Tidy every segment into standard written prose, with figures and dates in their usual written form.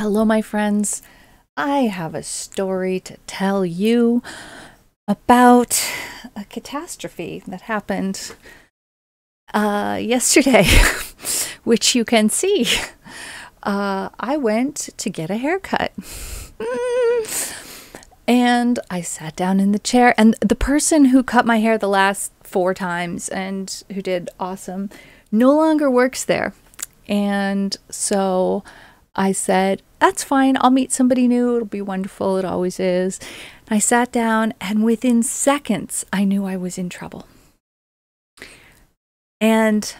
Hello, my friends. I have a story to tell you about a catastrophe that happened yesterday, which you can see. I went to get a haircut. And I sat down in the chair, and the person who cut my hair the last 4 times and who did awesome no longer works there. And so I said, that's fine. I'll meet somebody new. It'll be wonderful. It always is. And I sat down, and within seconds, I knew I was in trouble. And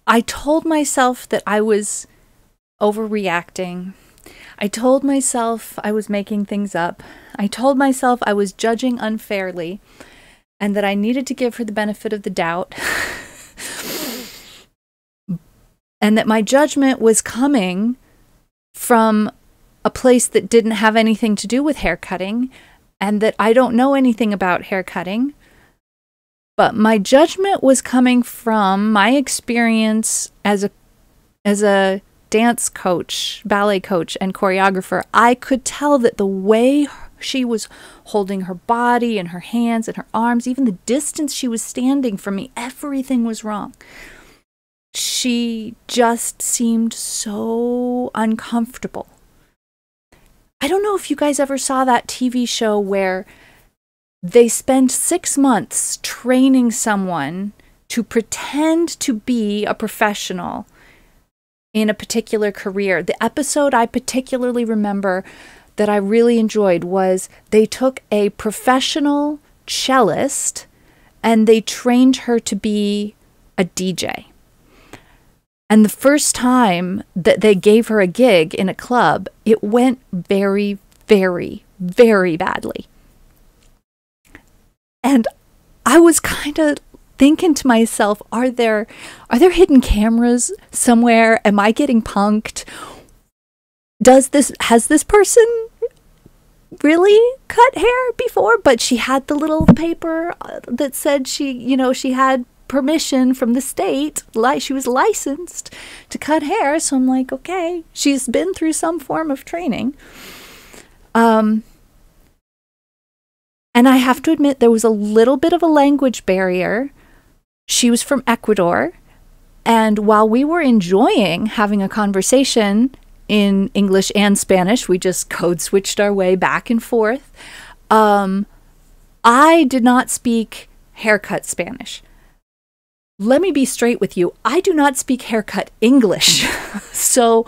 I told myself that I was overreacting. I told myself I was making things up. I told myself I was judging unfairly and that I needed to give her the benefit of the doubt. And that my judgment was coming from a place that didn't have anything to do with haircutting, and that I don't know anything about haircutting. But my judgment was coming from my experience as a dance coach, ballet coach, and choreographer. I could tell that the way she was holding her body and her hands and her arms, even the distance she was standing from me, everything was wrong. She just seemed so uncomfortable. I don't know if you guys ever saw that TV show where they spend 6 months training someone to pretend to be a professional in a particular career. The episode I particularly remember that I really enjoyed was they took a professional cellist and they trained her to be a DJ. And the first time that they gave her a gig in a club, it went very, very, very badly. And I was kind of thinking to myself, are there hidden cameras somewhere? Am I getting punked? Has this person really cut hair before? But she had the little paper that said she had permission from the state, like she was licensed to cut hair. So I'm like, okay, she's been through some form of training. And I have to admit, there was a little bit of a language barrier. She was from Ecuador, and while we were enjoying having a conversation in English and Spanish, we just code switched our way back and forth. I did not speak haircut Spanish. Let me be straight with you. I do not speak haircut English. So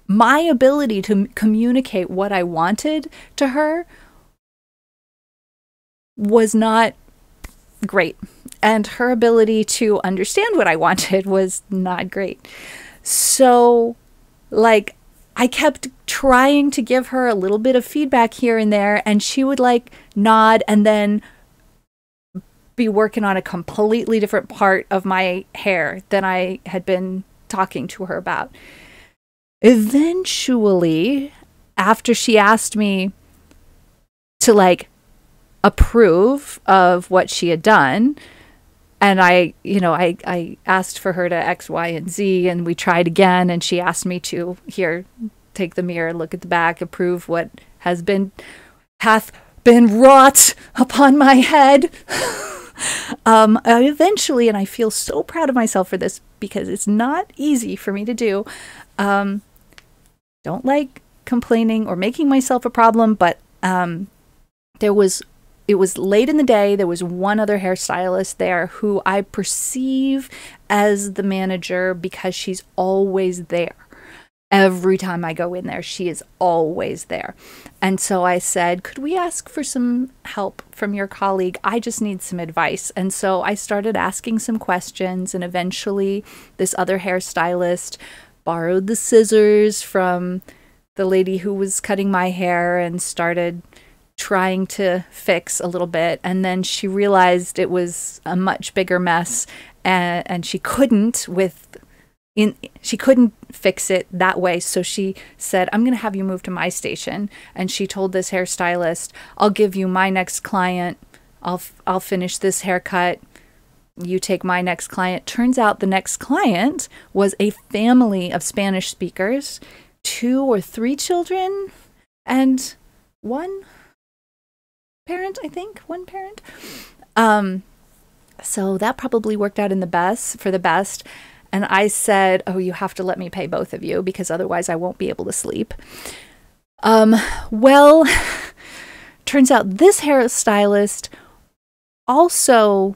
my ability to communicate what I wanted to her was not great. And her ability to understand what I wanted was not great. So, I kept trying to give her a little bit of feedback here and there, and she would nod and then be working on a completely different part of my hair than I had been talking to her about. Eventually, after she asked me to approve of what she had done, and I asked for her to X, Y, and Z, and we tried again, and she asked me to, here, take the mirror, look at the back, approve what hath been wrought upon my head. Eventually, and I feel so proud of myself for this because it's not easy for me to do. Don't like complaining or making myself a problem, but it was late in the day. There was one other hairstylist there who I perceive as the manager because she's always there. Every time I go in there, she is always there. And so I said, could we ask for some help from your colleague? I just need some advice. And so I started asking some questions, and eventually this other hairstylist borrowed the scissors from the lady who was cutting my hair and started trying to fix a little bit. And then she realized it was a much bigger mess, and she couldn't fix it that way. So she said, I'm going to have you move to my station. And she told this hairstylist, I'll give you my next client. I'll finish this haircut. You take my next client. Turns out the next client was a family of Spanish speakers. 2 or 3 children and one parent, I think. One parent. So that probably worked out for the best. And I said, oh, you have to let me pay both of you because otherwise I won't be able to sleep. Well, turns out this hairstylist also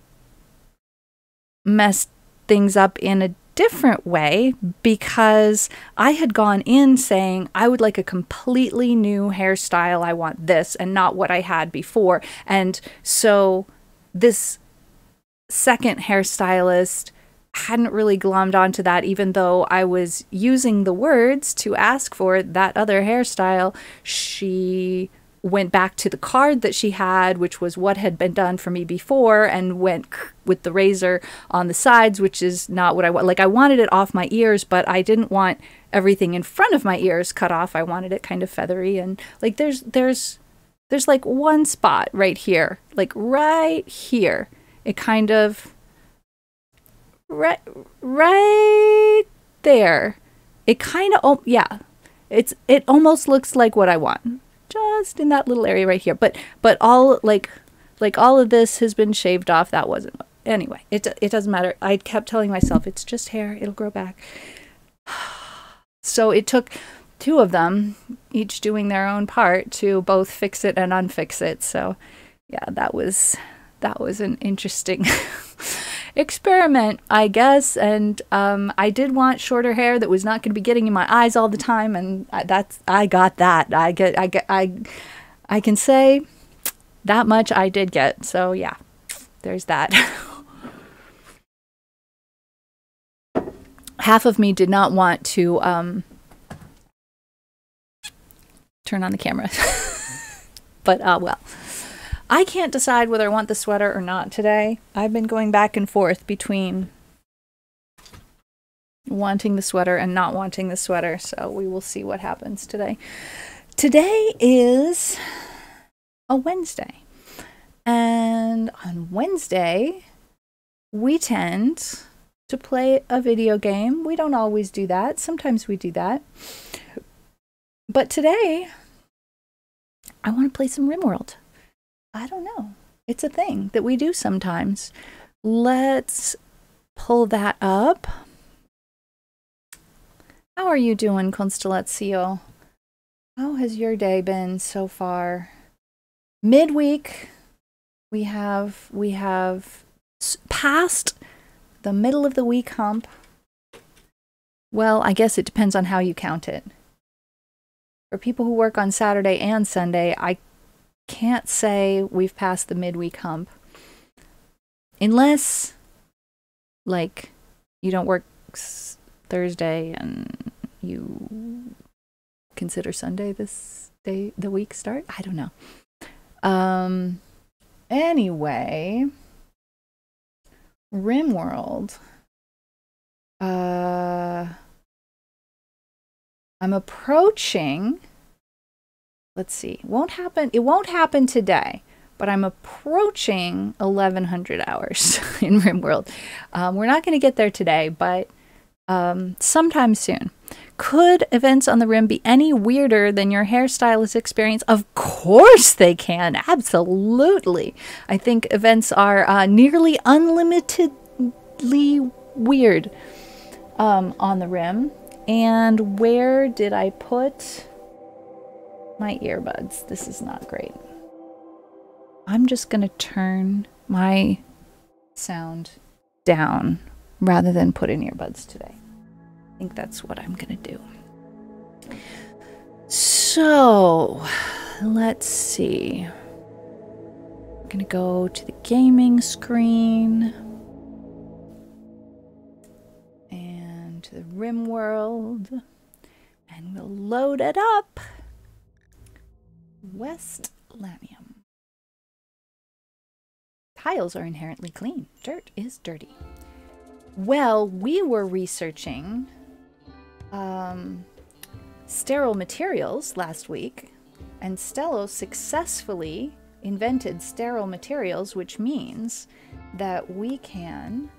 messed things up in a different way because I had gone in saying I would like a completely new hairstyle. I want this and not what I had before. And so this second hairstylist hadn't really glommed onto that, even though I was using the words to ask for that other hairstyle. She went back to the card that she had, which was what had been done for me before, and went with the razor on the sides, which is not what I want. Like, I wanted it off my ears, but I didn't want everything in front of my ears cut off. I wanted it kind of feathery, and like there's like one spot right here, like right here. It kind of right there. It kind of, yeah, it almost looks like what I want. Just in that little area right here, but all like all of this has been shaved off. That wasn't, anyway, it doesn't matter. I kept telling myself it's just hair, it'll grow back. So it took 2 of them, each doing their own part, to both fix it and unfix it. So yeah, that was an interesting experiment, I guess. And I did want shorter hair that was not going to be getting in my eyes all the time, and I got that. I can say that much I did get. So yeah, there's that. Half of me did not want to turn on the camera, but well. I can't decide whether I want the sweater or not today. I've been going back and forth between wanting the sweater and not wanting the sweater, so we will see what happens today. Today is a Wednesday, and on Wednesday, we tend to play a video game. We don't always do that. Sometimes we do that. But today, I want to play some RimWorld. I don't know. It's a thing that we do sometimes. Let's pull that up. How are you doing, Constellatio? How has your day been so far? Midweek, we have passed the middle of the week hump. Well, I guess it depends on how you count it. For people who work on Saturday and Sunday, I can't say we've passed the midweek hump. Unless, like, you don't work Thursday and you consider Sunday this day, the week start? I don't know. Anyway, RimWorld. I'm approaching, let's see, it won't happen today, but I'm approaching 1,100 hours in RimWorld. We're not going to get there today, but sometime soon. Could events on the Rim be any weirder than your hairstylist experience? Of course they can. Absolutely. I think events are nearly unlimitedly weird on the Rim. And where did I put my earbuds? This is not great. I'm just going to turn my sound down rather than put in earbuds today. I think that's what I'm going to do. So, let's see. I'm going to go to the gaming screen. And to the RimWorld. And we'll load it up. West Lanium. Tiles are inherently clean. Dirt is dirty. Well, we were researching sterile materials last week, and Stello successfully invented sterile materials, which means that we can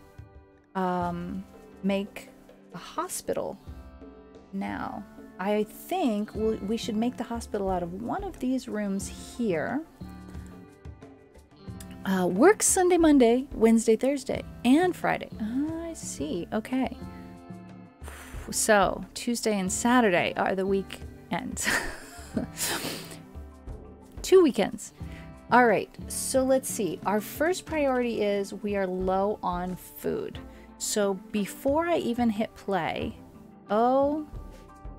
make a hospital now. I think we should make the hospital out of one of these rooms here. Works Sunday, Monday, Wednesday, Thursday, and Friday. I see. Okay. So Tuesday and Saturday are the weekends. 2 weekends. All right. So let's see. Our first priority is we are low on food. So before I even hit play, oh,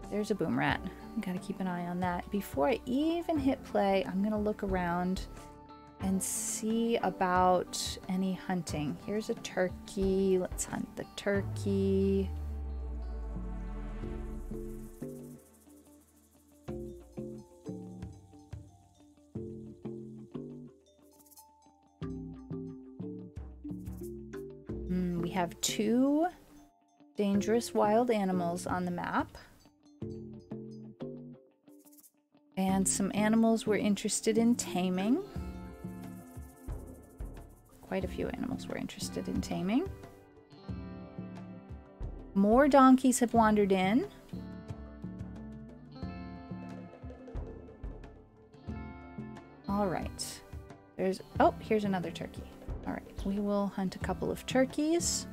there's a boom rat. Got to keep an eye on that. Before I even hit play, I'm going to look around and see about any hunting. Here's a turkey. Let's hunt the turkey. We have 2 dangerous wild animals on the map. And some animals we're interested in taming. Quite a few animals we're interested in taming. More donkeys have wandered in. All right. Oh, here's another turkey. All right, we will hunt a couple of turkeys.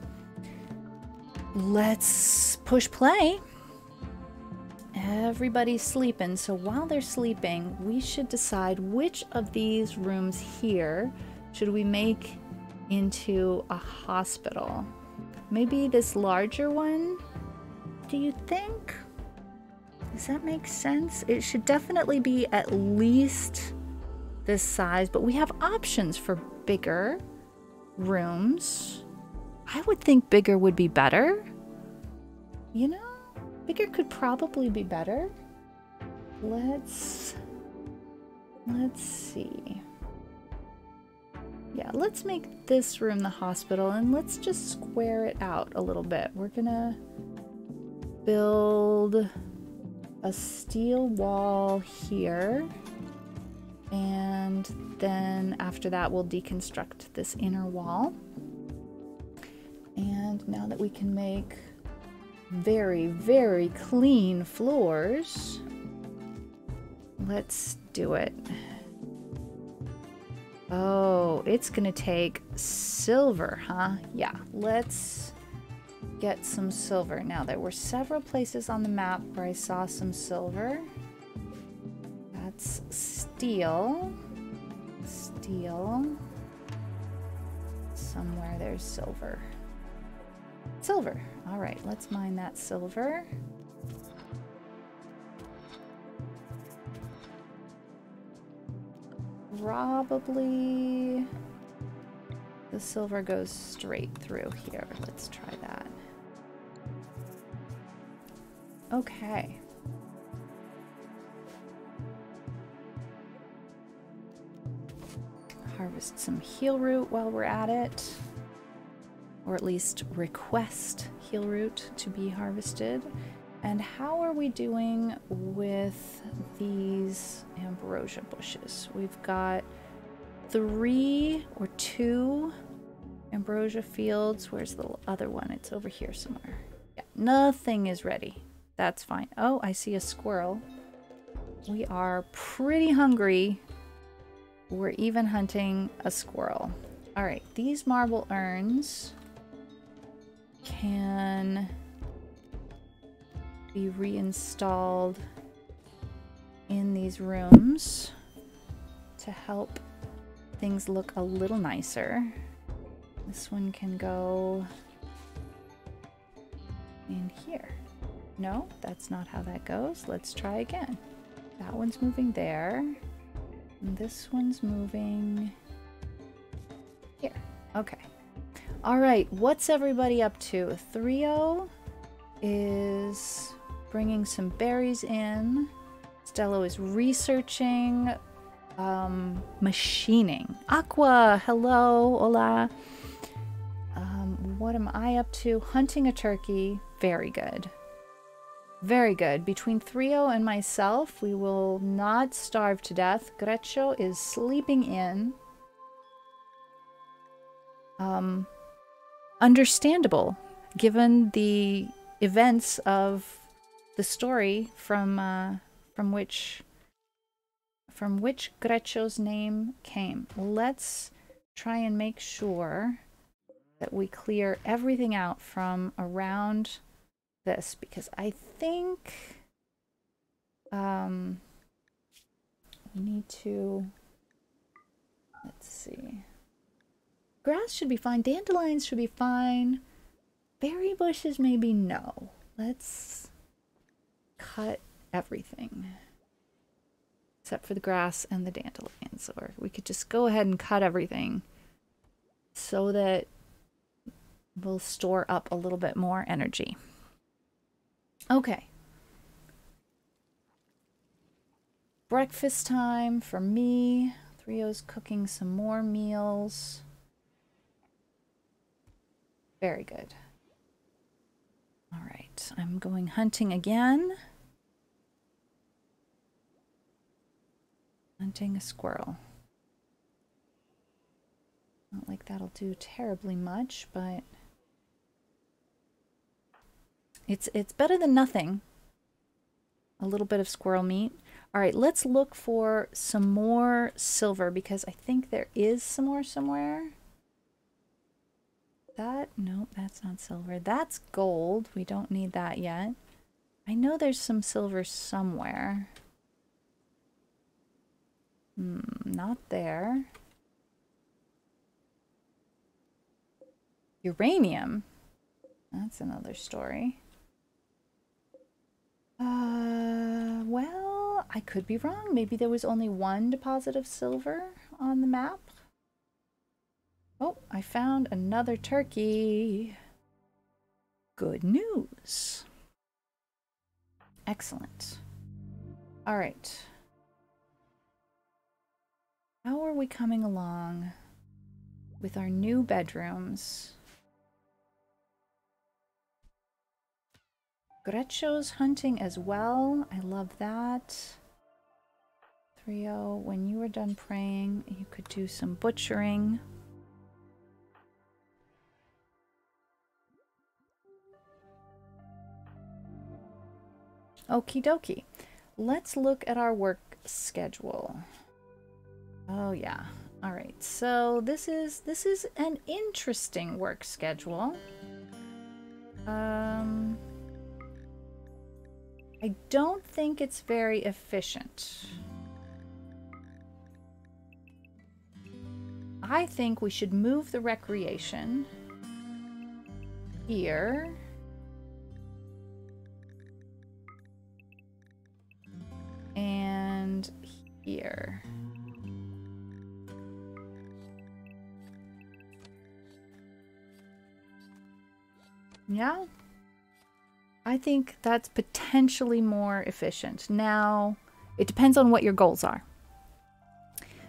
Let's push play. Everybody's sleeping, so while they're sleeping, we should decide which of these rooms here should we make into a hospital. Maybe this larger one? Do you think? Does that make sense? It should definitely be at least this size, but we have options for bigger rooms. I would think bigger would be better. You know, bigger could probably be better. Let's see. Yeah, let's make this room the hospital and let's just square it out a little bit. We're gonna build a steel wall here. And then after that, we'll deconstruct this inner wall. And now that we can make very, very clean floors, let's do it. Oh, it's gonna take silver, huh? Yeah, let's get some silver. Now, there were several places on the map where I saw some silver. That's steel. Steel. Somewhere there's silver. Silver. All right, let's mine that silver. Probably the silver goes straight through here. Let's try that. Okay. Harvest some heal root while we're at it. Or at least request heal root to be harvested. And how are we doing with these ambrosia bushes? We've got 3 or 2 ambrosia fields. Where's the other one? It's over here somewhere. Yeah, nothing is ready. That's fine. Oh, I see a squirrel. We are pretty hungry. We're even hunting a squirrel. All right, these marble urns can be reinstalled in these rooms to help things look a little nicer. This one can go in here. No, that's not how that goes. Let's try again. That one's moving there. And this one's moving here. Okay. All right, what's everybody up to? Thrio is bringing some berries in. Stello is researching machining. Aqua, hello, hola. What am I up to? Hunting a turkey. Very good. Very good. Between Thrio and myself, we will not starve to death. Greccio is sleeping in. Understandable, given the events of the story from which Grecio's name came. Let's try and make sure that we clear everything out from around this, because I think we need to, let's see. Grass should be fine. Dandelions should be fine. Berry bushes, maybe no. Let's cut everything. Except for the grass and the dandelions. Or we could just go ahead and cut everything so that we'll store up a little bit more energy. Okay. Breakfast time for me. Thrio's cooking some more meals. Very good. All right, I'm going hunting again. Hunting a squirrel. Not like that'll do terribly much, but it's better than nothing. A little bit of squirrel meat. All right, let's look for some more silver, because I think there is some more somewhere. Nope, that's not silver. That's gold. We don't need that yet. I know there's some silver somewhere. Not there. Uranium. That's another story. Well, I could be wrong. Maybe there was only one deposit of silver on the map. Oh, I found another turkey. Good news. Excellent. All right. How are we coming along with our new bedrooms? Grecio's hunting as well. I love that. Thrio, when you were done praying, you could do some butchering. Okie dokie. Let's look at our work schedule. Oh yeah. All right. So this is an interesting work schedule. I don't think it's very efficient. I think we should move the recreation here. And here. Yeah? I think that's potentially more efficient. Now, it depends on what your goals are.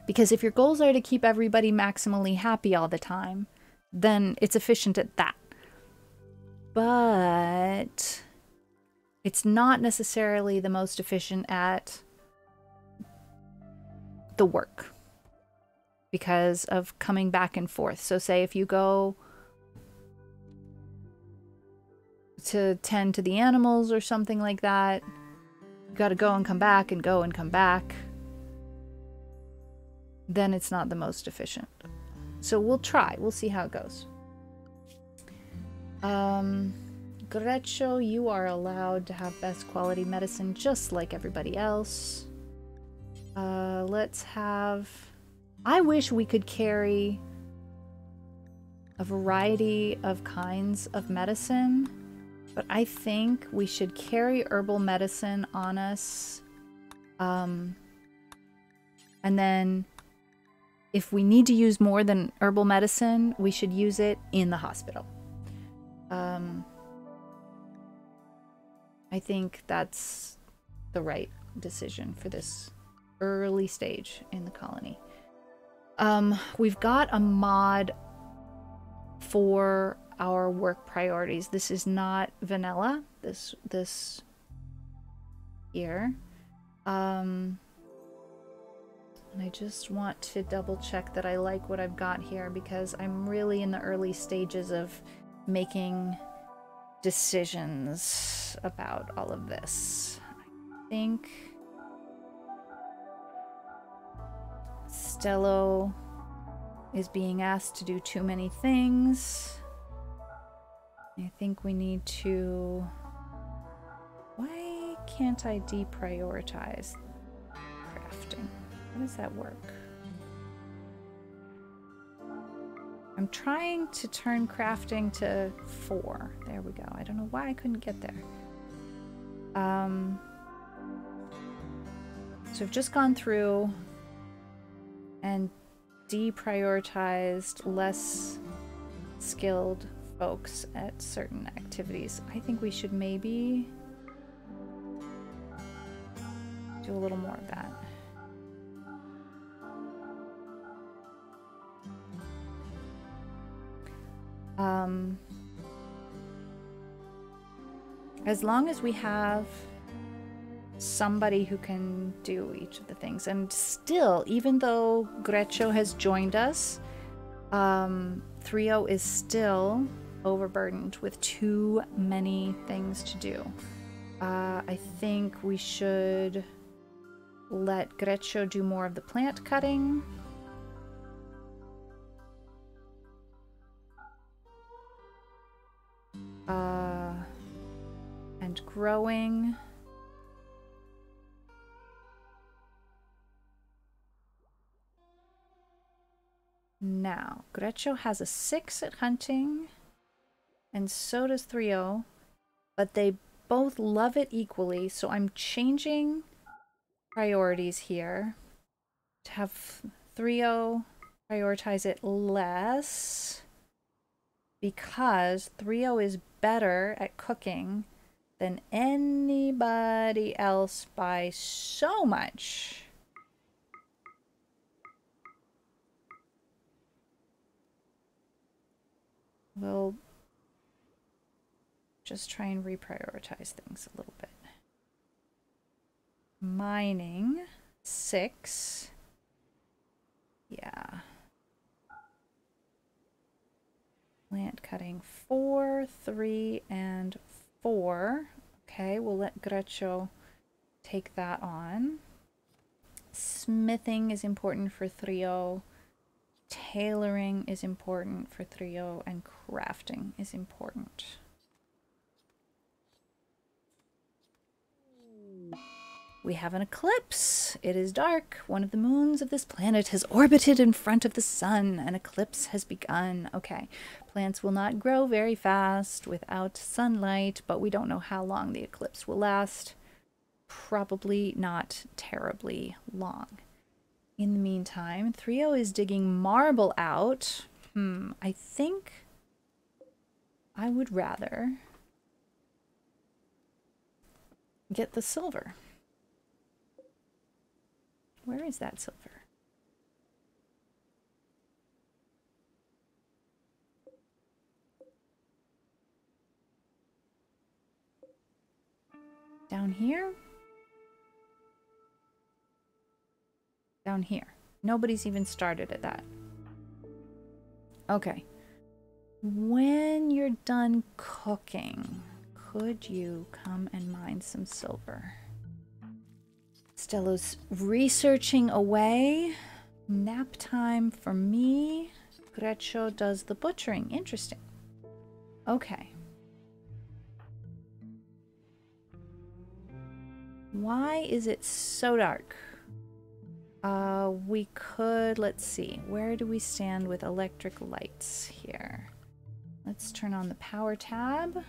Because if your goals are to keep everybody maximally happy all the time, then it's efficient at that. But it's not necessarily the most efficient at the work because of coming back and forth. So say if you go to tend to the animals or something like that, you got to go and come back and go and come back, then it's not the most efficient. So we'll try. We'll see how it goes. Grecio, you are allowed to have best quality medicine just like everybody else. Let's have... I wish we could carry a variety of kinds of medicine, but I think we should carry herbal medicine on us. And then if we need to use more than herbal medicine, we should use it in the hospital. I think that's the right decision for this early stage in the colony. We've got a mod for our work priorities. This is not vanilla, this here. And I just want to double check that I like what I've got here, because I'm really in the early stages of making decisions about all of this. I think Stello is being asked to do too many things. I think we need to... Why can't I deprioritize crafting? How does that work? I'm trying to turn crafting to 4. There we go. I don't know why I couldn't get there. So I've just gone through and deprioritized less skilled folks at certain activities. I think we should maybe do a little more of that. As long as we have somebody who can do each of the things. And still, even though Greccio has joined us, Thrio is still overburdened with too many things to do. I think we should let Greccio do more of the plant cutting. And growing. Now, Greccio has a 6 at hunting, and so does Thrio, but they both love it equally, so I'm changing priorities here to have Thrio prioritize it less, because Thrio is better at cooking than anybody else by so much. We'll just try and reprioritize things a little bit. Mining, 6. Yeah. Plant cutting, 4, 3, and 4. Okay, we'll let Greccio take that on. Smithing is important for Thrio. Tailoring is important for Thrio, and crafting is important. We have an eclipse. It is dark. One of the moons of this planet has orbited in front of the sun. An eclipse has begun. Okay, plants will not grow very fast without sunlight, but we don't know how long the eclipse will last. Probably not terribly long. In the meantime, Thrio is digging marble out. I think I would rather get the silver. Where is that silver? Down here? Down here. Nobody's even started at that. Okay. When you're done cooking, could you come and mine some silver? Stello's researching away. Nap time for me. Greccio does the butchering. Interesting. Okay. Why is it so dark? We could, let's see, where do we stand with electric lights here? Let's turn on the power tab.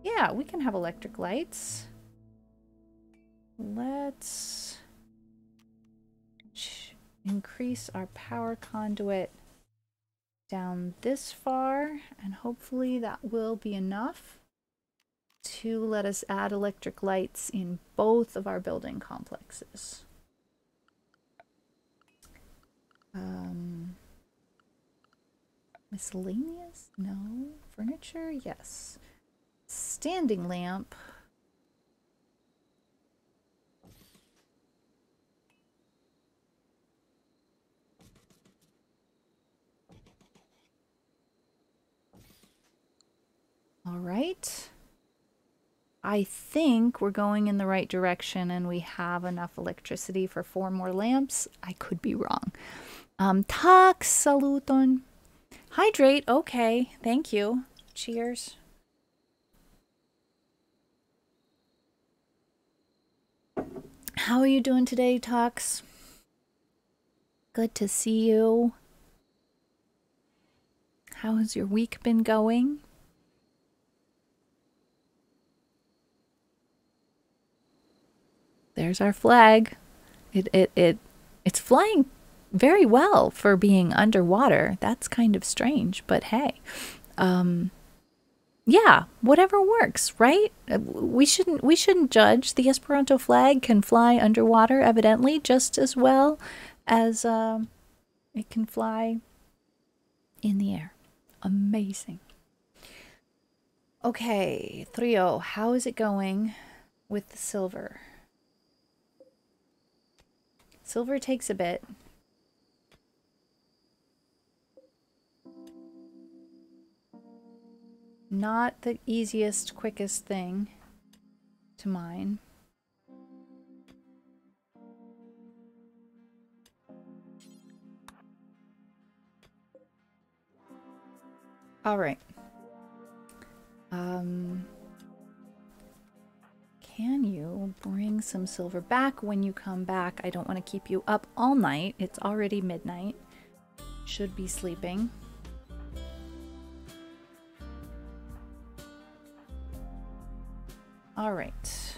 Yeah, we can have electric lights. Let's increase our power conduit down this far, and hopefully that will be enough to let us add electric lights in both of our building complexes. Miscellaneous? No. Furniture? Yes. Standing lamp. All right. I think we're going in the right direction and we have enough electricity for 4 more lamps. I could be wrong. Tak saluton. Hydrate. Okay. Thank you. Cheers. How are you doing today, Tux? Good to see you. How has your week been going? There's our flag. It's flying very well for being underwater. That's kind of strange, but hey. Yeah, whatever works, right? We shouldn't judge. The Esperanto flag can fly underwater evidently just as well as it can fly in the air. Amazing. Okay, Trio, how is it going with the silver? Silver takes a bit. Not the easiest, quickest thing to mine. All right. Can you bring some silver back when you come back? I don't want to keep you up all night. It's already midnight. Should be sleeping. All right.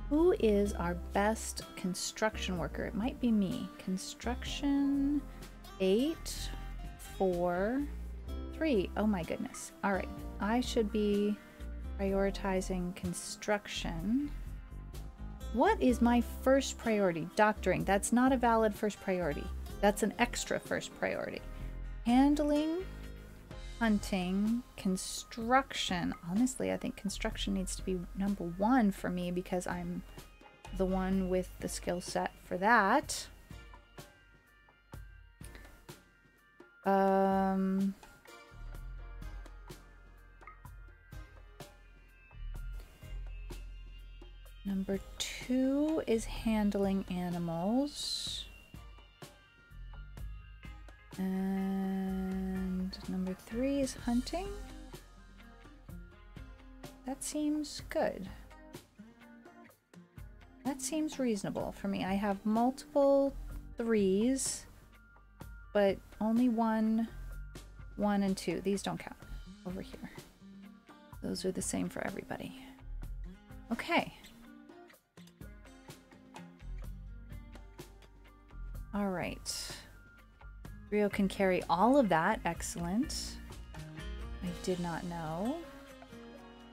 Who is our best construction worker? It might be me. Construction 8, 4, 3. Oh my goodness. All right. I should be prioritizing construction. What is my first priority? Doctoring. That's not a valid first priority. That's an extra first priority. Handling, hunting, construction. Honestly, I think construction needs to be number 1 for me because I'm the one with the skill set for that. Number 2 is handling animals. And number 3 is hunting. That seems good. That seems reasonable for me. I have multiple 3s, but only 1, 1, and 2. These don't count over here. Those are the same for everybody. Okay. All right. Rio can carry all of that. Excellent. I did not know.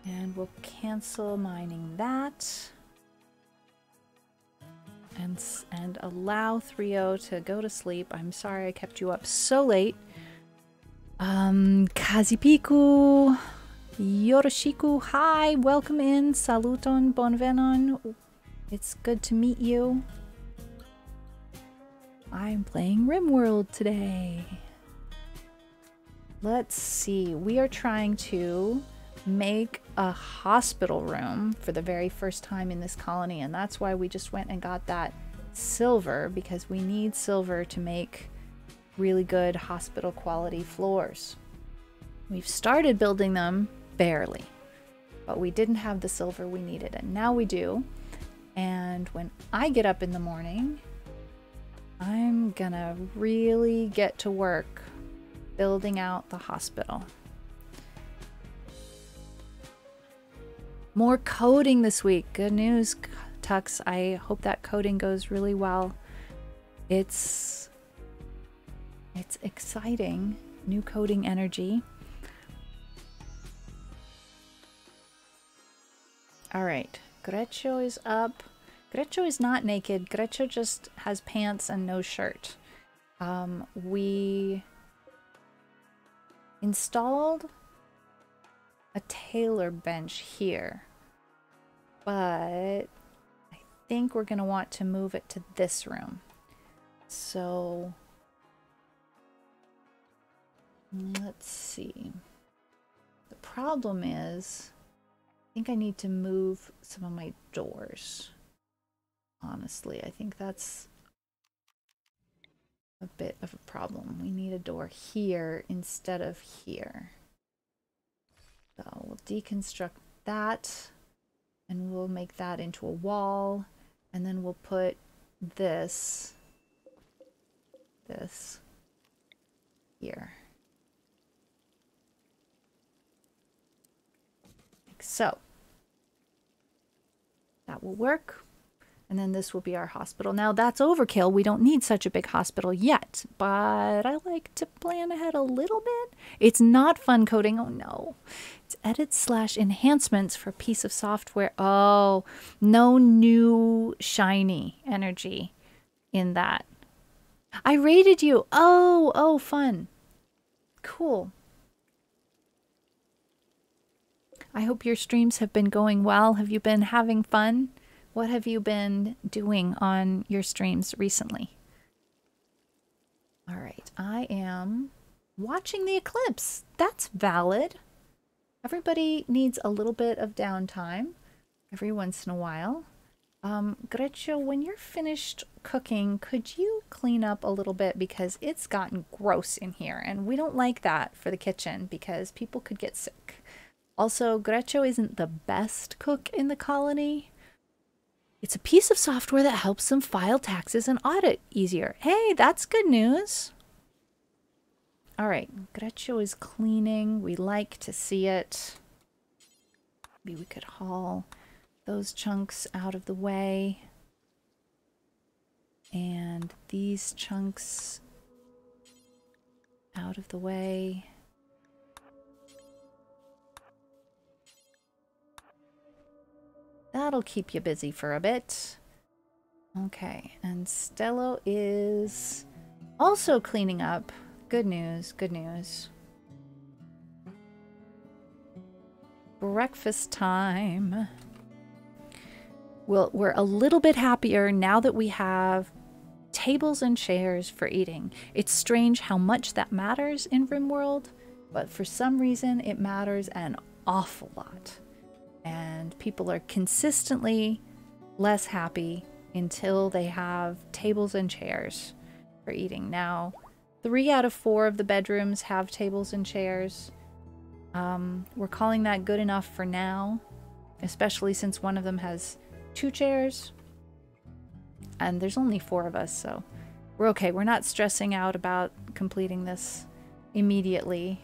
And we'll cancel mining that. And allow Thrio to go to sleep. I'm sorry I kept you up so late. Kazipiku, Yoroshiku, hi, welcome in. Saluton, bonvenon. It's good to meet you. I'm playing RimWorld today. Let's see. We are trying to make a hospital room for the very first time in this colony, and that's why we just went and got that silver, because we need silver to make really good hospital quality floors. We've started building them barely, but we didn't have the silver we needed, and now we do. And when I get up in the morning, I'm gonna really get to work building out the hospital. More coding this week. Good news, Tux. I hope that coding goes really well. It's exciting. New coding energy. All right, Greccio is up. Greccio is not naked. Greccio just has pants and no shirt. We installed a tailor bench here, but I think we're going to want to move it to this room. So let's see. The problem is, I think I need to move some of my doors. Honestly, I think that's a bit of a problem. We need a door here instead of here. So we'll deconstruct that and we'll make that into a wall, and then we'll put this here. Like so. That will work. And then this will be our hospital. Now that's overkill. We don't need such a big hospital yet, but I like to plan ahead a little bit. It's not fun coding. Oh no. It's edit/enhancements for a piece of software. Oh, no new shiny energy in that. I rated you. Oh, fun. Cool. I hope your streams have been going well. Have you been having fun? What have you been doing on your streams recently? All right, I am watching the eclipse. That's valid. Everybody needs a little bit of downtime every once in a while. Gretchen, when you're finished cooking, could you clean up a little bit because it's gotten gross in here and we don't like that for the kitchen because people could get sick. Also, Gretchen isn't the best cook in the colony. It's a piece of software that helps them file taxes and audit easier. Hey, that's good news. All right, Gretchen is cleaning. We like to see it. Maybe we could haul those chunks out of the way. And these chunks out of the way. That'll keep you busy for a bit. Okay, and Stello is also cleaning up. Good news, good news. Breakfast time. Well, we're a little bit happier now that we have tables and chairs for eating. It's strange how much that matters in RimWorld, but for some reason it matters an awful lot. And people are consistently less happy until they have tables and chairs for eating. Now, 3 out of 4 of the bedrooms have tables and chairs. We're calling that good enough for now, especially since one of them has 2 chairs. And there's only 4 of us, so we're okay. We're not stressing out about completing this immediately.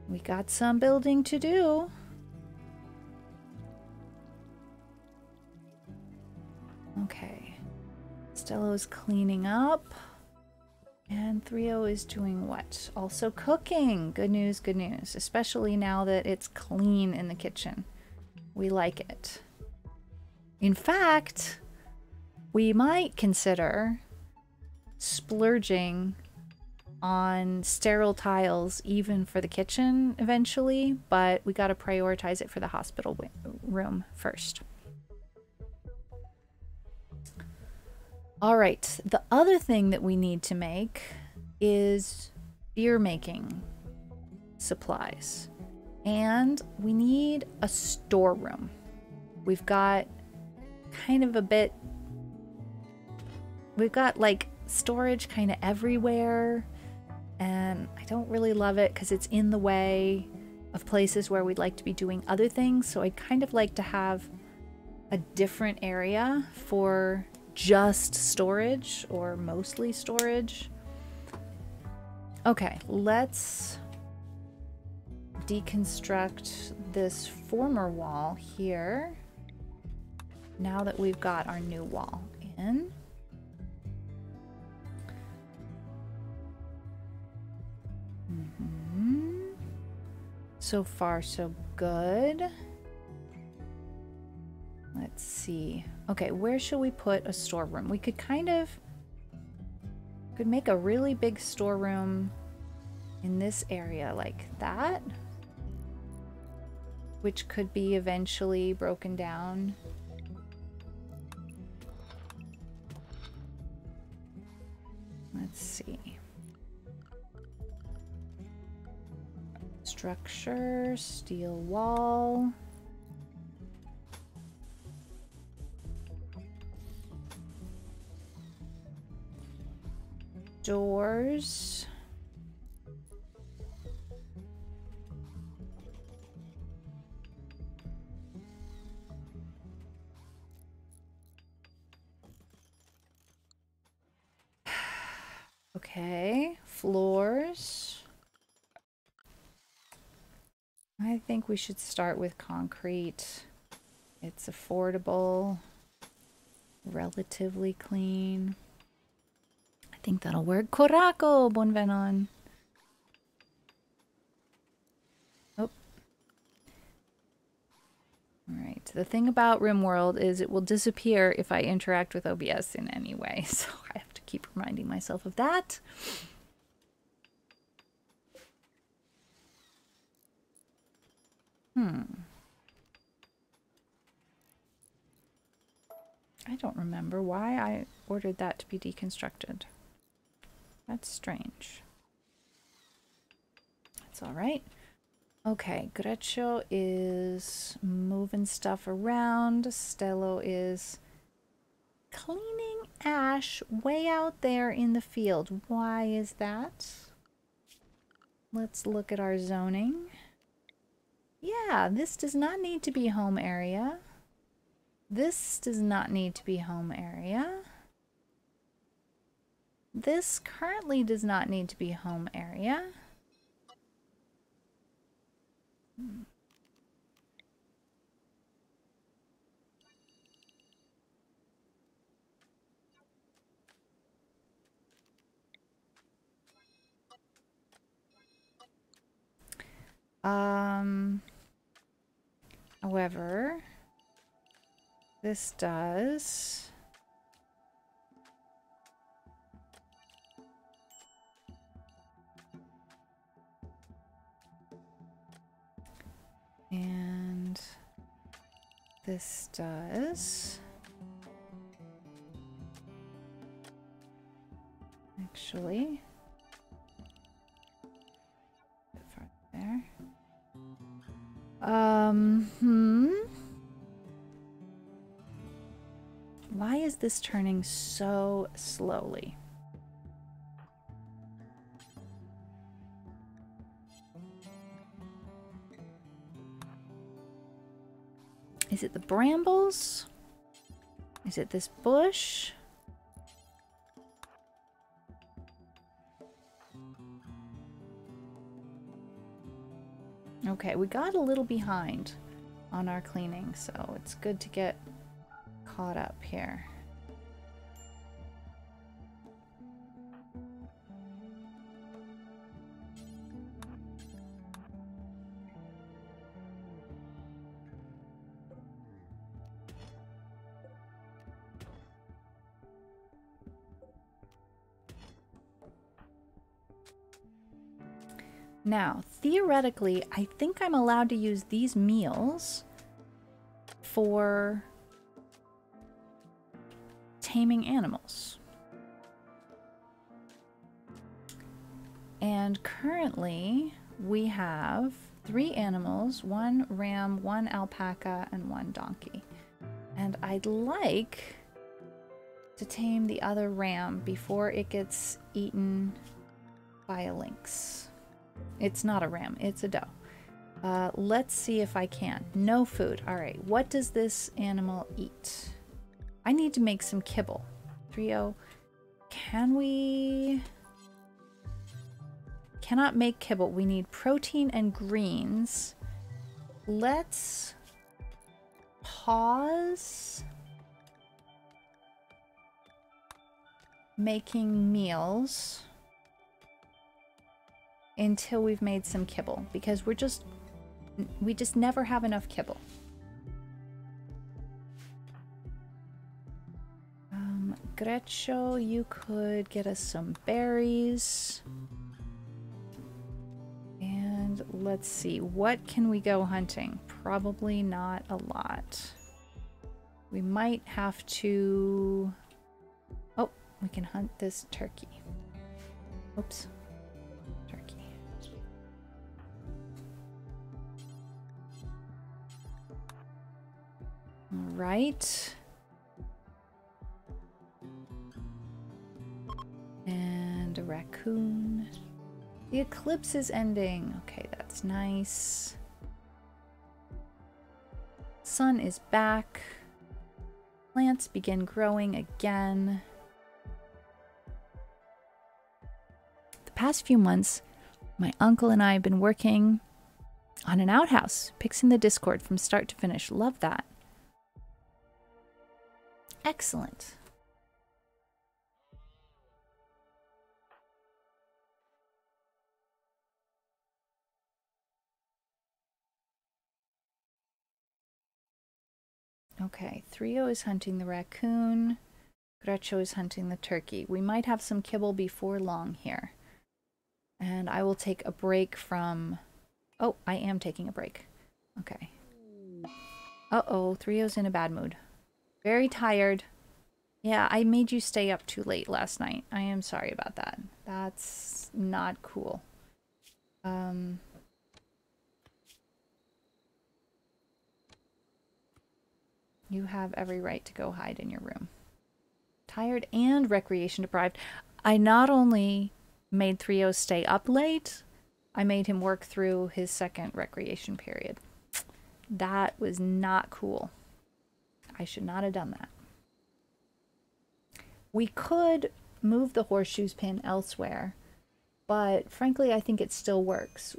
We got some building to do. Okay. Stello's cleaning up. And 3O is doing what? Also cooking. Good news, good news. Especially now that it's clean in the kitchen. We like it. In fact, we might consider splurging on sterile tiles even for the kitchen eventually, but we got to prioritize it for the hospital room first. All right, the other thing that we need to make is beer making supplies, and we need a storeroom. We've got kind of a bit, we've got like storage kind of everywhere. And I don't really love it because it's in the way of places where we'd like to be doing other things. So I'd kind of like to have a different area for just storage or mostly storage. Okay, let's deconstruct this former wall here now that we've got our new wall in. So far, so good. Let's see. Okay, where should we put a storeroom? We could could make a really big storeroom in this area like that, which could be eventually broken down. Let's see. Structure, steel wall. Doors. Okay, floors. I think we should start with concrete. It's affordable, relatively clean. I think that'll work. Coraco, Bonvenon. Oh. Alright, the thing about RimWorld is it will disappear if I interact with OBS in any way, so I have to keep reminding myself of that. I don't remember why I ordered that to be deconstructed. That's strange. That's alright. Okay, Greccio is moving stuff around. Stello is cleaning ash way out there in the field. Why is that? Let's look at our zoning. Yeah, this does not need to be home area. This does not need to be home area. This currently does not need to be home area. However, this does. And this does. Actually. A bit farther there. Why is this turning so slowly? Is it the brambles? Is it this bush? Okay, we got a little behind on our cleaning, so it's good to get caught up here. Now, theoretically, I think I'm allowed to use these meals for taming animals. And currently, we have 3 animals, 1 ram, 1 alpaca, and 1 donkey. And I'd like to tame the other ram before it gets eaten by a lynx. It's not a ram, it's a doe. Let's see if I can. No food. All right, what does this animal eat? I need to make some kibble. 3-0. Can we... Cannot make kibble. We need protein and greens. Let's pause making meals until we've made some kibble, because we just never have enough kibble. Greccio, you could get us some berries. And let's see, what can we go hunting? Probably not a lot. We might have to... Oh, we can hunt this turkey. Oops. Turkey. All right. And a raccoon. The eclipse is ending. Okay, that's nice. Sun is back. Plants begin growing again. The past few months, my uncle and I have been working on an outhouse, fixing the Discord from start to finish. Love that. Excellent. Okay, Trio is hunting the raccoon. Gretcho is hunting the turkey. We might have some kibble before long here. And I will take a break from... Oh, I am taking a break. Okay. Uh-oh, Thrio's in a bad mood. Very tired. Yeah, I made you stay up too late last night. I am sorry about that. That's not cool. You have every right to go hide in your room. Tired and recreation deprived. I not only made Trio stay up late, I made him work through his second recreation period. That was not cool. I should not have done that. We could move the horseshoes pin elsewhere, but frankly, I think it still works.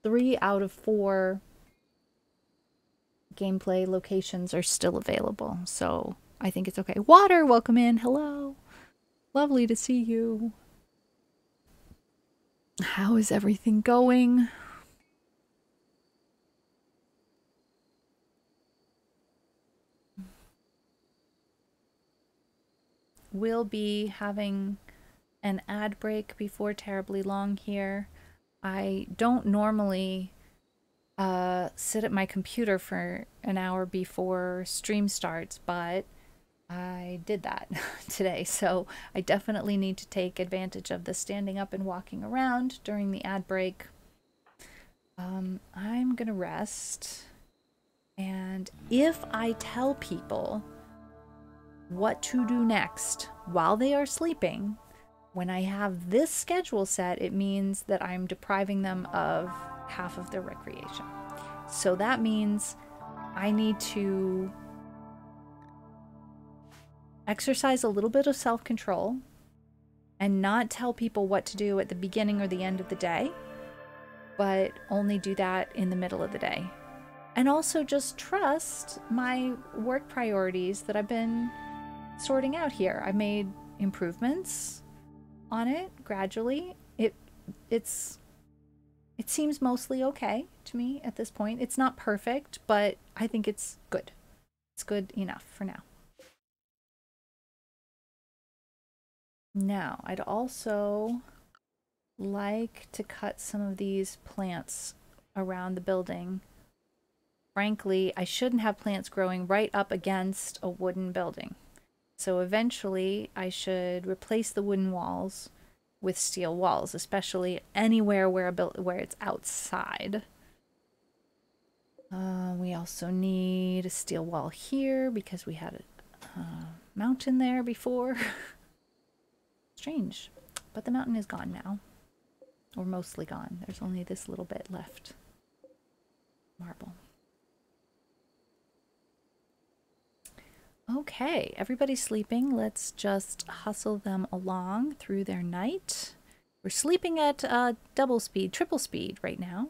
3 out of 4 gameplay locations are still available, so I think it's okay. Water, welcome in. Hello. Lovely to see you. How is everything going? We'll be having an ad break before terribly long here. I don't normally sit at my computer for an hour before stream starts, but I did that today, so I definitely need to take advantage of the standing up and walking around during the ad break. I'm gonna rest, and if I tell people what to do next while they are sleeping, when I have this schedule set, it means that I'm depriving them of half of their recreation. So that means I need to exercise a little bit of self-control and not tell people what to do at the beginning or the end of the day, but only do that in the middle of the day. And also just trust my work priorities that I've been sorting out here. I've made improvements on it gradually. It seems mostly okay to me at this point. It's not perfect, but I think it's good. It's good enough for now. Now, I'd also like to cut some of these plants around the building. Frankly, I shouldn't have plants growing right up against a wooden building. So eventually, I should replace the wooden walls with steel walls, especially anywhere where it's outside. We also need a steel wall here because we had a mountain there before. Strange, but the mountain is gone now, or mostly gone. There's only this little bit left. Marble. Okay, everybody's sleeping. Let's just hustle them along through their night. We're sleeping at double speed, triple speed right now.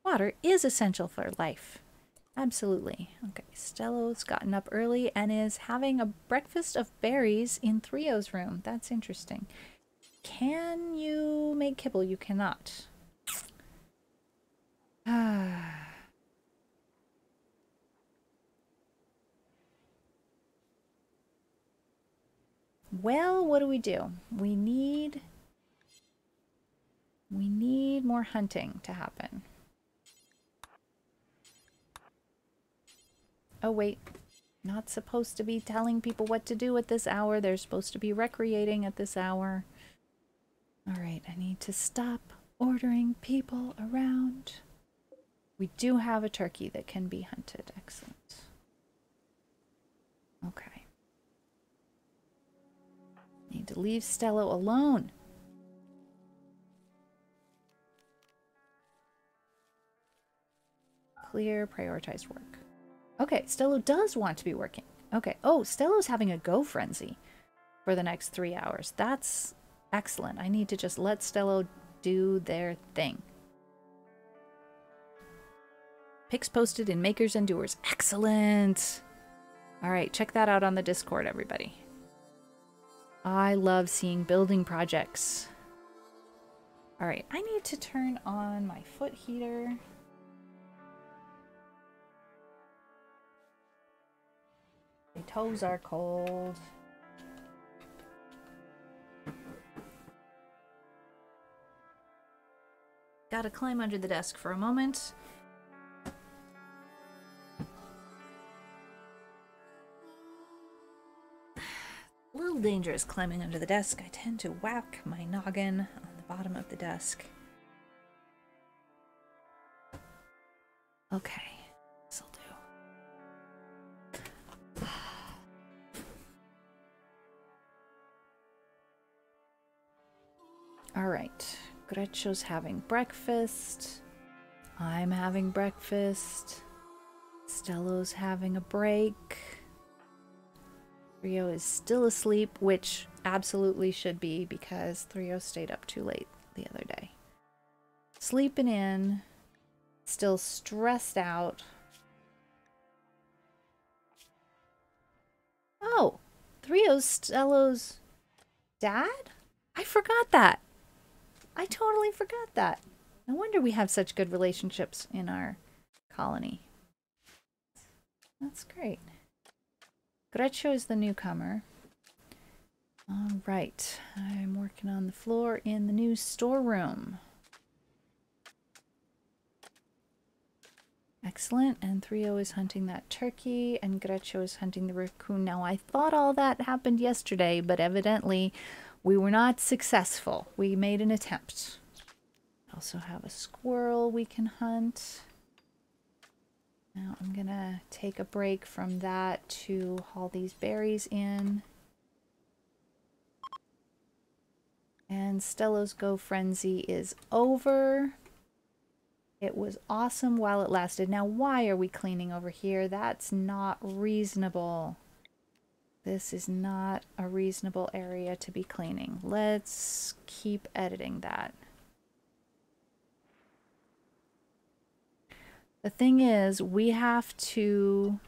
Water is essential for life. Absolutely. Okay, Stello's gotten up early and is having a breakfast of berries in Thrio's room. That's interesting. Can you make kibble? You cannot. Well, what do? We need more hunting to happen. Oh wait, not supposed to be telling people what to do at this hour. They're supposed to be recreating at this hour. need to stop ordering people around. We do have a turkey that can be hunted. Excellent. Okay. Need to leave Stello alone. Clear, prioritized work. Okay, Stello does want to be working. Okay. Oh, Stello's having a go frenzy for the next 3 hours. That's excellent. I need to just let Stello do their thing. Pics posted in Makers and Doers. Excellent. All right, check that out on the Discord, everybody. I love seeing building projects. All right, I need to turn on my foot heater. My toes are cold. Gotta climb under the desk for a moment. A little dangerous climbing under the desk. I tend to whack my noggin on the bottom of the desk. Okay, this'll do. All right, Gretcho's having breakfast. I'm having breakfast. Stello's having a break. Threo is still asleep, which absolutely should be because Threo stayed up too late the other day. Sleeping in, still stressed out. Oh, Threo's Stello's dad? I forgot that. I totally forgot that. No wonder we have such good relationships in our colony. That's great. Gretcho is the newcomer. All right, I'm working on the floor in the new storeroom. Excellent, and Threo is hunting that turkey, and Gretcho is hunting the raccoon. Now, I thought all that happened yesterday, but evidently we were not successful. We made an attempt. Also have a squirrel we can hunt. Now I'm gonna take a break from that to haul these berries in. And Stello's Go Frenzy is over. It was awesome while it lasted. Now why are we cleaning over here? That's not reasonable. This is not a reasonable area to be cleaning. Let's keep editing that. The thing is, we have to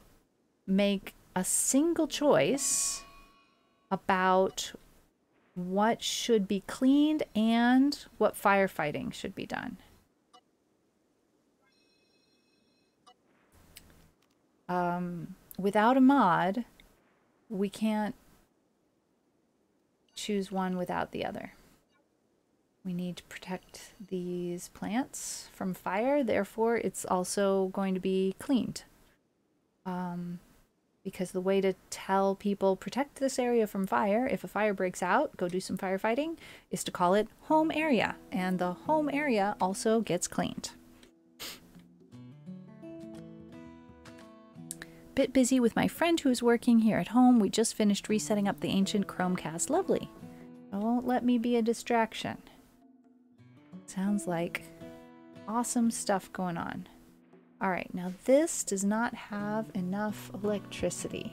make a single choice about what should be cleaned and what firefighting should be done. Without a mod, we can't choose one without the other. We need to protect these plants from fire, therefore it's also going to be cleaned. Because the way to tell people protect this area from fire, if a fire breaks out, go do some firefighting, is to call it home area. And the home area also gets cleaned. Bit busy with my friend who is working here at home. We just finished resetting up the ancient Chromecast. Lovely. Don't let me be a distraction. Sounds like awesome stuff going on. All right, now this does not have enough electricity.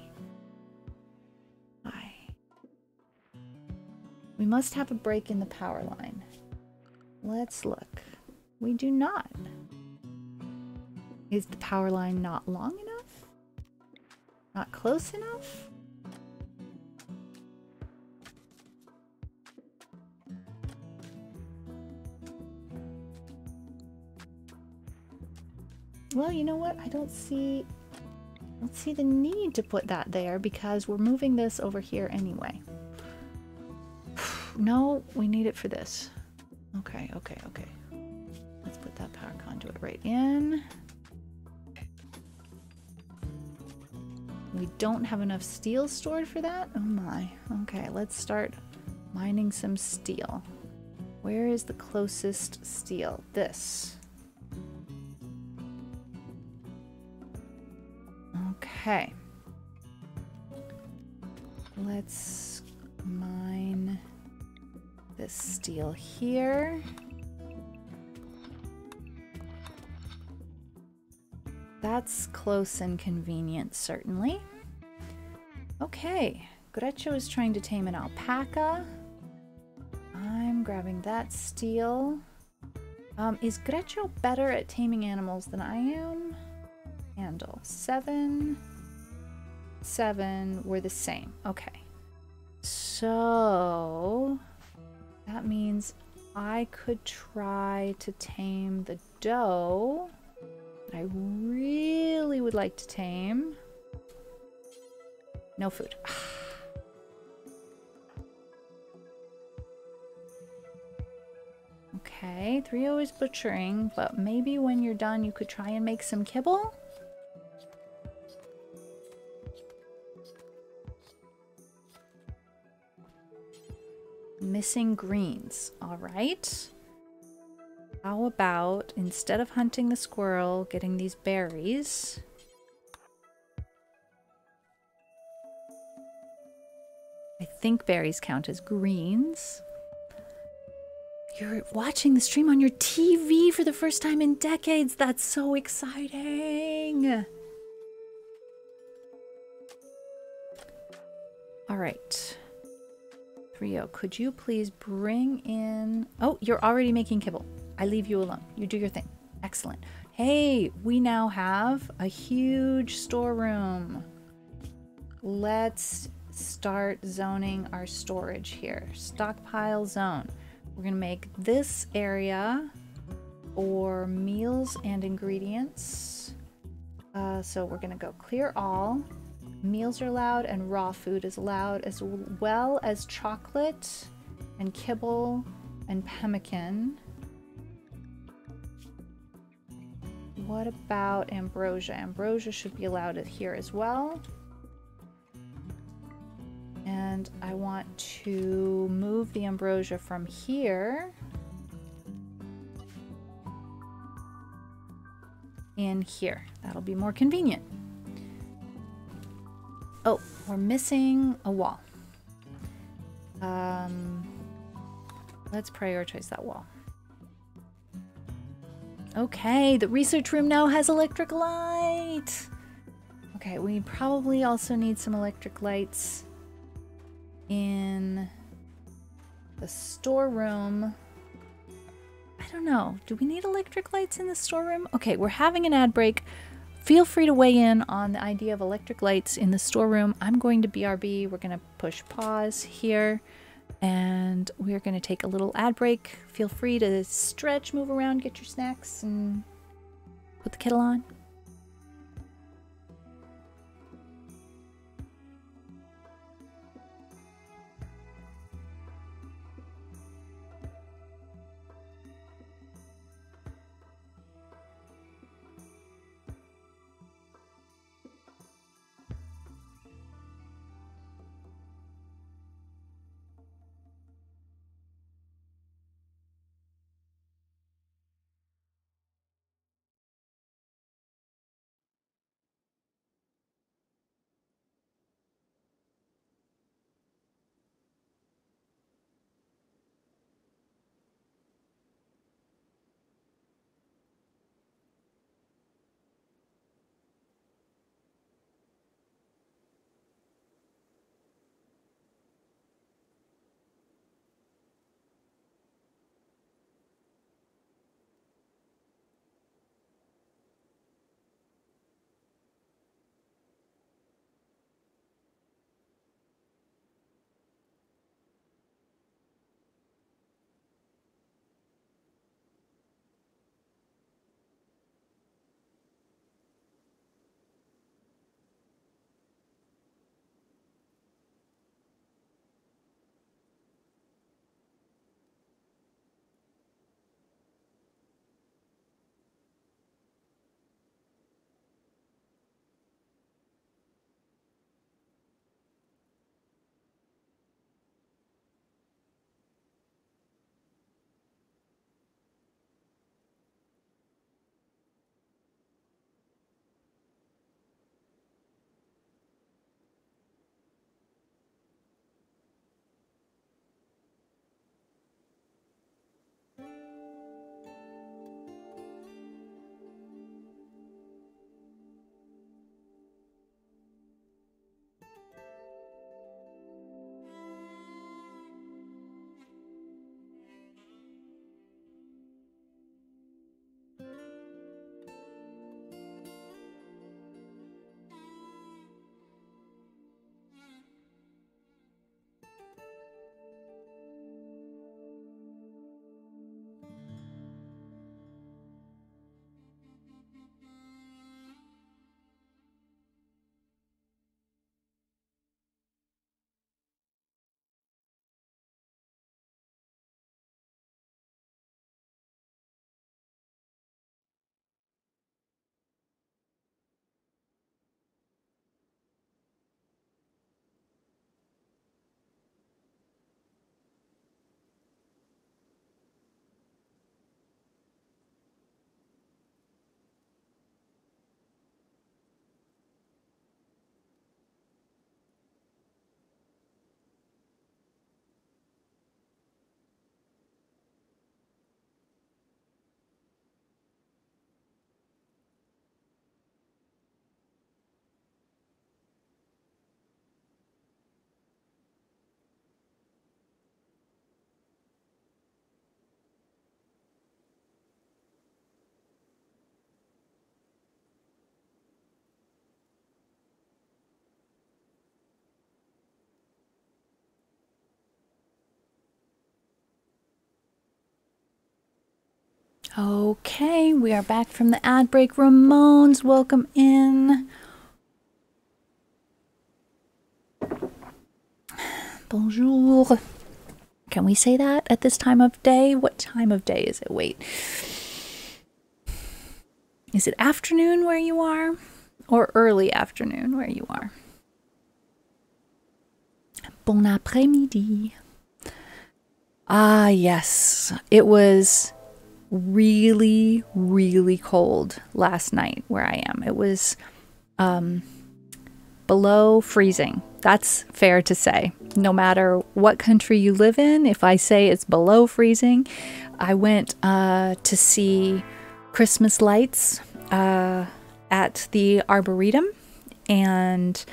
Why? We must have a break in the power line. Let's look. We do not. Is the power line not long enough? Not close enough? Well, you know what? I don't see the need to put that there because we're moving this over here anyway. No, we need it for this. Okay. Let's put that power conduit right in. We don't have enough steel stored for that? Oh my. Okay, let's start mining some steel. Where is the closest steel? This. Okay. Let's mine this steel here. That's close and convenient, certainly. Okay, Greccio is trying to tame an alpaca. I'm grabbing that steel. Is Greccio better at taming animals than I am? Handle 7. 7, we're the same. Okay. So that means I could try to tame the doe. I really would like to tame. No food. Okay, 3-0 is butchering, but maybe when you're done you could try and make some kibble? Missing greens. All right. How about, instead of hunting the squirrel, getting these berries? I think berries count as greens. You're watching the stream on your TV for the first time in decades. That's so exciting. All right. 3-0, could you please bring in... Oh, you're already making kibble. I leave you alone. You do your thing. Excellent. Hey, we now have a huge storeroom. Let's start zoning our storage here. Stockpile zone. We're going to make this area for meals and ingredients. So we're going to go clear all. Meals are allowed and raw food is allowed, as well as chocolate and kibble and pemmican. What about ambrosia? Ambrosia should be allowed here as well. And I want to move the ambrosia from here in here. That'll be more convenient. Oh, we're missing a wall. Let's prioritize that wall. Okay, the research room now has electric light. Okay, we probably also need some electric lights in the storeroom. I don't know. Do we need electric lights in the storeroom? Okay, we're having an ad break. Feel free to weigh in on the idea of electric lights in the storeroom. I'm going to BRB. We're going to push pause here. And we're going to take a little ad break. Feel free to stretch, move around, get your snacks, and put the kettle on. Okay, we are back from the ad break. Ramones, welcome in. Bonjour. Can we say that at this time of day? What time of day is it? Wait. Is it afternoon where you are? Or early afternoon where you are? Bon après-midi. Ah, yes. It was really, really cold last night where I am. It was below freezing. That's fair to say. No matter what country you live in, if I say it's below freezing, I went to see Christmas lights at the Arboretum, and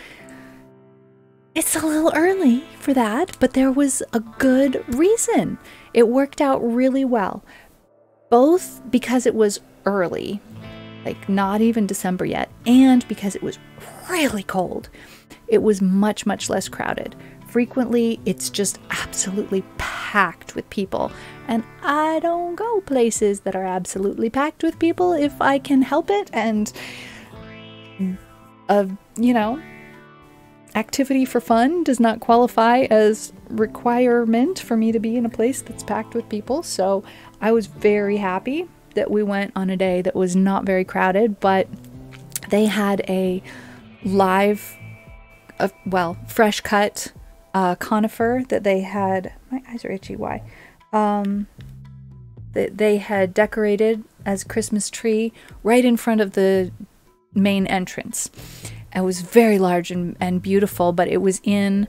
it's a little early for that, but there was a good reason. It worked out really well, both because it was early, like not even December yet, and because it was really cold. It was much, much less crowded. Frequently, it's just absolutely packed with people, and I don't go places that are absolutely packed with people if I can help it, and you know, activity for fun does not qualify as requirement for me to be in a place that's packed with people. So I was very happy that we went on a day that was not very crowded, but they had a live, fresh cut conifer that they had. My eyes are itchy. Why? That they had decorated as a Christmas tree right in front of the main entrance. It was very large and beautiful, but it was in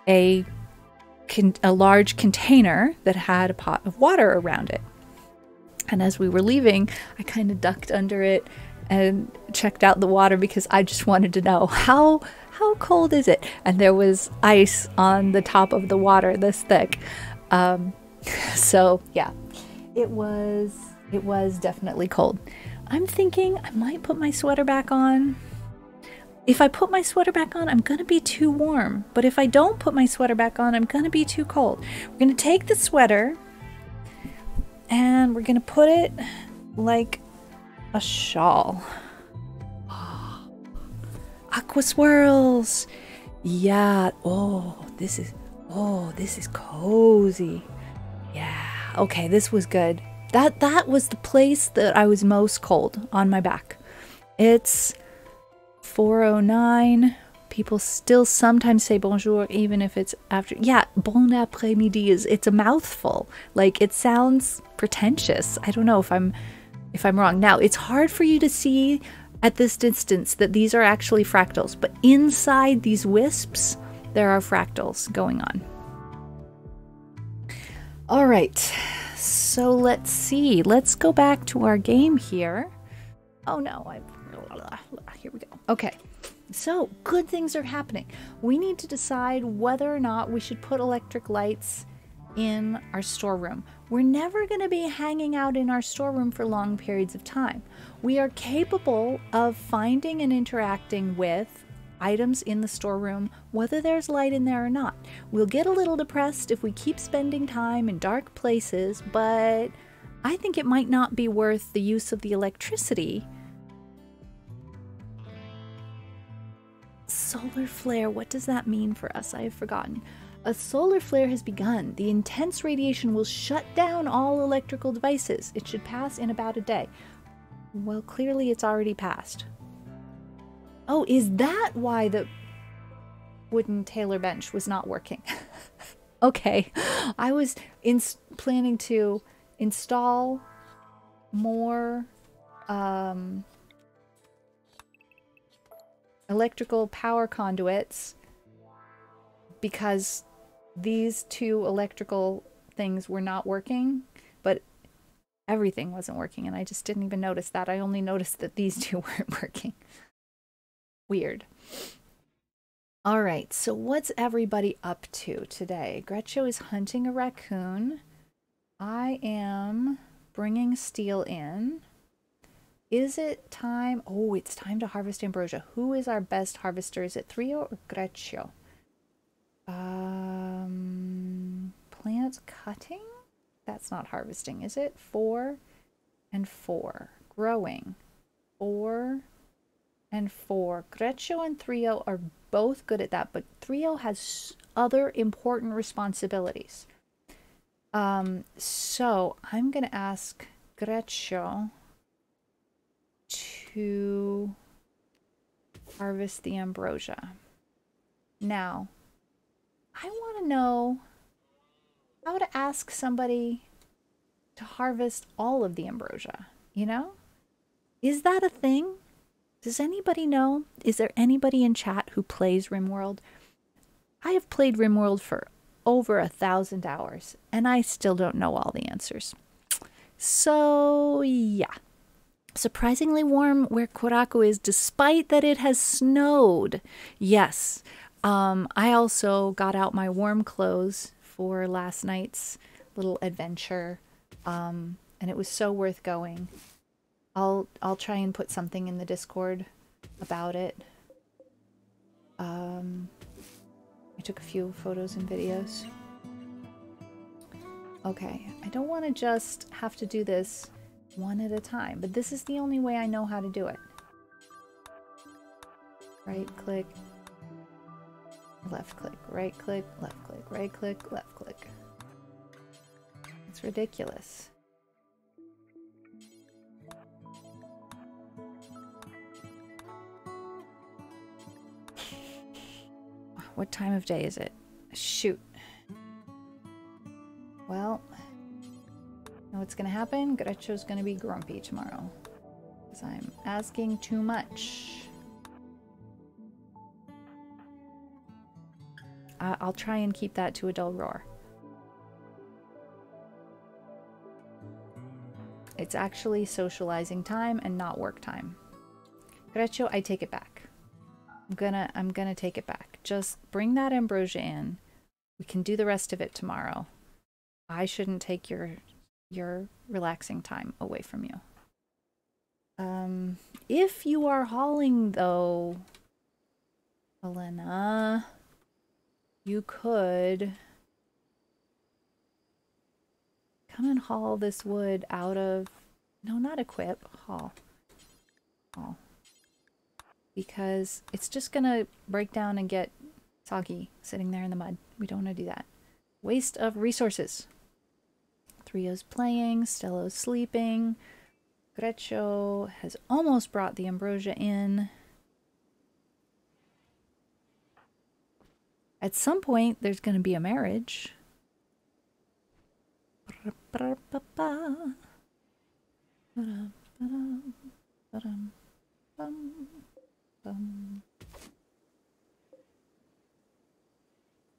a large container that had a pot of water around it. And as we were leaving, I kind of ducked under it and checked out the water because I just wanted to know how cold is it? And there was ice on the top of the water this thick. So yeah, it was definitely cold. I'm thinking I might put my sweater back on. If I put my sweater back on, I'm going to be too warm. But if I don't put my sweater back on, I'm going to be too cold. We're going to take the sweater and we're going to put it like a shawl. Aqua swirls. Yeah. Oh, this is cozy. Yeah. Okay, this was good. That was the place that I was most cold, on my back. It's 4:09. People still sometimes say bonjour even if it's after. Yeah, bon après-midi it's a mouthful. Like, it sounds pretentious. I don't know if I'm wrong. Now, it's hard for you to see at this distance that these are actually fractals, but inside these wisps there are fractals going on. All right. So let's see. Let's go back to our game here. Oh no, here we go. Okay, so good things are happening. We need to decide whether or not we should put electric lights in our storeroom. We're never going to be hanging out in our storeroom for long periods of time. We are capable of finding and interacting with items in the storeroom, whether there's light in there or not. We'll get a little depressed if we keep spending time in dark places, but I think it might not be worth the use of the electricity. Solar flare, what does that mean for us? I have forgotten. A solar flare has begun. The intense radiation will shut down all electrical devices. It should pass in about a day. Well, clearly it's already passed. Oh, is that why the wooden Taylor bench was not working? Okay, I was planning to install more electrical power conduits because these two electrical things were not working, but everything wasn't working, and I just didn't even notice that. I only noticed that these two weren't working. Weird. All right, so what's everybody up to today? Gretcho is hunting a raccoon. I am bringing steel in. Is it time? Oh, it's time to harvest ambrosia. Who is our best harvester? Is it Trio or Gretcho? Plant cutting? That's not harvesting, is it? 4. and 4. Growing. 4 and 4. Greccio and Trio are both good at that, but Trio has other important responsibilities. So I'm going to ask Greccio to harvest the ambrosia. Now, I want to know how to ask somebody to harvest all of the ambrosia, you know? Is that a thing? Does anybody know? Is there anybody in chat who plays RimWorld? I have played RimWorld for over 1,000 hours, and I still don't know all the answers. So, yeah. Surprisingly warm where Koraku is, despite that it has snowed. Yes. I also got out my warm clothes for last night's little adventure, and it was so worth going. I'll try and put something in the Discord about it. I took a few photos and videos. Okay, I don't want to just have to do this one at a time, but this is the only way I know how to do it. Right click, left click, right click, left click, right click, left click. It's ridiculous. What time of day is it? Shoot. Well, you know what's gonna happen? Greccio's gonna be grumpy tomorrow. Because I'm asking too much. I'll try and keep that to a dull roar. It's actually socializing time and not work time. Greccio, I take it back. I'm gonna take it back. Just bring that ambrosia in. We can do the rest of it tomorrow. I shouldn't take your relaxing time away from you. If you are hauling though, Elena, you could come and haul this wood out of, no, not equip, haul. Because it's just gonna break down and get soggy sitting there in the mud. We don't want to do that. Waste of resources. Trio's playing, Stello's sleeping. Greccio has almost brought the ambrosia in. At some point, there's going to be a marriage.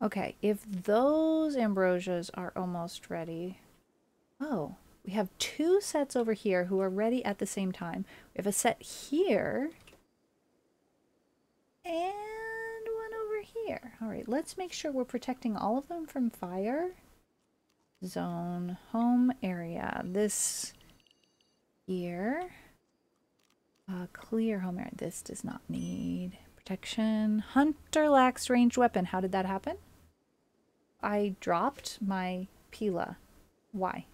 Okay, if those ambrosias are almost ready. Oh, we have 2 sets over here who are ready at the same time. We have a set here and one over here. All right, let's make sure we're protecting all of them from fire. Zone, home area. This here. Clear home area. This does not need protection. Hunter lacks ranged weapon. How did that happen? I dropped my Pila. Why?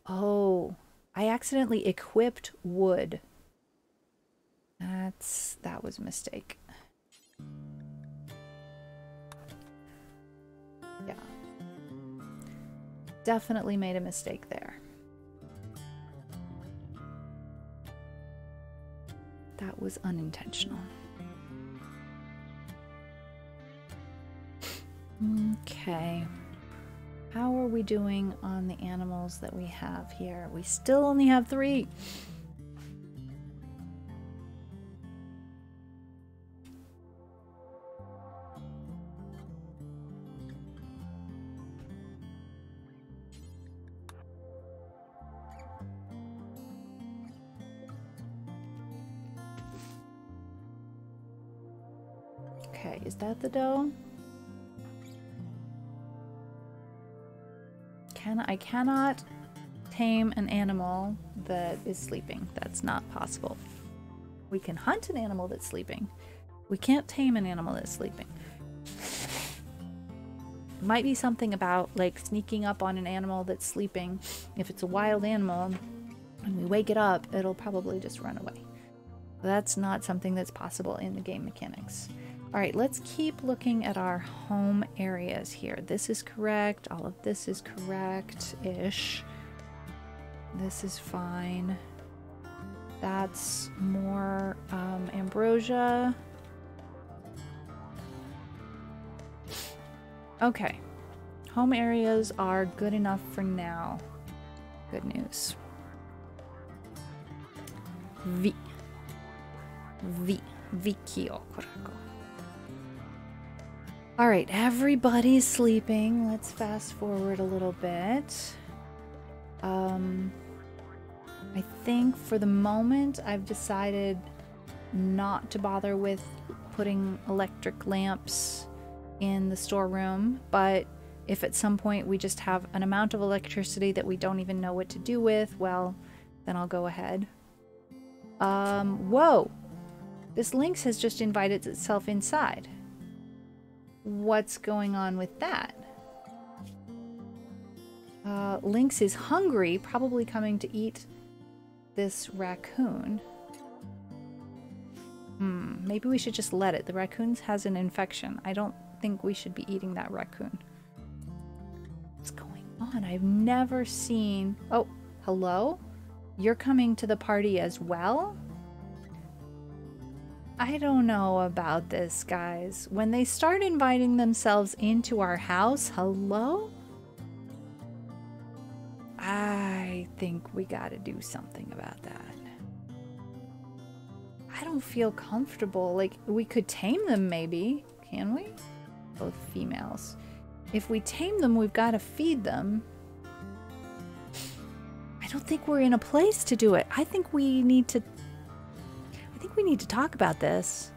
Oh, I accidentally equipped wood. That was a mistake. Yeah. Definitely made a mistake there. That was unintentional. Okay. How are we doing on the animals that we have here? We still only have 3. Okay, is that the doe? I cannot tame an animal that is sleeping. That's not possible. We can hunt an animal that's sleeping. We can't tame an animal that's sleeping. Might be something about like sneaking up on an animal that's sleeping. If it's a wild animal, when we wake it up, it'll probably just run away. That's not something that's possible in the game mechanics. All right, let's keep looking at our home areas here. This is correct. All of this is correct-ish. This is fine. That's more ambrosia. Okay. Home areas are good enough for now. Good news. Vikio Korako. All right, everybody's sleeping. Let's fast forward a little bit. I think for the moment I've decided not to bother with putting electric lamps in the storeroom, but if at some point we just have an amount of electricity that we don't even know what to do with, well, then I'll go ahead. Whoa! This Lynx has just invited itself inside. What's going on with that? Lynx is hungry, probably coming to eat this raccoon. Maybe we should just let it. The raccoon has an infection. I don't think we should be eating that raccoon. What's going on? I've never seen... Oh, hello? You're coming to the party as well? I don't know about this, guys. When they start inviting themselves into our house, hello? I think we gotta do something about that. I don't feel comfortable. Like, we could tame them maybe. Can we? Both females. If we tame them, we've got to feed them. I don't think we're in a place to do it. I think we need to talk about this.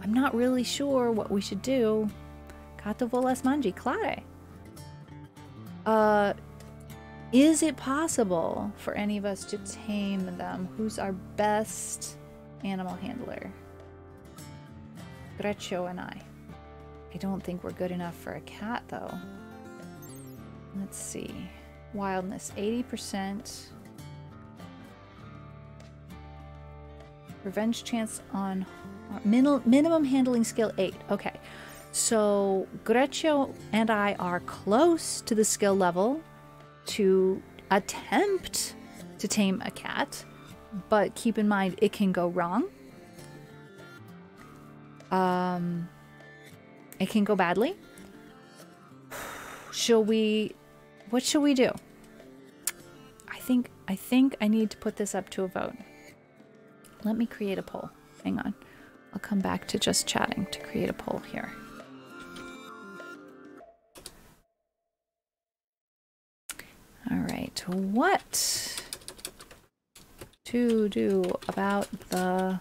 I'm not really sure what we should do. Kato volas mangi, clare. Is it possible for any of us to tame them? Who's our best animal handler? Greccio and I. I don't think we're good enough for a cat, though. Let's see. Wildness, 80%. Revenge chance on... minimum handling skill 8. Okay. So, Greccio and I are close to the skill level to attempt to tame a cat, but keep in mind it can go wrong. It can go badly. What shall we do? I think I need to put this up to a vote. Let me create a poll. Hang on. I'll come back to just chatting to create a poll here. All right, what to do about the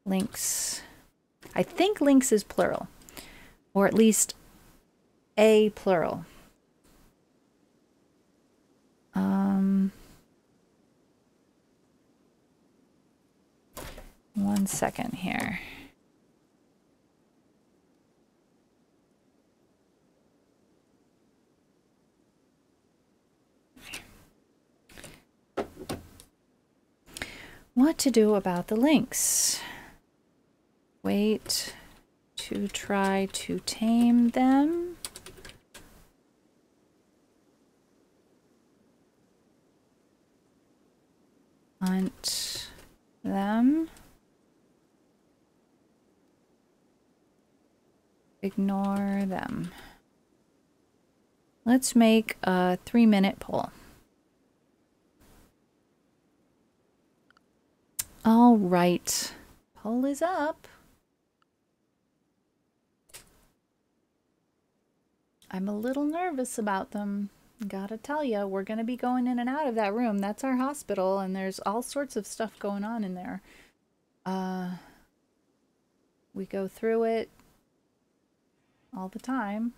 Lynx? I think Lynx is plural, or at least a plural. 1 second here. What to do about the Lynx? Wait to try to tame them. Hunt them. Ignore them. Let's make a 3-minute poll. All right. Poll is up. I'm a little nervous about them. Gotta tell you, we're gonna be going in and out of that room. That's our hospital, and there's all sorts of stuff going on in there. We go through it all the time.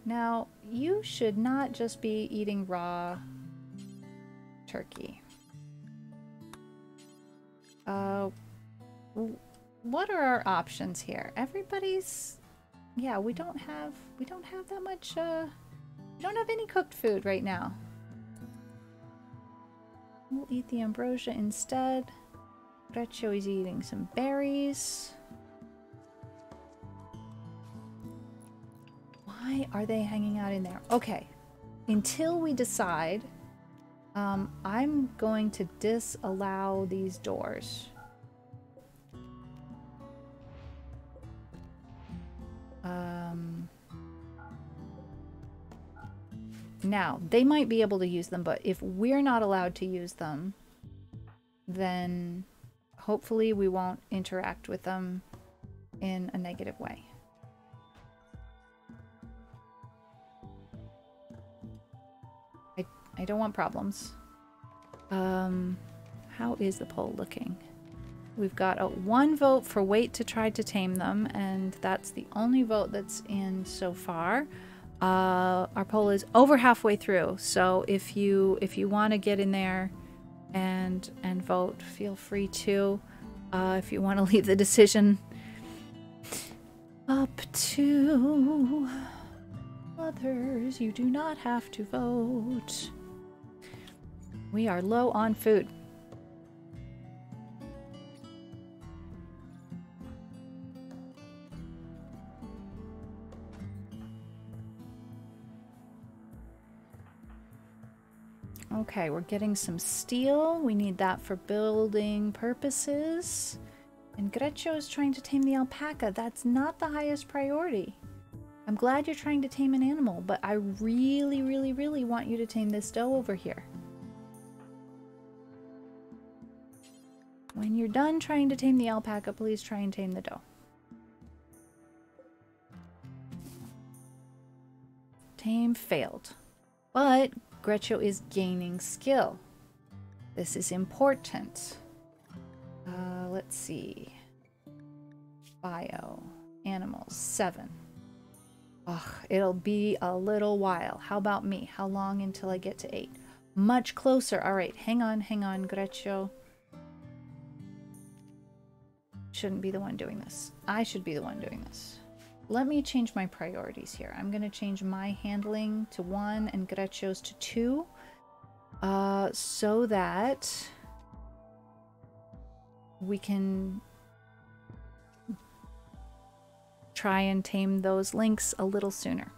Now, you should not just be eating raw turkey. What are our options here? Everybody's... Yeah, we don't have that much, we don't have any cooked food right now. We'll eat the ambrosia instead. Greccio is eating some berries. Why are they hanging out in there? Okay, until we decide, I'm going to disallow these doors. Now, they might be able to use them, but if we're not allowed to use them, then hopefully we won't interact with them in a negative way. I don't want problems. How is the poll looking? We've got a 1 vote for wait to try to tame them, and that's the only vote that's in so far. Our poll is over halfway through, so if you want to get in there and vote, feel free to. If you want to leave the decision up to others, you do not have to vote. We are low on food. Okay, we're getting some steel. We need that for building purposes. And Greccio is trying to tame the alpaca. That's not the highest priority. I'm glad you're trying to tame an animal, but I really, really, really want you to tame this doe over here. When you're done trying to tame the alpaca, please try and tame the doe. Tame failed. But Greccio is gaining skill. This is important. Let's see. Bio. Animals. 7. Ugh, it'll be a little while. How about me? How long until I get to 8? Much closer. All right, hang on, Greccio. Shouldn't be the one doing this. I should be the one doing this. Let me change my priorities here. I'm going to change my handling to 1 and Greccio's to 2. So that we can try and tame those lynx a little sooner.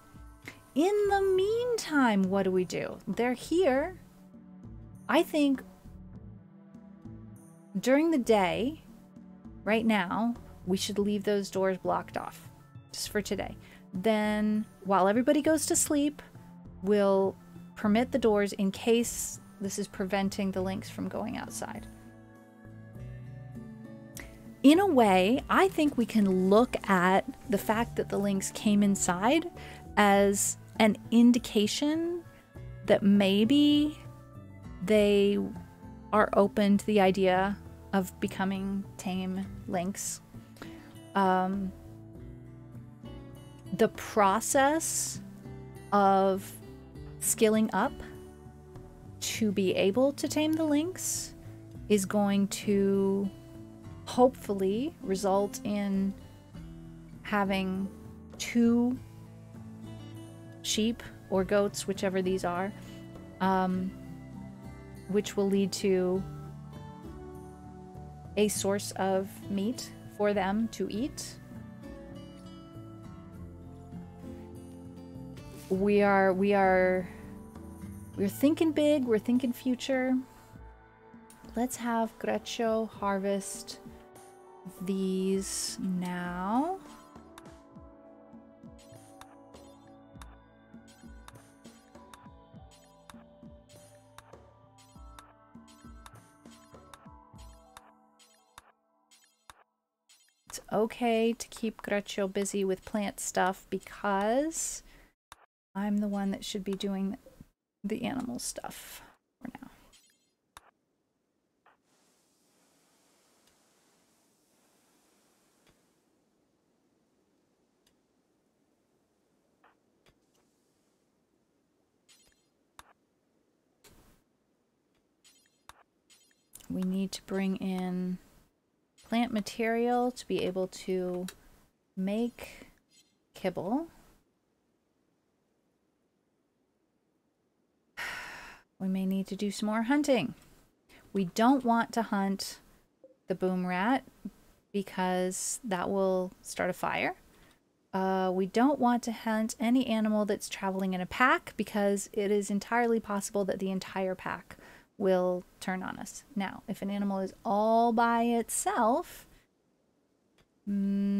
In the meantime, what do? They're here. I think during the day, right now, we should leave those doors blocked off. Just for today. Then, while everybody goes to sleep, we'll permit the doors in case this is preventing the lynx from going outside. In a way, I think we can look at the fact that the lynx came inside as an indication that maybe they are open to the idea of becoming tame lynx. The process of skilling up to be able to tame the lynx is going to hopefully result in having 2 sheep or goats, whichever these are, which will lead to a source of meat for them to eat. We're thinking big, we're thinking future. Let's have Greccio harvest these now. It's okay to keep Greccio busy with plant stuff because I'm the one that should be doing the animal stuff for now. We need to bring in plant material to be able to make kibble. We may need to do some more hunting. We don't want to hunt the boom rat because that will start a fire. We don't want to hunt any animal that's traveling in a pack because it is entirely possible that the entire pack will turn on us. Now, if an animal is all by itself, maybe.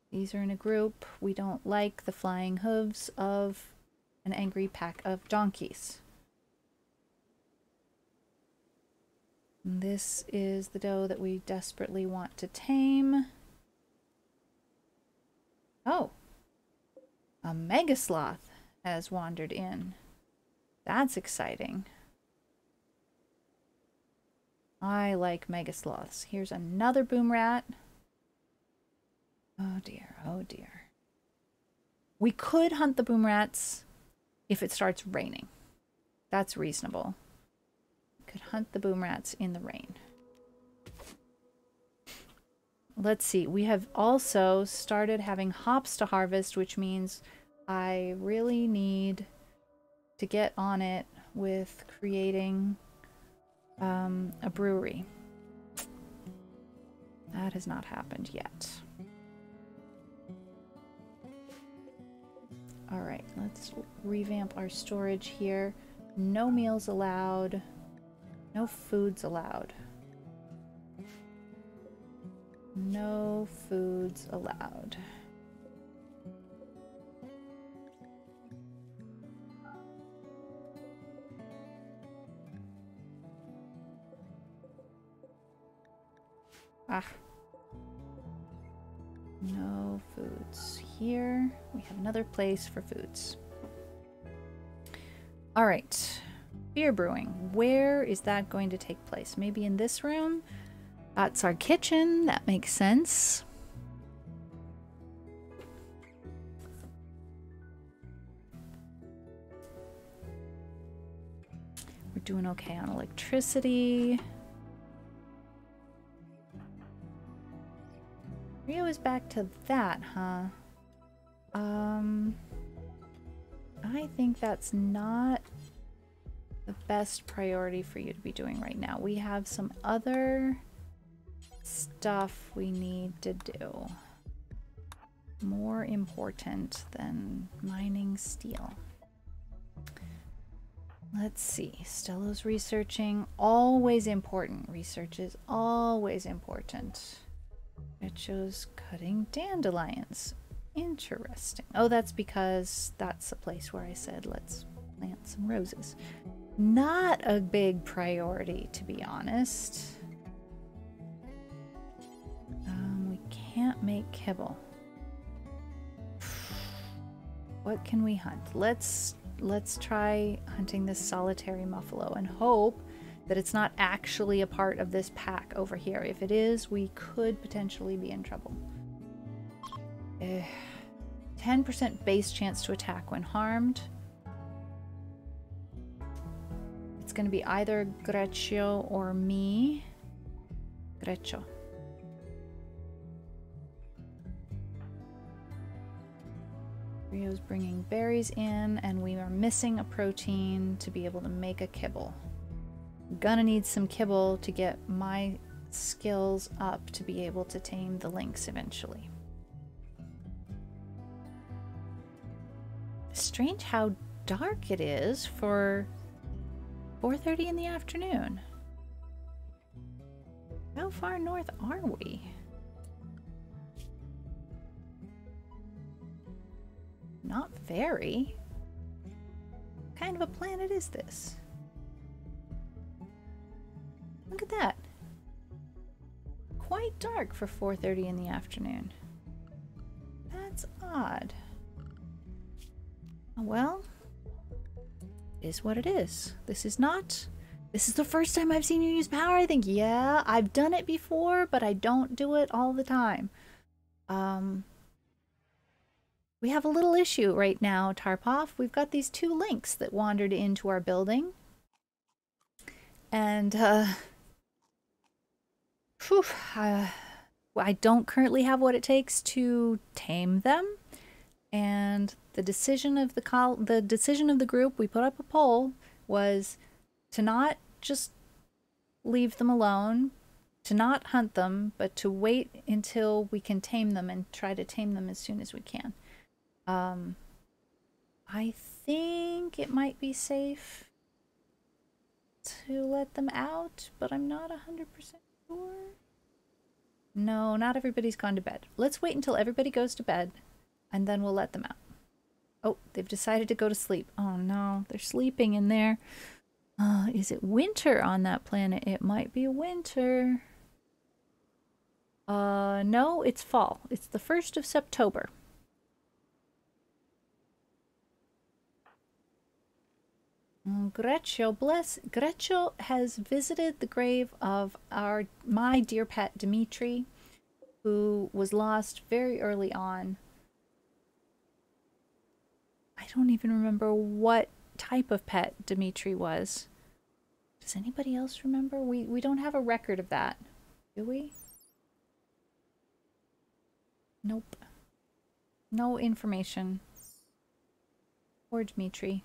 These are in a group. We don't like the flying hooves of an angry pack of donkeys. This is the doe that we desperately want to tame. Oh, a megasloth has wandered in. That's exciting. I like megasloths. Here's another boom rat. Oh dear, oh dear. We could hunt the boom rats if it starts raining. That's reasonable. Could hunt the boom rats in the rain. Let's see. We have also started having hops to harvest, which means I really need to get on it with creating a brewery. That has not happened yet. All right, let's revamp our storage here. No meals allowed. No foods allowed. No foods allowed. Ah. No foods here. We have another place for foods. All right. Beer brewing. Where is that going to take place? Maybe in this room? That's our kitchen. That makes sense. We're doing okay on electricity. Rio is back to that, huh? I think that's not the best priority for you to be doing right now. We have some other stuff we need to do. More important than mining steel. Let's see. Stello's researching. Always important. Research is always important. It shows cutting dandelions. Interesting. Oh, that's because that's a place where I said let's plant some roses. Not a big priority, to be honest. We can't make kibble. What can we hunt? Let's try hunting this solitary muffalo and hope that it's not actually a part of this pack over here. If it is, we could potentially be in trouble. 10% base chance to attack when harmed. It's going to be either Greccio or me. Greccio. Rio's bringing berries in, and we are missing a protein to be able to make a kibble. Gonna need some kibble to get my skills up to be able to tame the lynx eventually. Strange how dark it is for 4:30 in the afternoon. How far north are we? Not very. What kind of a planet is this? Look at that. Quite dark for 4:30 in the afternoon. That's odd. Well, it is what it is. This is the first time I've seen you use power, I think. Yeah, I've done it before, but I don't do it all the time. We have a little issue right now, Tarpov. We've got these two lynx that wandered into our building. And, I don't currently have what it takes to tame them. And the decision of the group, we put up a poll was to not just leave them alone, to not hunt them, but to wait until we can tame them and try to tame them as soon as we can. I think it might be safe to let them out, but I'm not 100% sure. No, not everybody's gone to bed. Let's wait until everybody goes to bed, and then we'll let them out. Oh, they've decided to go to sleep. Oh no, they're sleeping in there. Is it winter on that planet? It might be winter. No, it's fall. It's the 1st of September. Gretcho has visited the grave of my dear pet Dimitri, who was lost very early on. I don't even remember what type of pet Dimitri was. Does anybody else remember? We don't have a record of that, do we? Nope. No information. Poor Dimitri.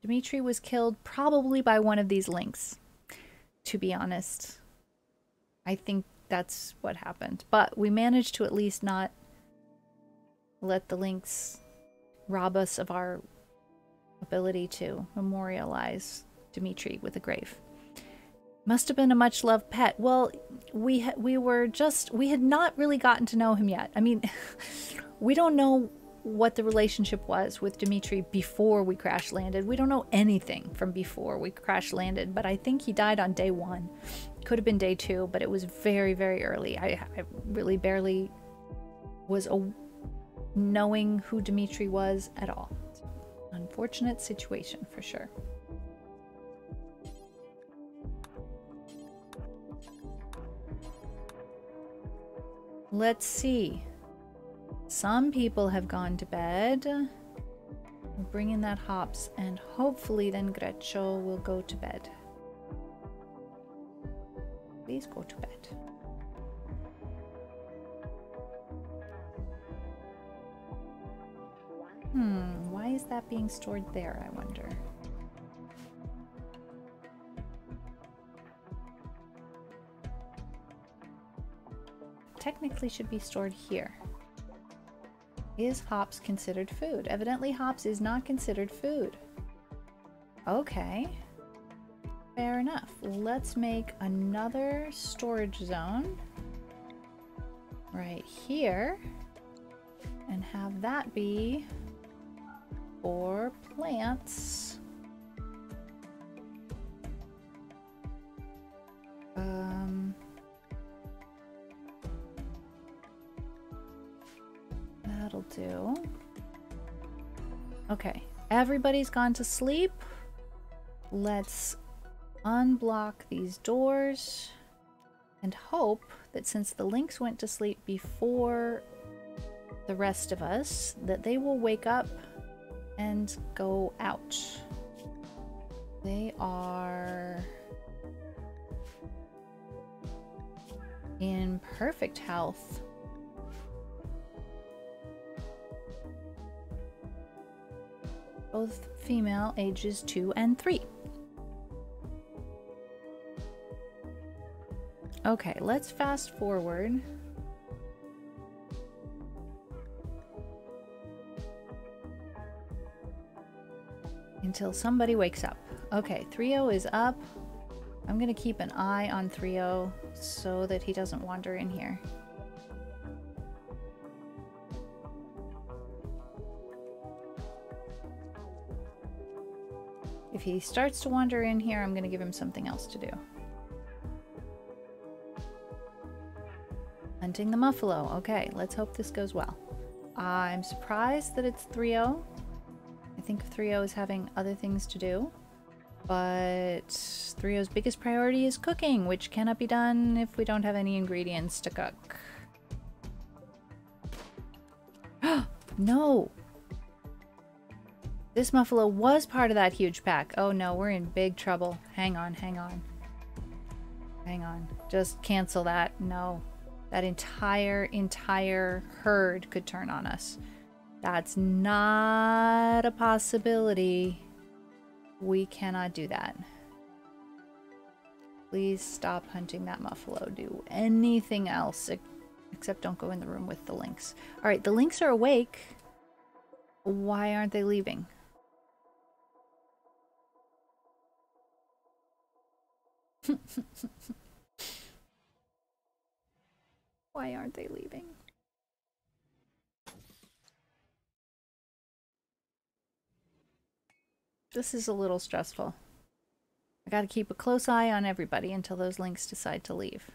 Dimitri was killed probably by one of these lynx, to be honest. I think that's what happened. But we managed to at least not let the lynx rob us of our ability to memorialize Dimitri with a grave. Must have been a much-loved pet. Well, we had not really gotten to know him yet. I mean, we don't know what the relationship was with Dimitri before we crash landed. We don't know anything from before we crash landed, but I think he died on day 1. Could have been day 2, but it was very, very early. I really barely was knowing who Dimitri was at all. Unfortunate situation for sure. Let's see. Some people have gone to bed. We'll bring in that hops, and hopefully then Gretcho will go to bed. Please go to bed. Why is that being stored there, I wonder? Technically should be stored here. Is hops considered food? Evidently hops is not considered food. Okay. Fair enough. Let's make another storage zone right here and have that be for plants. That'll do. Okay, everybody's gone to sleep. Let's unblock these doors and hope that since the lynx went to sleep before the rest of us, that they will wake up and go out. They are in perfect health. Both female, ages 2 and 3. Okay, let's fast forward. Until somebody wakes up. Okay, 3-0 is up. I'm gonna keep an eye on 3-0 so that he doesn't wander in here. If he starts to wander in here, I'm gonna give him something else to do. Hunting the Muffalo. Okay, let's hope this goes well. I'm surprised that it's 3-0. I think 3-0 is having other things to do. But 3-0's biggest priority is cooking, which cannot be done if we don't have any ingredients to cook. No! This Muffalo was part of that huge pack. Oh no, we're in big trouble. Hang on, hang on. Hang on. Just cancel that. No. That entire herd could turn on us. That's not a possibility. We cannot do that. Please stop hunting that muffalo. Do anything else except don't go in the room with the lynx. All right, the lynx are awake. Why aren't they leaving? Why aren't they leaving? This is a little stressful. I gotta keep a close eye on everybody until those lynx decide to leave.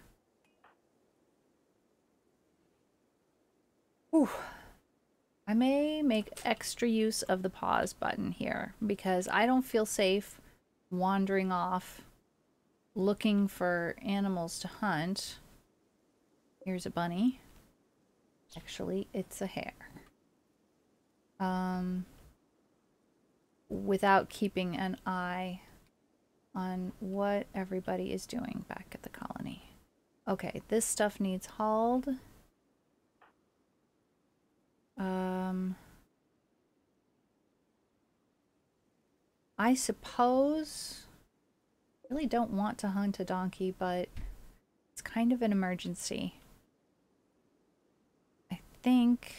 Whew. I may make extra use of the pause button here because I don't feel safe wandering off looking for animals to hunt. Here's a bunny. Actually, it's a hare. Without keeping an eye on what everybody is doing back at the colony. Okay, this stuff needs hauled. I suppose I really don't want to hunt a donkey, but it's kind of an emergency. I think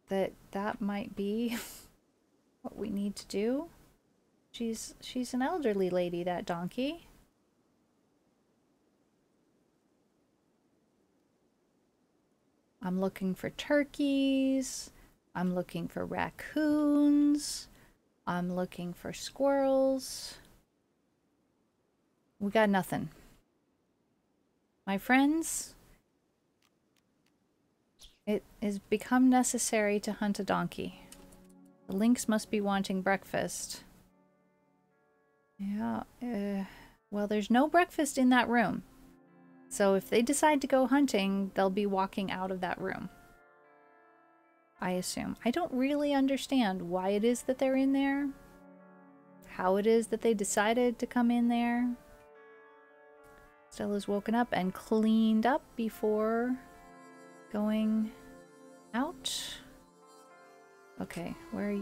that might be what we need to do. She's an elderly lady, that donkey. I'm looking for turkeys. I'm looking for raccoons. I'm looking for squirrels. We got nothing. My friends, it has become necessary to hunt a donkey. The lynx must be wanting breakfast. Yeah, well, there's no breakfast in that room. So if they decide to go hunting, they'll be walking out of that room. I assume. I don't really understand why it is that they're in there. How it is that they decided to come in there. Stella's woken up and cleaned up before going out. Okay, where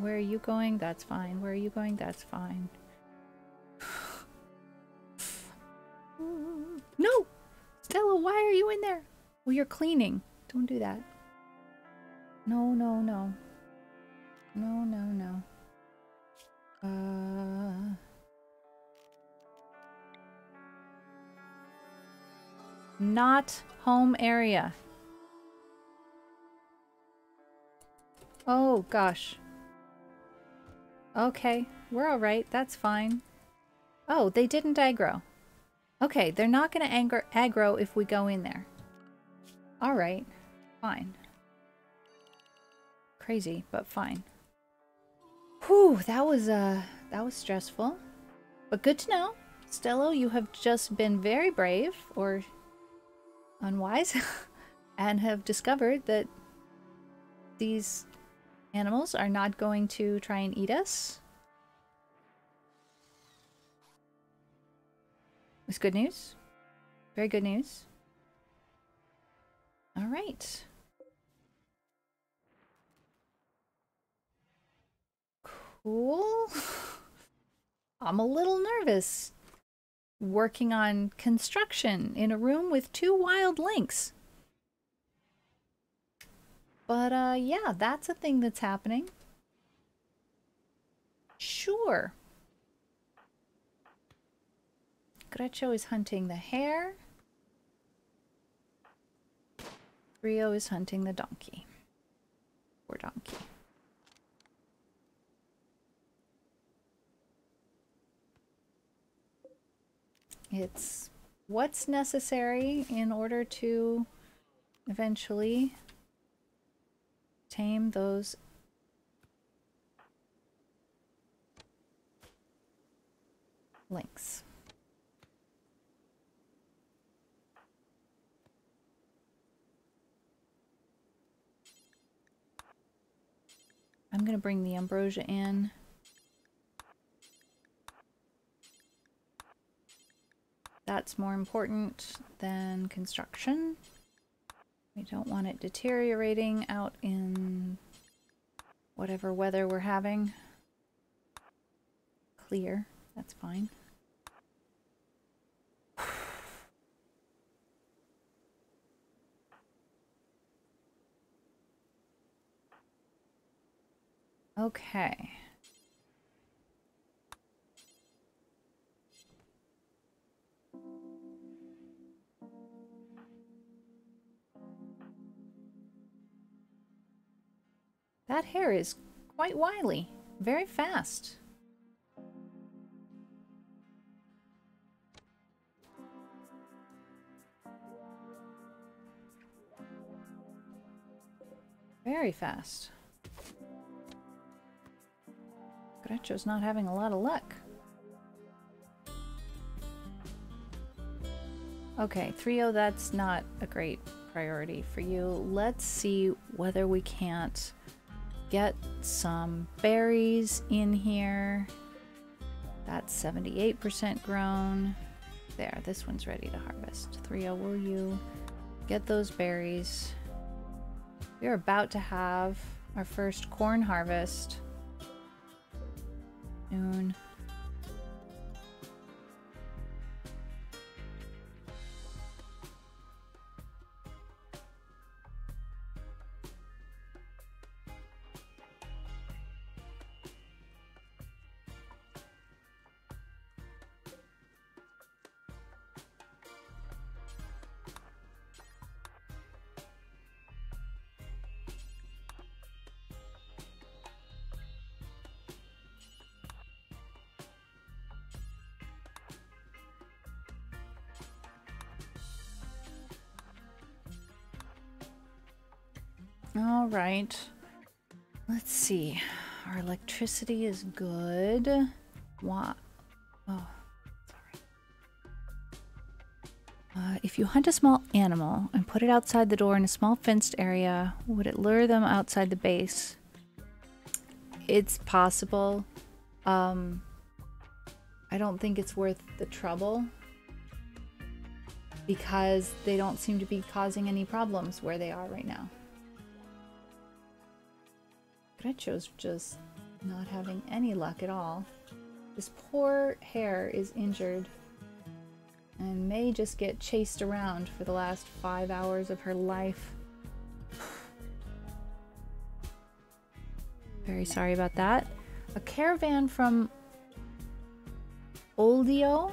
are you going? That's fine. Where are you going? That's fine. No! Stella, why are you in there? Well, you're cleaning. Don't do that. No, no, no. No, no, no. Not home area. Oh, gosh. Okay, we're alright. That's fine. Oh, they didn't aggro. Okay, they're not going to aggro if we go in there. Alright, fine. Crazy, but fine. Whew, that was stressful. But good to know. Stella, you have just been very brave, or unwise, and have discovered that these animals are not going to try and eat us. It's good news. Very good news. All right. Cool. I'm a little nervous working on construction in a room with 2 wild lynx. But yeah, that's a thing that's happening. Sure. Greccio is hunting the hare. Rio is hunting the donkey. Poor donkey. It's what's necessary in order to eventually tame those lynx. I'm going to bring the ambrosia in. That's more important than construction. We don't want it deteriorating out in whatever weather we're having. clear. That's fine. Okay. That hare is quite wily, very fast. Very fast. Grecho's not having a lot of luck. Okay, 3-0, that's not a great priority for you. Let's see whether we can't get some berries in here. That's 78% grown. There, this one's ready to harvest. 3-0, will you get those berries? We're about to have our first corn harvest. Soon. All right. Let's see. Our electricity is good. What? Oh, sorry. If you hunt a small animal and put it outside the door in a small fenced area, would it lure them outside the base? It's possible. I don't think it's worth the trouble because they don't seem to be causing any problems where they are right now. Grecho's just not having any luck at all. This poor hare is injured and may just get chased around for the last 5 hours of her life. Very sorry about that. A caravan from Oldio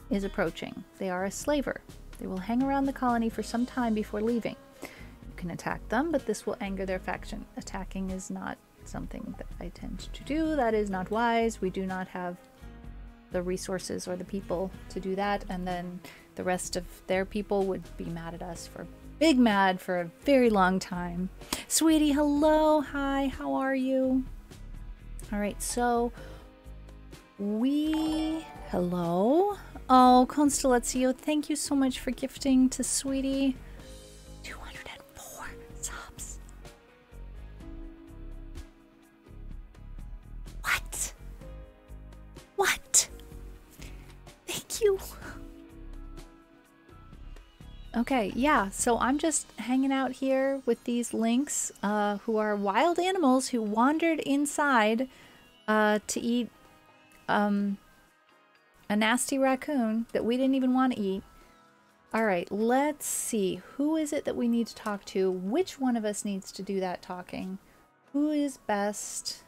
is approaching. They are a slaver. They will hang around the colony for some time before leaving. You can attack them, but this will anger their faction. Attacking is not something that I tend to do. That is not wise. We do not have the resources or the people to do that, and then the rest of their people would be mad at us for big mad for a very long time. Sweetie, hello. Hi, how are you? All right, so hello. Oh, Constellazio, thank you so much for gifting to Sweetie. 204 subs. What? Thank you. Okay, yeah, so I'm just hanging out here with these lynx, who are wild animals who wandered inside to eat a nasty raccoon that we didn't even want to eat. Alright, let's see. Who is it that we need to talk to? Which one of us needs to do that talking? Who is best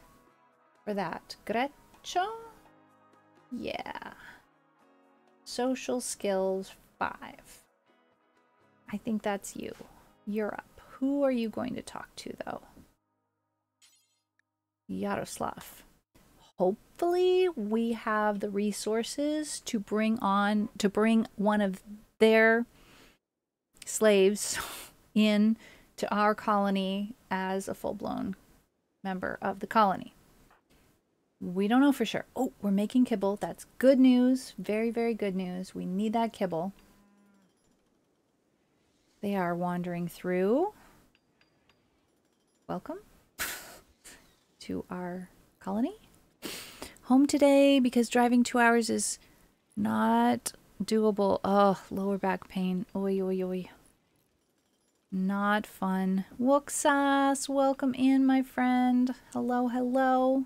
for that? Grecho? Yeah. Social skills 5. I think that's you. You're up. Who are you going to talk to, though? Yaroslav. Hopefully we have the resources to bring one of their slaves in to our colony as a full-blown member of the colony. We don't know for sure. Oh, we're making kibble. That's good news. Very, very good news. We need that kibble. They are wandering through. Welcome to our colony. Home today because driving 2 hours is not doable. Oh, lower back pain. Oi, oi, oi. Not fun. Wuxas, welcome in, my friend. Hello, hello.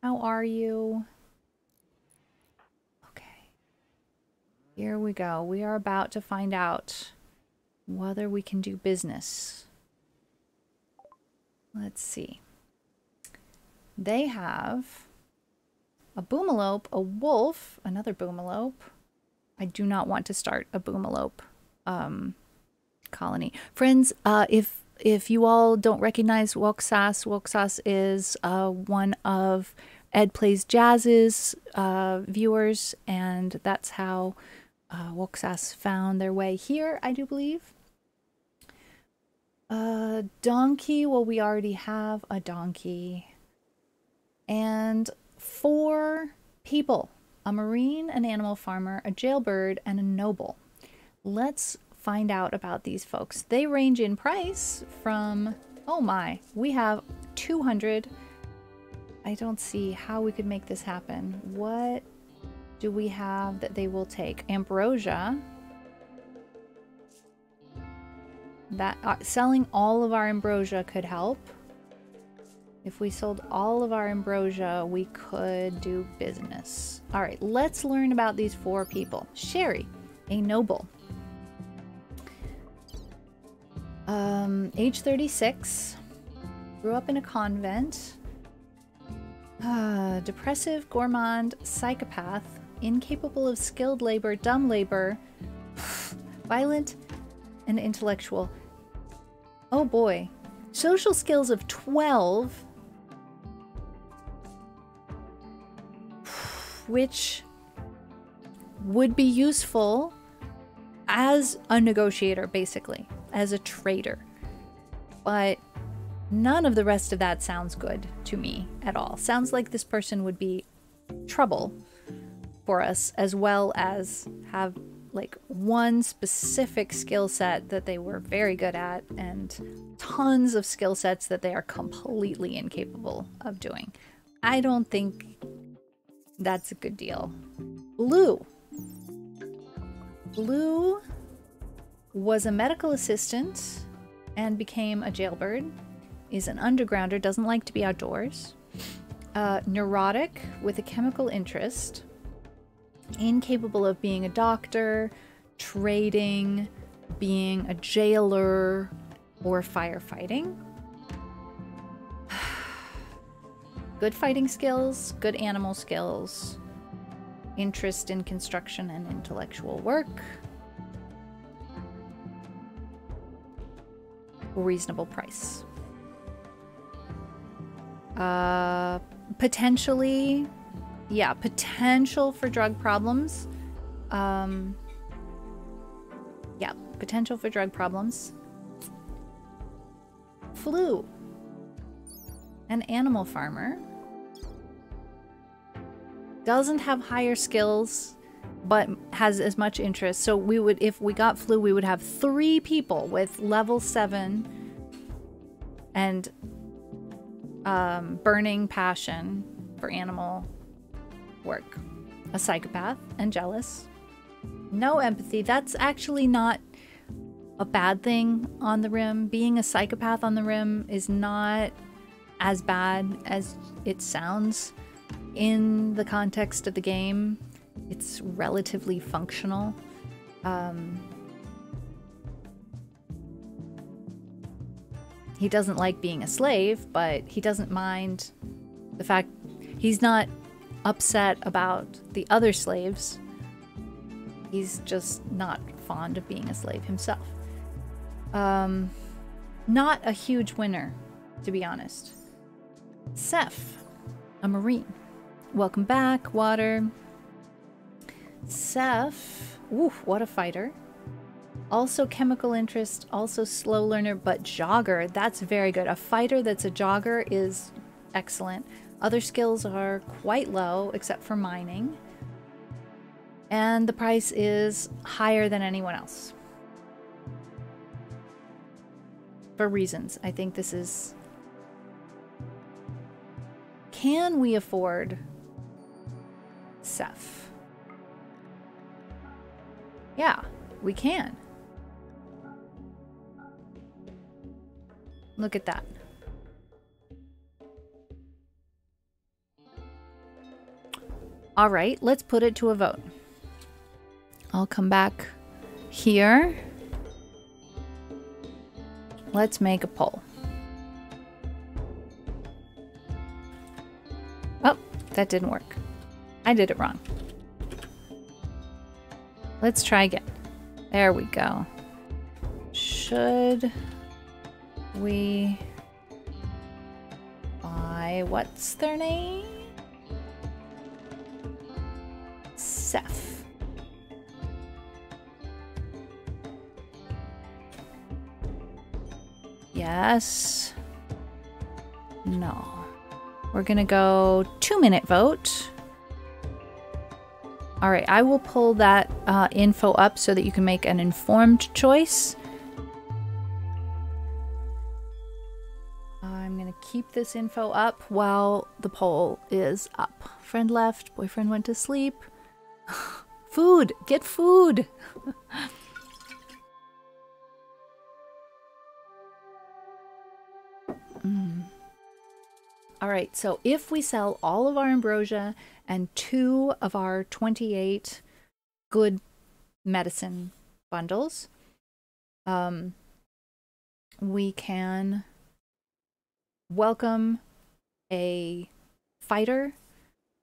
How are you? Here we go. We are about to find out whether we can do business. Let's see. They have a boomalope, a wolf, another boomalope. I do not want to start a boomalope colony. Friends, if you all don't recognize Woksas is one of Ed Plays Jazz's viewers, and that's how Woksas found their way here, I do believe. Donkey, well, we already have a donkey. And 4 people, a marine, an animal farmer, a jailbird, and a noble. Let's find out about these folks. They range in price from, oh my, we have 200. I don't see how we could make this happen. What do we have that they will take? Ambrosia. That selling all of our ambrosia could help. If we sold all of our ambrosia, we could do business. All right, let's learn about these 4 people. Sherry, a noble. Age 36. Grew up in a convent. Depressive, gourmand, psychopath, incapable of skilled labor, dumb labor, violent, and intellectual. Oh boy. Social skills of 12, which would be useful as a negotiator, basically, as a trader. But none of the rest of that sounds good to me at all. Sounds like this person would be trouble for us, as well as have like one specific skill set that they were very good at and tons of skill sets that they are completely incapable of doing. I don't think that's a good deal. Blue. Blue was a medical assistant and became a jailbird. Is an undergrounder, doesn't like to be outdoors. Neurotic with a chemical interest. Incapable of being a doctor, trading, being a jailer, or firefighting. Good fighting skills, good animal skills, interest in construction and intellectual work. Reasonable price. Potentially, yeah, potential for drug problems. Yeah, potential for drug problems. Flu. An animal farmer. Doesn't have higher skills, but has as much interest. So we would, if we got Flu, we would have 3 people with level 7 and burning passion for animal work. A psychopath and jealous. No empathy. That's actually not a bad thing on the rim. Being a psychopath on the rim is not as bad as it sounds in the context of the game. It's relatively functional. He doesn't like being a slave, but he doesn't mind the fact he's not upset about the other slaves. He's just not fond of being a slave himself. Not a huge winner, to be honest. Seth, a marine. Welcome back, Water. Seth, ooh, what a fighter. Also chemical interest, also slow learner, but jogger. That's very good. A fighter that's a jogger is excellent. Other skills are quite low, except for mining. And the price is higher than anyone else. For reasons. I think this is... Can we afford Seth? Yeah, we can. Look at that. All right, let's put it to a vote. I'll come back here. Let's make a poll. Oh, that didn't work. I did it wrong. Let's try again. There we go. Should we buy, what's their name? Seth. Yes. No. We're gonna go 2-minute vote. All right, I will pull that info up so that you can make an informed choice. I'm gonna keep this info up while the poll is up. Friend left, boyfriend went to sleep. Food, get food. All right, so if we sell all of our ambrosia and 2 of our 28 good medicine bundles, we can welcome a fighter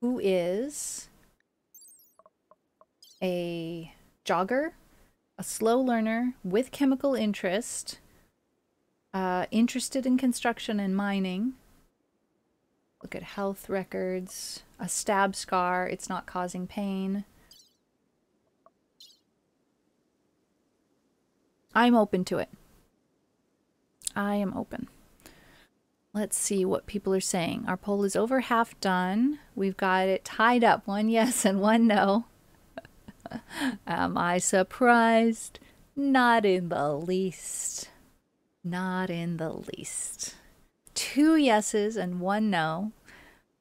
who is a jogger, a slow learner with chemical interest, interested in construction and mining. Look at health records, a stab scar, it's not causing pain. I'm open to it. I am open. Let's see what people are saying. Our poll is over half done. We've got it tied up, 1 yes and 1 no. Am I surprised? Not in the least. Not in the least. 2 yeses and 1 no.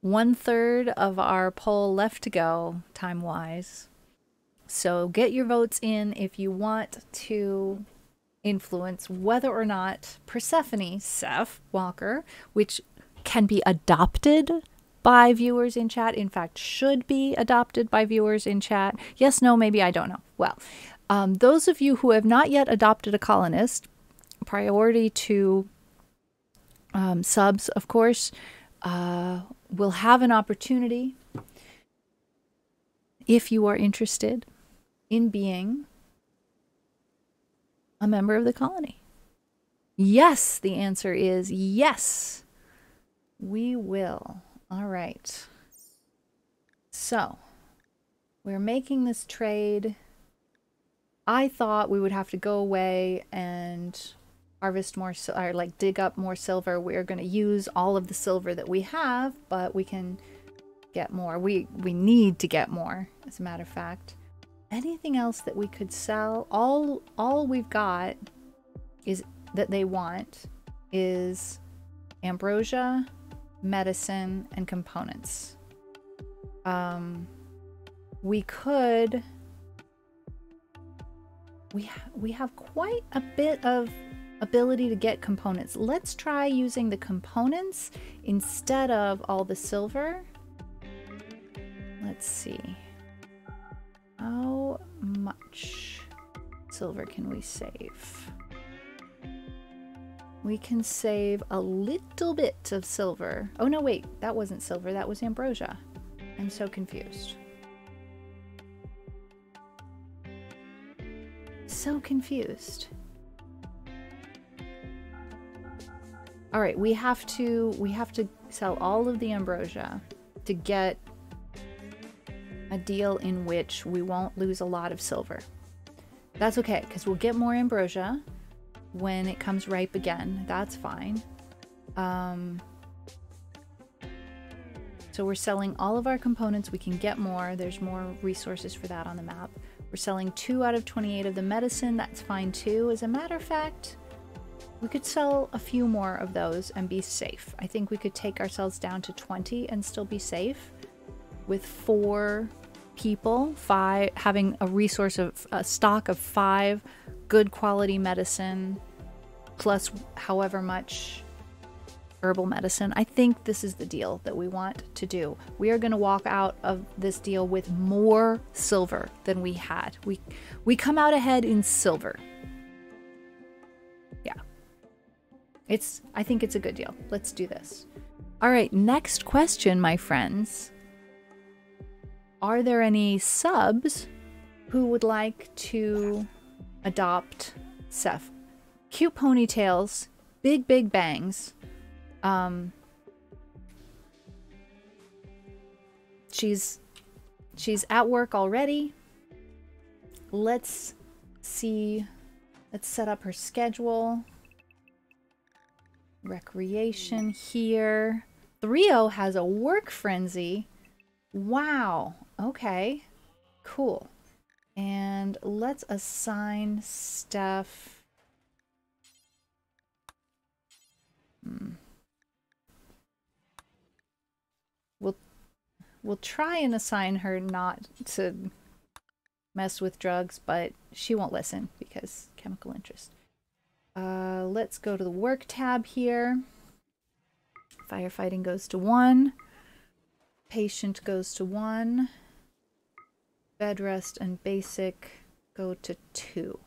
1/3 of our poll left to go, time-wise. So get your votes in if you want to influence whether or not Persephone, Seth Walker, which can be adopted by viewers in chat, in fact, should be adopted by viewers in chat. Yes, no, maybe, I don't know. Well, those of you who have not yet adopted a colonist, priority to subs, of course, will have an opportunity, if you are interested in being a member of the colony. Yes, the answer is yes. We will. All right. So, we're making this trade. I thought we would have to go away and harvest more, or like dig up more silver. We're going to use all of the silver that we have, but we can get more. We need to get more, as a matter of fact. Anything else that we could sell? All we've got is that they want is ambrosia, medicine, and components. We could. We have quite a bit of ability to get components. Let's try using the components instead of all the silver. Let's see. How much silver can we save? We can save a little bit of silver. Oh no, wait, that wasn't silver, that was ambrosia. I'm so confused. So confused. All right, we have to sell all of the ambrosia to get a deal in which we won't lose a lot of silver. That's okay, because we'll get more ambrosia when it comes ripe again. That's fine. So we're selling all of our components. We can get more. There's more resources for that on the map. We're selling 2 out of 28 of the medicine. That's fine too. As a matter of fact, we could sell a few more of those and be safe. I think we could take ourselves down to 20 and still be safe with 4 people, 5 having a resource of a stock of 5 good quality medicine plus however much herbal medicine. I think this is the deal that we want to do. We are going to walk out of this deal with more silver than we had. We come out ahead in silver. Yeah. I think it's a good deal. Let's do this. All right, next question, my friends. Are there any subs who would like to adopt Seth? Cute ponytails, big bangs. She's at work already. Let's see. Let's set up her schedule. Recreation here. Threo has a work frenzy. Wow. Okay. Cool. And let's assign Steph. We'll try and assign her not to mess with drugs, but she won't listen because chemical interest. Let's go to the work tab here. Firefighting goes to 1. Patient goes to 1. Bed rest and basic go to 2.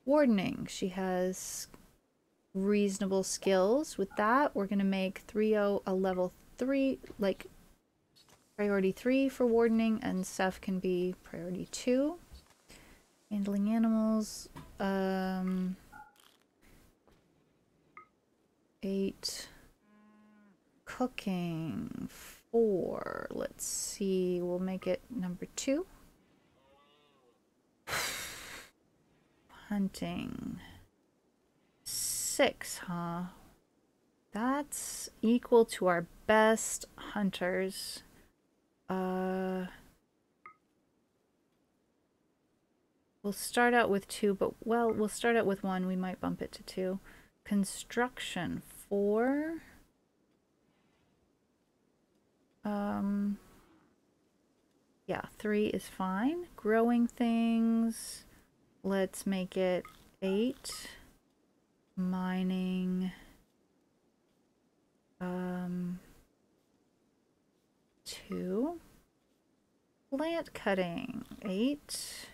Wardening. She has reasonable skills. With that, we're going to make 3.0 a level 3, like priority 3 for wardening, and Seth can be priority 2. Handling animals. 8. Cooking. 4. Let's see. We'll make it number 2. Hunting. 6, huh? That's equal to our best hunters. We'll start out with 2, but well, we'll start out with 1. We might bump it to 2. Construction 4. Yeah, 3 is fine. Growing things. Let's make it 8. Mining. 2. Plant cutting. 8.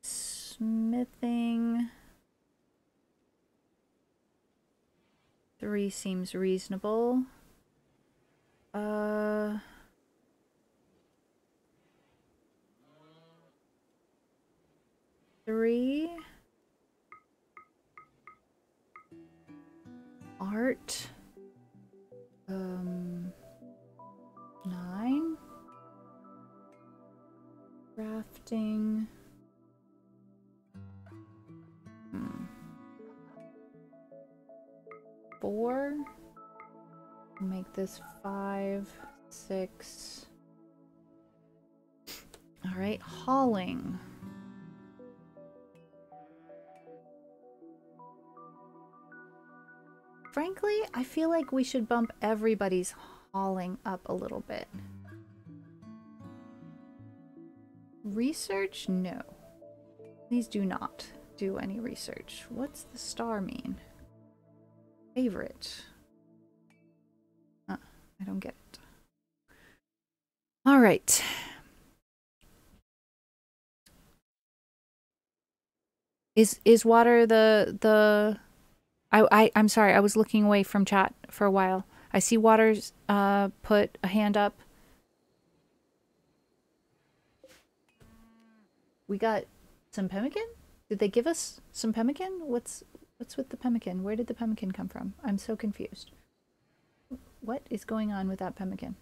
Smithing. 3 seems reasonable. 3. Art. 9. Crafting. 4. Make this 5, 6. All right, hauling. Frankly, I feel like we should bump everybody's hauling up a little bit. Research? No. These do not do any research. What's the star mean? Favorite. I don't get it. All right. Is water the I'm sorry, I was looking away from chat for a while. I see Water's put a hand up. We got some pemmican? Did they give us some pemmican? What's with the pemmican? Where did the pemmican come from? I'm so confused. What is going on with that pemmican?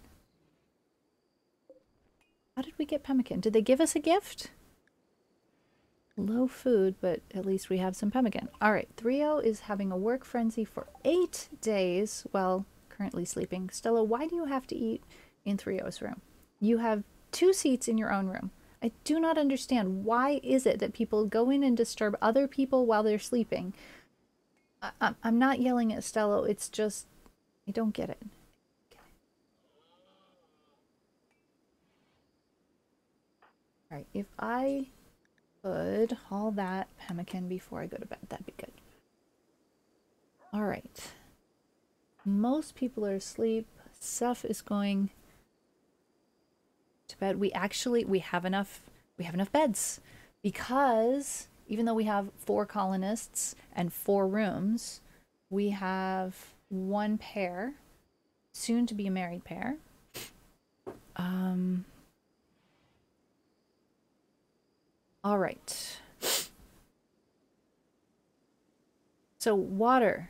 How did we get pemmican? Did they give us a gift? Low food, but at least we have some pemmican. Alright, Threo is having a work frenzy for 8 days while currently sleeping. Stella, why do you have to eat in Threo's room? You have 2 seats in your own room. I do not understand. Why is it that people go in and disturb other people while they're sleeping? I'm not yelling at Stella. It's just, I don't get it. Alright, if I could haul that pemmican before I go to bed, that'd be good. Alright. most people are asleep. Seth is going to bed. We have enough beds, because even though we have 4 colonists and 4 rooms, we have 1 pair, soon to be a married pair. All right. So, Water,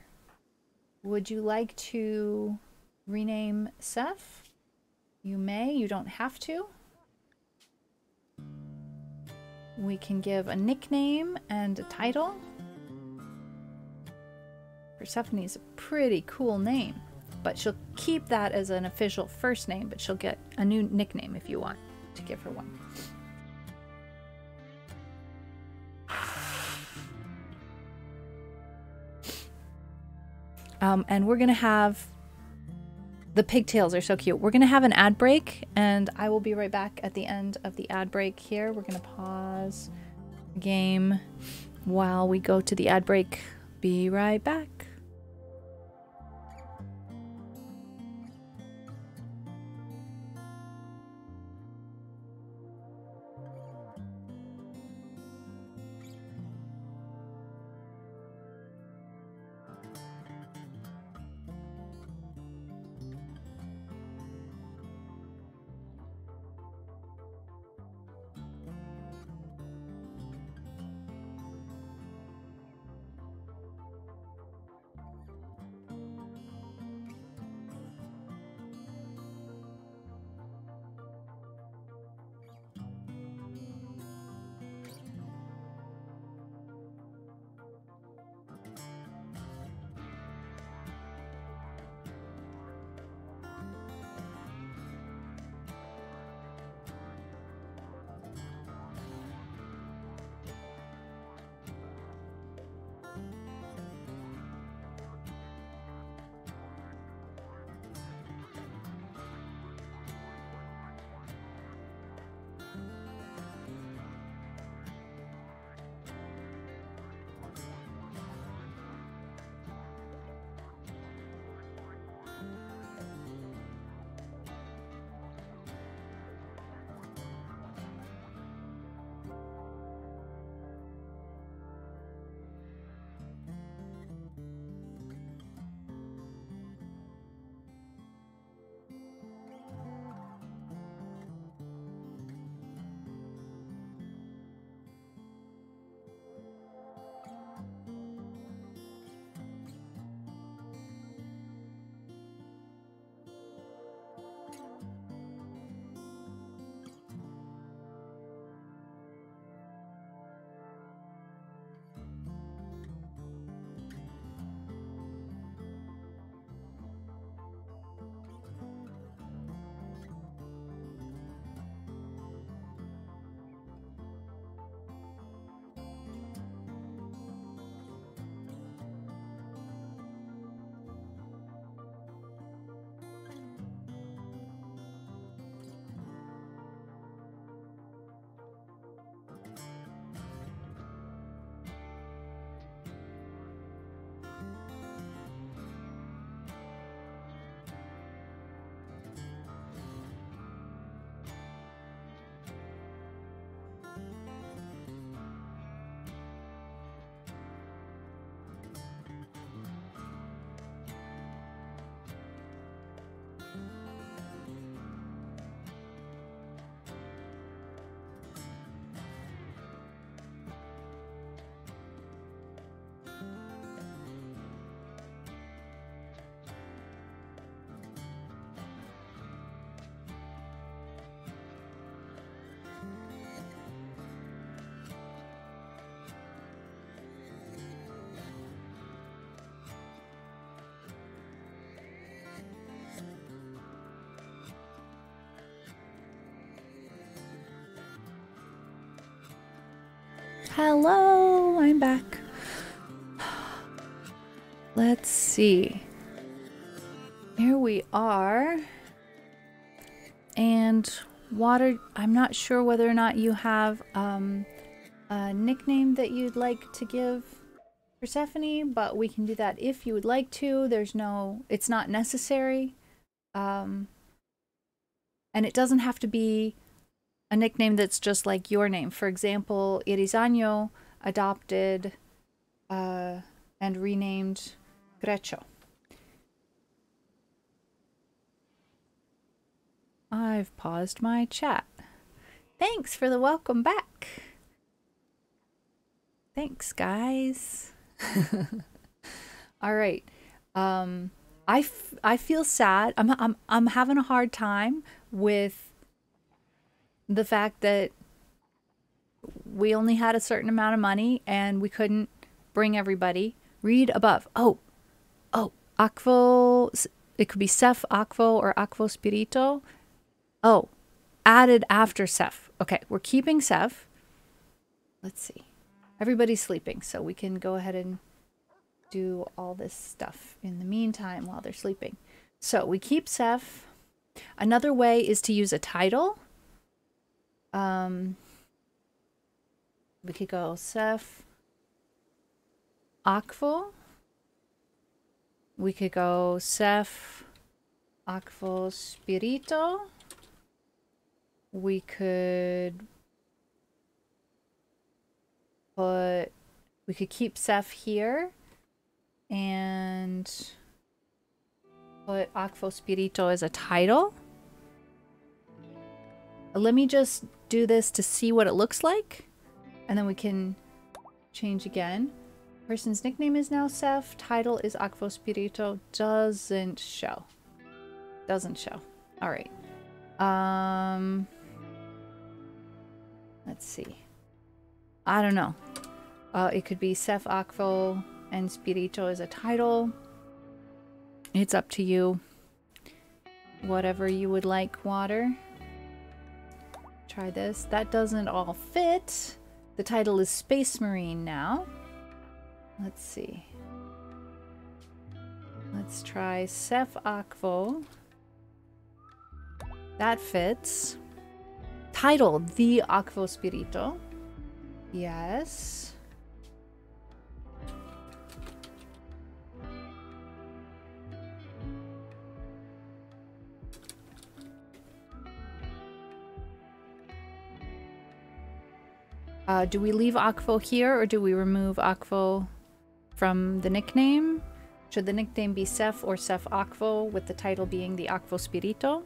would you like to rename Seth? You may, you don't have to. We can give a nickname and a title. Persephone is a pretty cool name, but she'll keep that as an official first name, but she'll get a new nickname if you want to give her one. And we're going to have... The pigtails are so cute. We're going to have an ad break, and I will be right back at the end of the ad break here. We're going to pause the game while we go to the ad break. Be right back. Hello, I'm back. Let's see. Here we are. And Water, I'm not sure whether or not you have a nickname that you'd like to give Persephone, but we can do that if you would like to. It's not necessary. And it doesn't have to be a nickname that's just like your name. For example, Irisanyo adopted and renamed Greccio. I've paused my chat. Thanks for the welcome back. Thanks, guys. All right. I feel sad. I'm having a hard time with the fact that we only had a certain amount of money and we couldn't bring everybody. Read above. Oh, Akvo. It could be Sef Akvo or Akvo Spirito. Oh, added after Sef. Okay, we're keeping Sef. Let's see. Everybody's sleeping, so we can go ahead and do all this stuff in the meantime while they're sleeping. So we keep Sef. Another way is to use a title. We could go Sef Akvo. We could go Sef Akvo Spirito. We could keep Sef here and put Akvo Spirito as a title. Let me just do this to see what it looks like, and then we can change again. Person's nickname is now Sef. Title is Akvo Spirito. Doesn't show. Doesn't show. All right. Let's see. I don't know. It could be Sef Akvo and Spirito as a title. It's up to you. Whatever you would like, Water. Try this. That doesn't all fit. The title is Space Marine now. Let's see. Let's try Sef Akvo. That fits. Title, The Akvo Spirito. Yes. Do we leave Akvo here or do we remove Akvo from the nickname? Should the nickname be Sef or Sef Akvo with the title being the Akvo Spirito?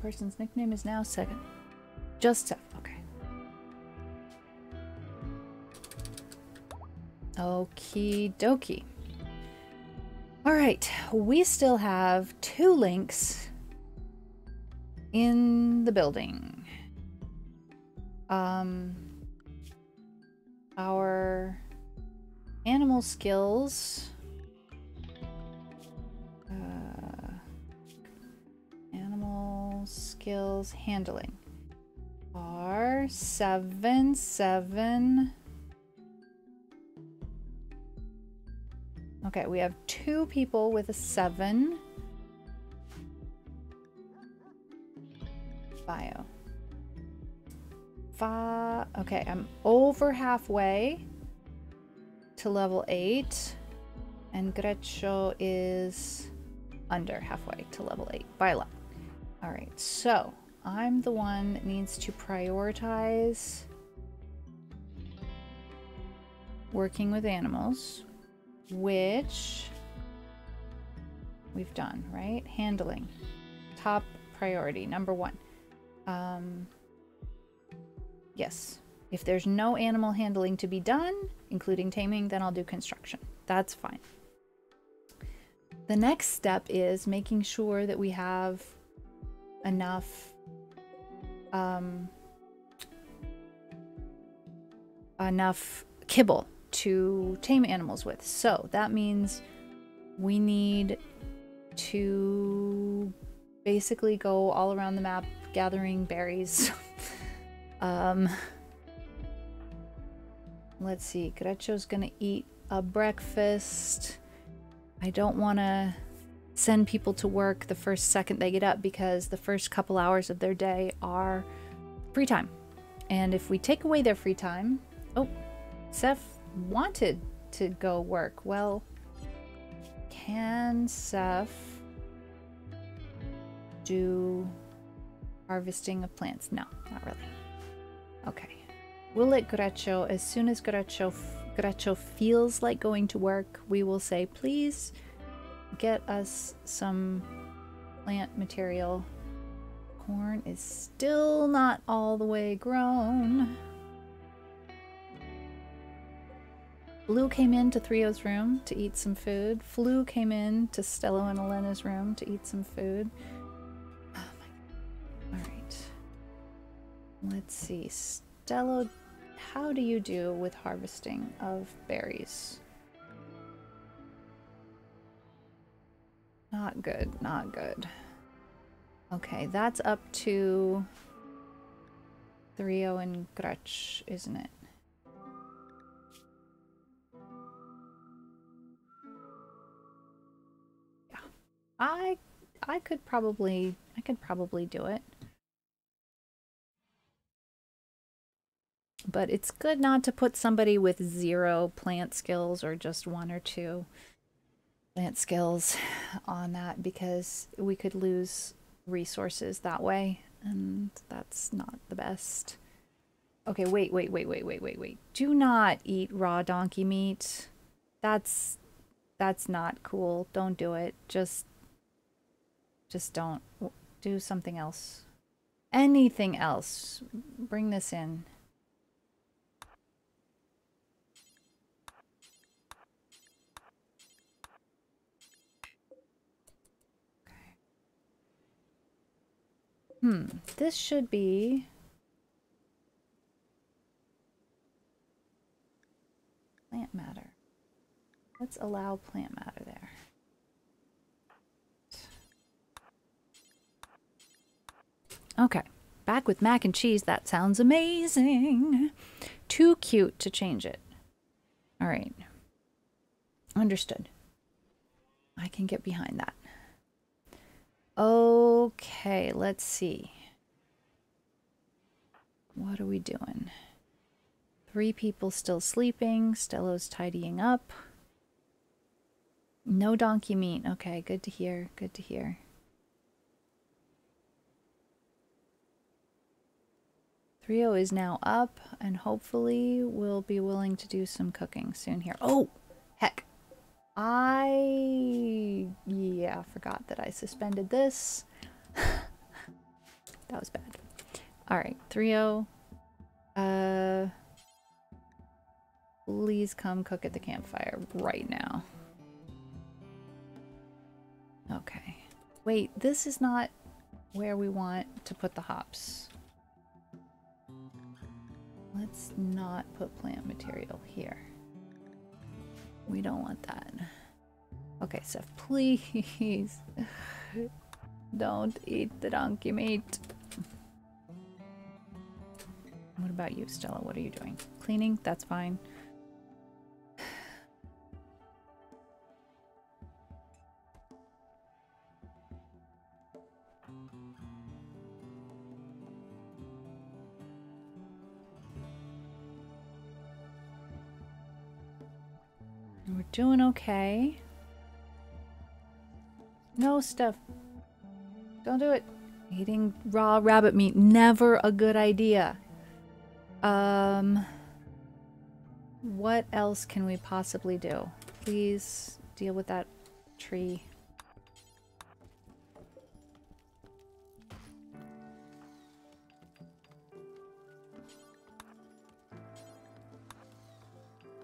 Person's nickname is now second. Just Sef, okay. Okie dokie. All right, we still have 2 links in the building. Our animal skills. Animal skills handling are 7, 7. Okay, we have 2 people with a 7. Bio. Okay, I'm over halfway to level 8. And Greccio is under halfway to level 8 by a lot. Alright, so I'm the one that needs to prioritize working with animals, which we've done, right? Handling. Top priority, number 1. Yes. If there's no animal handling to be done, including taming, then I'll do construction. That's fine. The next step is making sure that we have enough kibble to tame animals with. So that means we need to basically go all around the map gathering berries. Let's see, Greccio's gonna eat a breakfast. I don't want to send people to work the first second they get up, because the first couple hours of their day are free time. And if we take away their free time... Oh, Seth wanted to go work. Well, can Seth do harvesting of plants? No, not really. Okay. We'll let Greccio, as soon as Greccio feels like going to work, we will say, please get us some plant material. Corn is still not all the way grown. Blue came into Thrio's room to eat some food. Flu came in to Stello and Elena's room to eat some food. Oh my... Alright. Let's see. Stello, how do you do with harvesting of berries? Not good, not good. Okay, that's up to Thrio and Gretch, isn't it? Yeah. I could probably do it. But it's good not to put somebody with 0 plant skills or just 1 or 2 plant skills on that, because we could lose resources that way, and that's not the best. Okay, wait. Do not eat raw donkey meat. That's not cool. Don't do it. Just don't. Do something else. Anything else. Bring this in. This should be... plant matter. Let's allow plant matter there. Okay, back with mac and cheese. That sounds amazing. Too cute to change it. All right. Understood. I can get behind that. Okay, let's see. What are we doing? 3 people still sleeping. Stello's tidying up. No donkey meat. Okay, good to hear. Good to hear. Thrio is now up, and hopefully will be willing to do some cooking soon here. Oh, heck. Yeah, forgot that I suspended this. That was bad. Alright, Thrio. Please come cook at the campfire right now. Okay. Wait, this is not where we want to put the hops. Let's not put plant material here. We don't want that. Okay, Seth, please don't eat the donkey meat. What about you, Stella? What are you doing? Cleaning? That's fine. We're doing okay. No, Steph. Don't do it. Eating raw rabbit meat, never a good idea. What else can we possibly do? Please deal with that tree.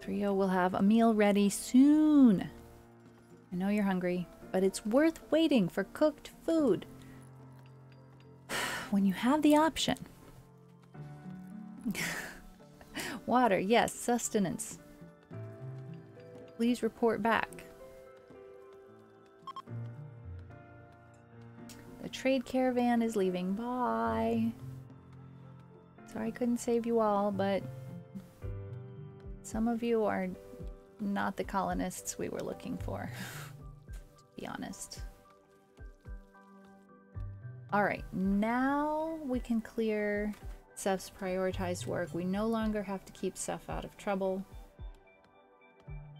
Thrio will have a meal ready soon. I know you're hungry, but it's worth waiting for cooked food. When you have the option. Water, yes, sustenance. Please report back. The trade caravan is leaving. Bye. Sorry I couldn't save you all, but some of you are not the colonists we were looking for, to be honest. All right, now we can clear Seth's prioritized work. We no longer have to keep Seth out of trouble.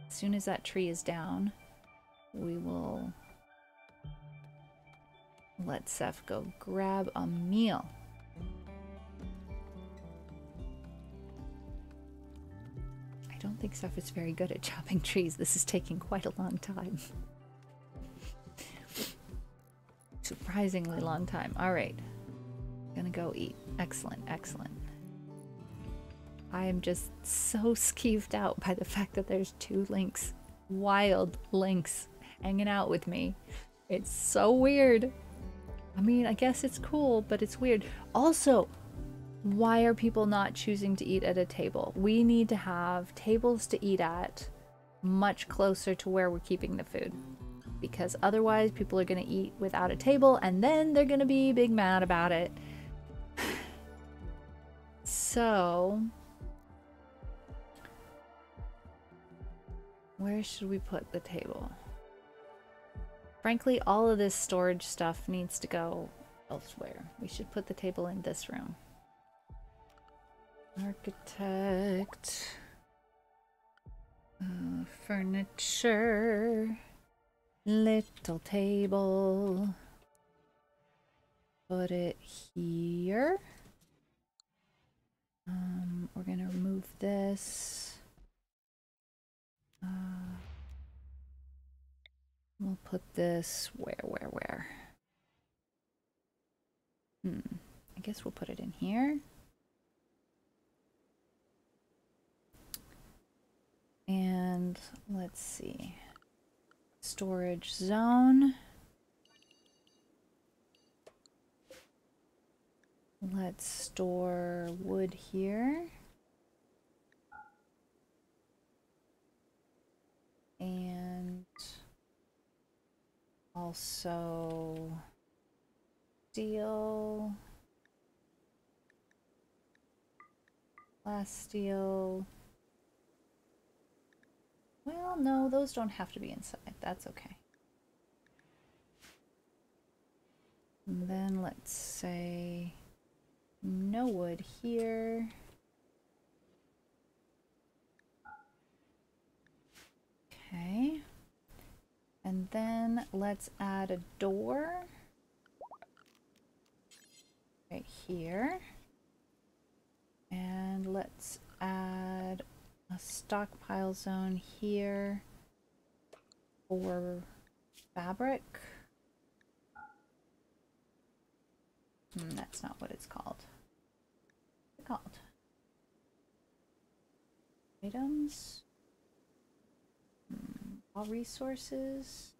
As soon as that tree is down, we will let Seth go grab a meal. I don't think Seth is very good at chopping trees. This is taking quite a long time. Surprisingly long time. All right. Gonna go eat. Excellent, excellent. I am just so skeeved out by the fact that there's 2 lynx, wild lynx, hanging out with me. It's so weird. I mean, I guess it's cool, but it's weird. Also, why are people not choosing to eat at a table? We need to have tables to eat at much closer to where we're keeping the food. Because otherwise people are going to eat without a table and then they're going to be big mad about it. So, where should we put the table? Frankly, all of this storage stuff needs to go elsewhere. We should put the table in this room. Architect. Furniture. Little table. Put it here. We're gonna remove this. We'll put this where? I guess we'll put it in here. And let's see. Storage zone. Let's store wood here. And also steel. Glass steel. Well, no, those don't have to be inside. That's okay. And then let's say no wood here. Okay. And then let's add a door right here. And let's add a stockpile zone here for fabric. That's not what it's called. What's it called? Items. All resources.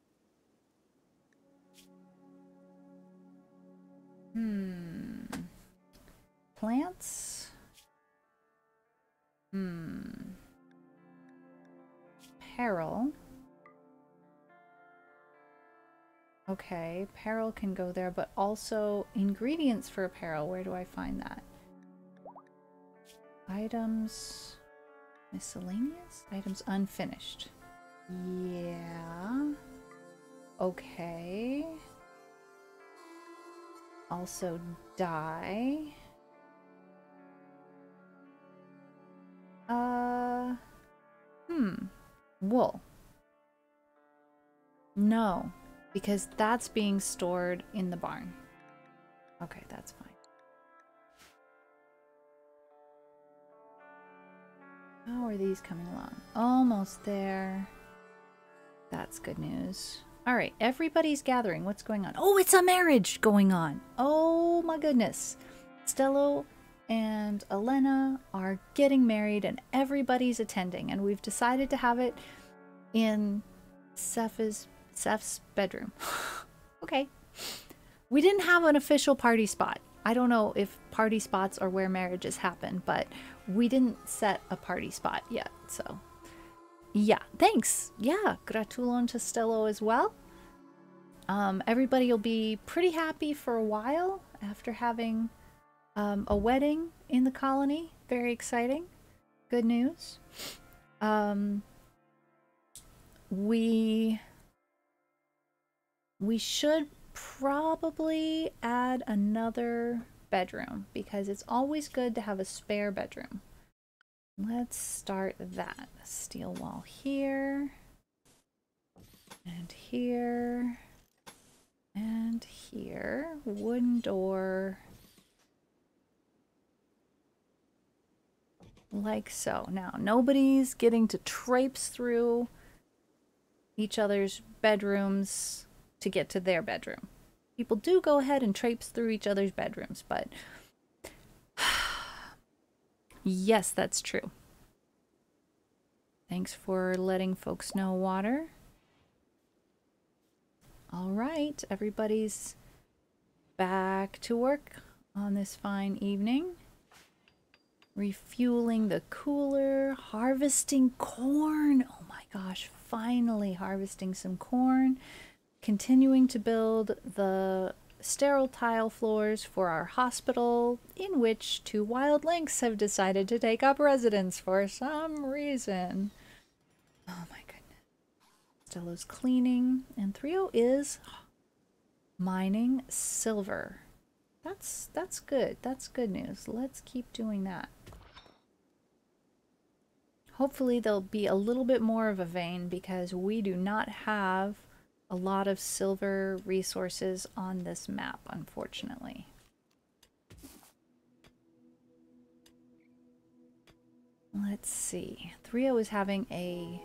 Plants. Apparel. Okay, apparel can go there, but also ingredients for apparel. Where do I find that? Items. Miscellaneous? Items unfinished. Yeah. Okay. Also dye. Wool. No, because that's being stored in the barn. Okay, that's fine. How are these coming along? Almost there. That's good news. All right, everybody's gathering. What's going on? Oh, it's a marriage going on. Oh my goodness. Stello and Elena are getting married and everybody's attending, and we've decided to have it in Seth's bedroom. Okay. We didn't have an official party spot. I don't know if party spots are where marriages happen, but we didn't set a party spot yet, so yeah, thanks. Yeah, gratulon to Stello as well. Everybody will be pretty happy for a while after having a wedding in the colony. Very exciting. Good news. We should probably add another bedroom because it's always good to have a spare bedroom. Let's start that. Steel wall here, and here, and here. Wooden door. Like so. Now, nobody's getting to traipse through each other's bedrooms to get to their bedroom. People do go ahead and traipse through each other's bedrooms, but yes, that's true. Thanks for letting folks know, Water. All right, everybody's back to work on this fine evening. Refueling the cooler, harvesting corn. Oh my gosh, finally harvesting some corn. Continuing to build the sterile tile floors for our hospital, in which 2 wild lynx have decided to take up residence for some reason. Oh my goodness. Stello's cleaning, and Threo is mining silver. That's good. That's good news. Let's keep doing that. Hopefully there'll be a little bit more of a vein because we do not have a lot of silver resources on this map, unfortunately. Let's see. Threo is having a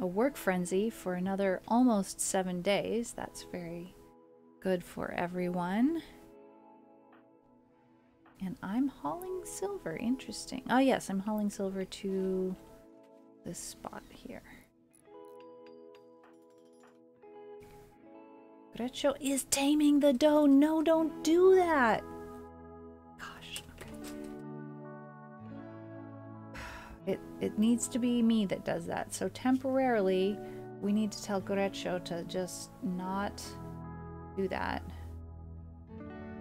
work frenzy for another almost 7 days. That's very good for everyone. And I'm hauling silver. Interesting. Oh yes, I'm hauling silver to this spot here. Greccio is taming the doe. No, don't do that. Gosh, okay. It needs to be me that does that. So temporarily, we need to tell Greccio to just not do that.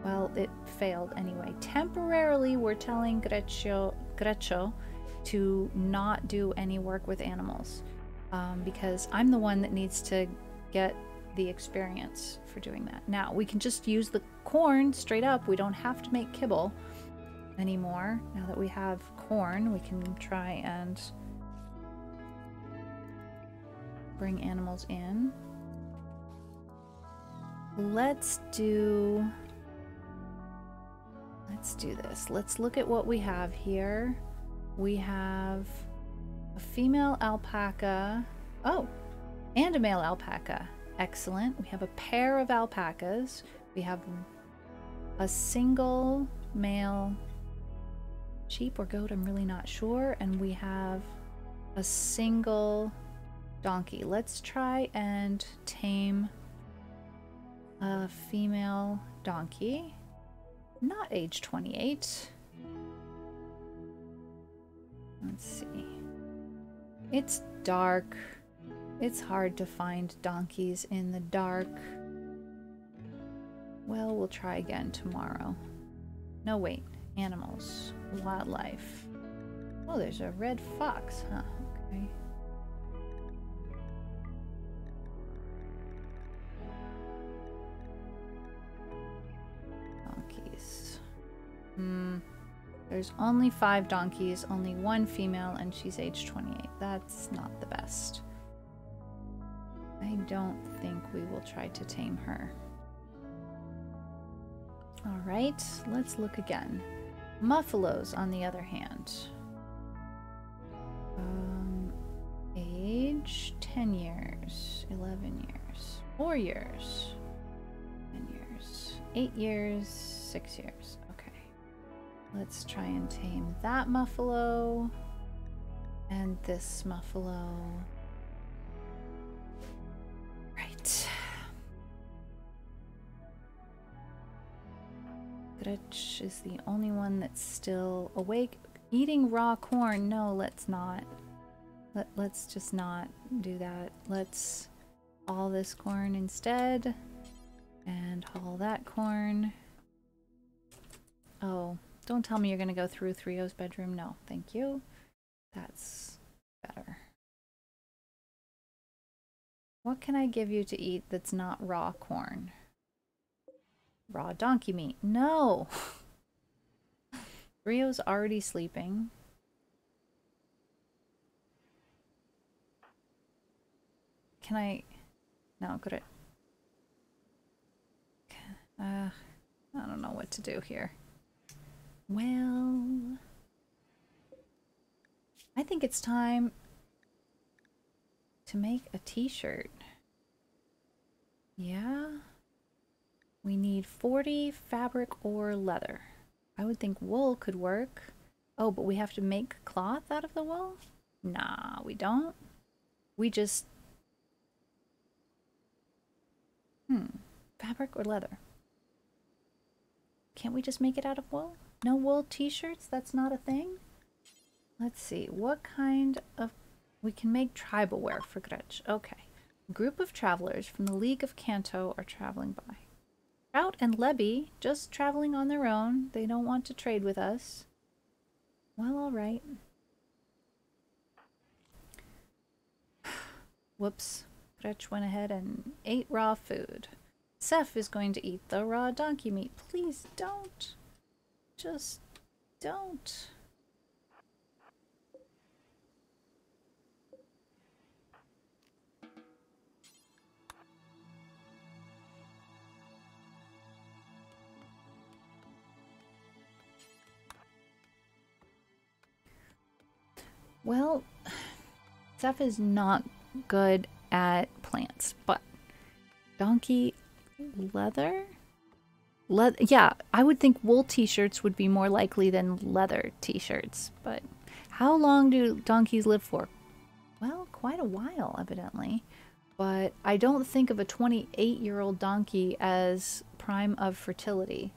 Well, it failed anyway. Temporarily, we're telling Greccio to not do any work with animals because I'm the one that needs to get the experience for doing that. Now, we can just use the corn straight up. We don't have to make kibble anymore. Now that we have corn, we can try and bring animals in. Let's do this. Let's look at what we have here. We have a female alpaca. Oh, and a male alpaca. Excellent. We have a pair of alpacas. We have a single male sheep or goat, I'm really not sure. And we have a single donkey. Let's try and tame a female donkey. Not age 28. Let's see. It's dark. It's hard to find donkeys in the dark. Well, we'll try again tomorrow. No, wait. Animals. Wildlife. Oh, there's a red fox, huh? Okay. Donkeys. There's only 5 donkeys, only 1 female, and she's age 28. That's not the best. I don't think we will try to tame her. Alright, let's look again. Muffalos, on the other hand. Age 10 years, 11 years, 4 years, 10 years, 8 years, 6 years. Okay. Let's try and tame that muffalo and this muffalo. Right. Gretch is the only one that's still awake. Eating raw corn. No, let's not. Let's just not do that. Let's haul this corn instead. And haul that corn. Oh, don't tell me you're going to go through Threo's bedroom. No, thank you. That's better. What can I give you to eat that's not raw corn? Raw donkey meat. No! Rio's already sleeping. Can I... No, could it... I don't know what to do here. Well... I think it's time to make a t-shirt. Yeah? We need 40 fabric or leather. I would think wool could work. Oh, but we have to make cloth out of the wool? Nah, we don't. We just... Fabric or leather? Can't we just make it out of wool? No wool t-shirts? That's not a thing? Let's see. What kind of... We can make tribal wear for Gretsch. Okay. A group of travelers from the League of Kanto are traveling by. Trout and Lebby, just traveling on their own. They don't want to trade with us. Well, alright. Whoops. Gretsch went ahead and ate raw food. Seth is going to eat the raw donkey meat. Please don't. Just don't. Well, Seth is not good at plants, but donkey leather? Yeah, I would think wool t-shirts would be more likely than leather t-shirts, but how long do donkeys live for? Well, quite a while, evidently. But I don't think of a 28-year-old donkey as prime of fertility.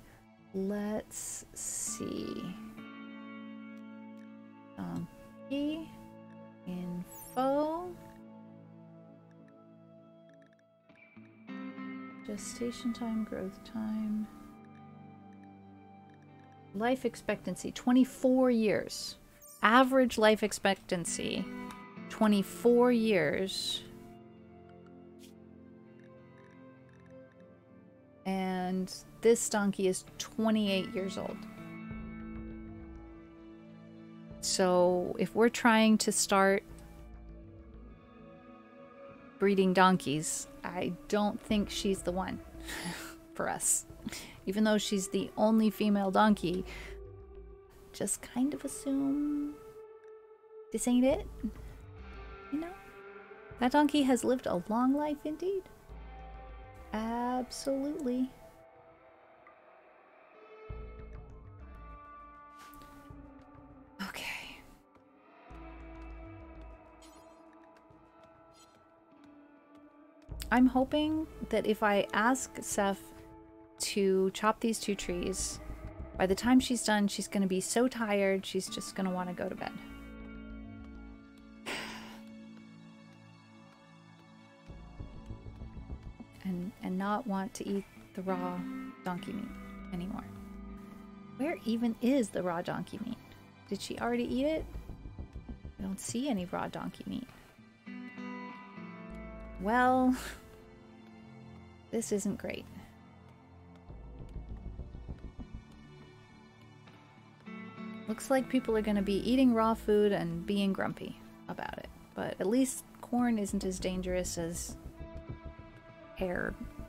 Let's see. Donkey info. Gestation time, growth time. Life expectancy, 24 years. Average life expectancy, 24 years. And this donkey is 28 years old. So if we're trying to start breeding donkeys, I don't think she's the one for us. Even though she's the only female donkey, just kind of assume this ain't it. You know? That donkey has lived a long life indeed. Absolutely. Okay. I'm hoping that if I ask Seth to chop these 2 trees, by the time she's done, she's going to be so tired, she's just going to want to go to bed. And not want to eat the raw donkey meat anymore. Where even is the raw donkey meat? Did she already eat it? I don't see any raw donkey meat. Well, this isn't great. Looks like people are going to be eating raw food and being grumpy about it. But at least corn isn't as dangerous as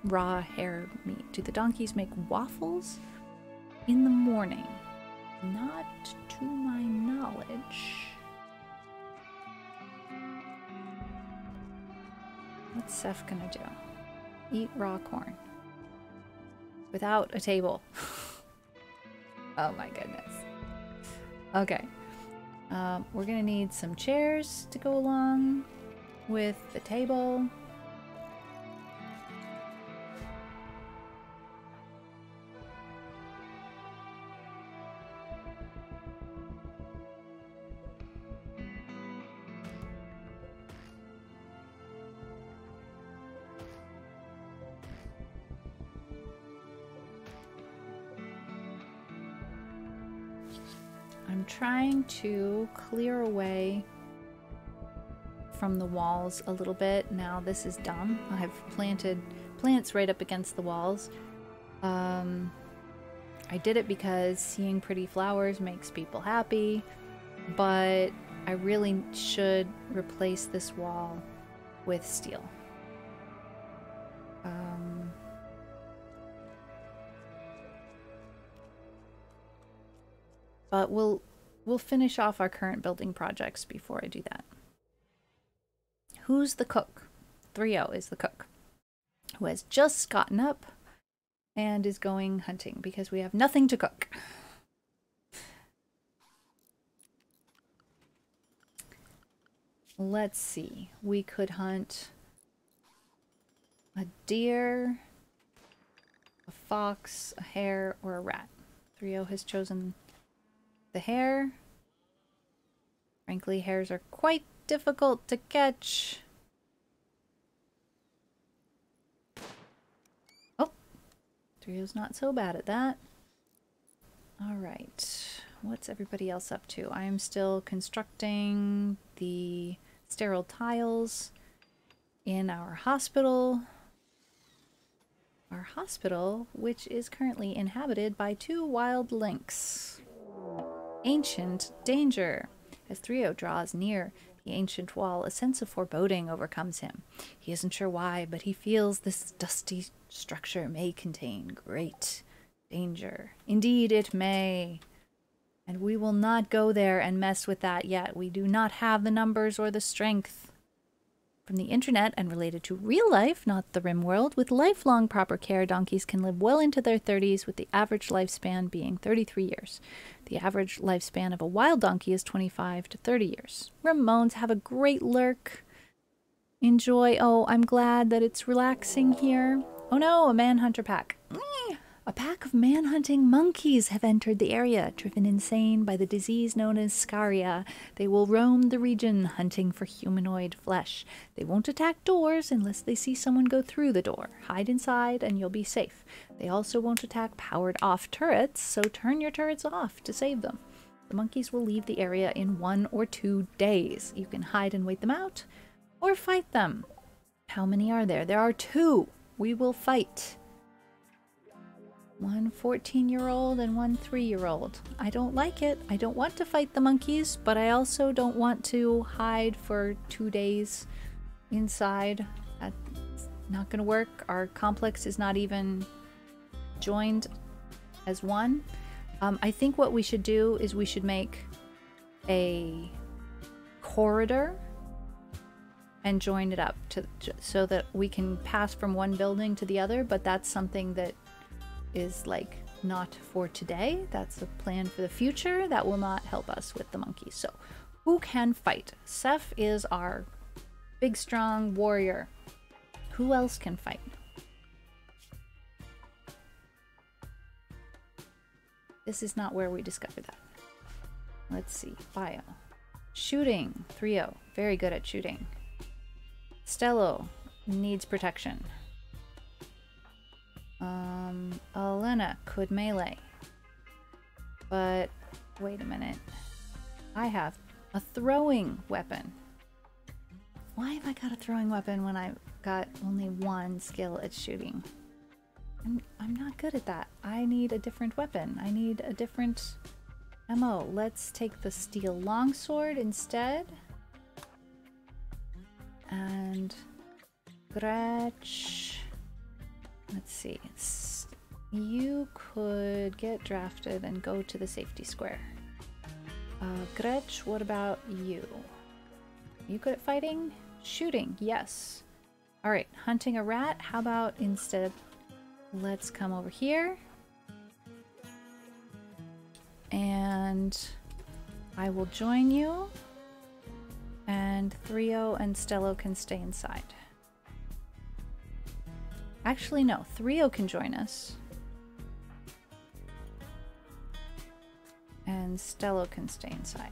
raw hare meat. Do the donkeys make waffles in the morning? Not to my knowledge. What's Seth gonna do? Eat raw corn. Without a table. Oh my goodness. Okay. We're gonna need some chairs to go along with the table. I'm trying to clear away from the walls a little bit. Now this is dumb. I've planted plants right up against the walls. I did it because seeing pretty flowers makes people happy, but I really should replace this wall with steel. But we'll finish off our current building projects before I do that. Who's the cook? 3-0 is the cook, who has just gotten up and is going hunting because we have nothing to cook. Let's see. We could hunt a deer, a fox, a hare, or a rat. 3-0 has chosen the hare. Frankly, hares are quite difficult to catch. Oh, 3-0's not so bad at that. Alright, what's everybody else up to? I am still constructing the sterile tiles in our hospital. Our hospital, which is currently inhabited by 2 wild lynx. Ancient danger. As 3-0 draws near the ancient wall, a sense of foreboding overcomes him. He isn't sure why, but he feels this dusty structure may contain great danger. Indeed, it may. And we will not go there and mess with that yet. We do not have the numbers or the strength. From the internet and related to real life, not the rim world, with lifelong proper care, donkeys can live well into their 30s, with the average lifespan being 33 years. The average lifespan of a wild donkey is 25 to 30 years. Ramones, have a great lurk. Enjoy. Oh, I'm glad that it's relaxing here. Oh no, a manhunter pack. A pack of man-hunting monkeys have entered the area. Driven insane by the disease known as scaria, they will roam the region hunting for humanoid flesh. They won't attack doors unless they see someone go through the door. Hide inside and you'll be safe. They also won't attack powered-off turrets, so turn your turrets off to save them. The monkeys will leave the area in 1 or 2 days. You can hide and wait them out, or fight them. How many are there? There are 2. We will fight. 1 14-year-old and 1 3-year-old. I don't like it. I don't want to fight the monkeys, but I also don't want to hide for 2 days inside. That's not gonna work. Our complex is not even joined as one. I think what we should do is we should make a corridor and join it up so that we can pass from one building to the other, but that's something that is like not for today. That's a plan for the future. That will not help us with the monkeys. So who can fight? Seth is our big strong warrior. Who else can fight? This is not where we discovered that. Let's see. Bio. Shooting. 3-0. Very good at shooting. Stello needs protection. Elena could melee. But wait a minute. I have a throwing weapon. Why have I got a throwing weapon when I've got only 1 skill at shooting? I'm not good at that. I need a different weapon. I need a different MO. Let's take the steel longsword instead. And Gretch. Let's see. You could get drafted and go to the safety square. Gretch, what about you? You good at fighting? Shooting, yes. Alright, hunting a rat. How about instead, let's come over here. And I will join you. And 3-0 and Stello can stay inside. Actually, no. 3-0 can join us. And Stello can stay inside.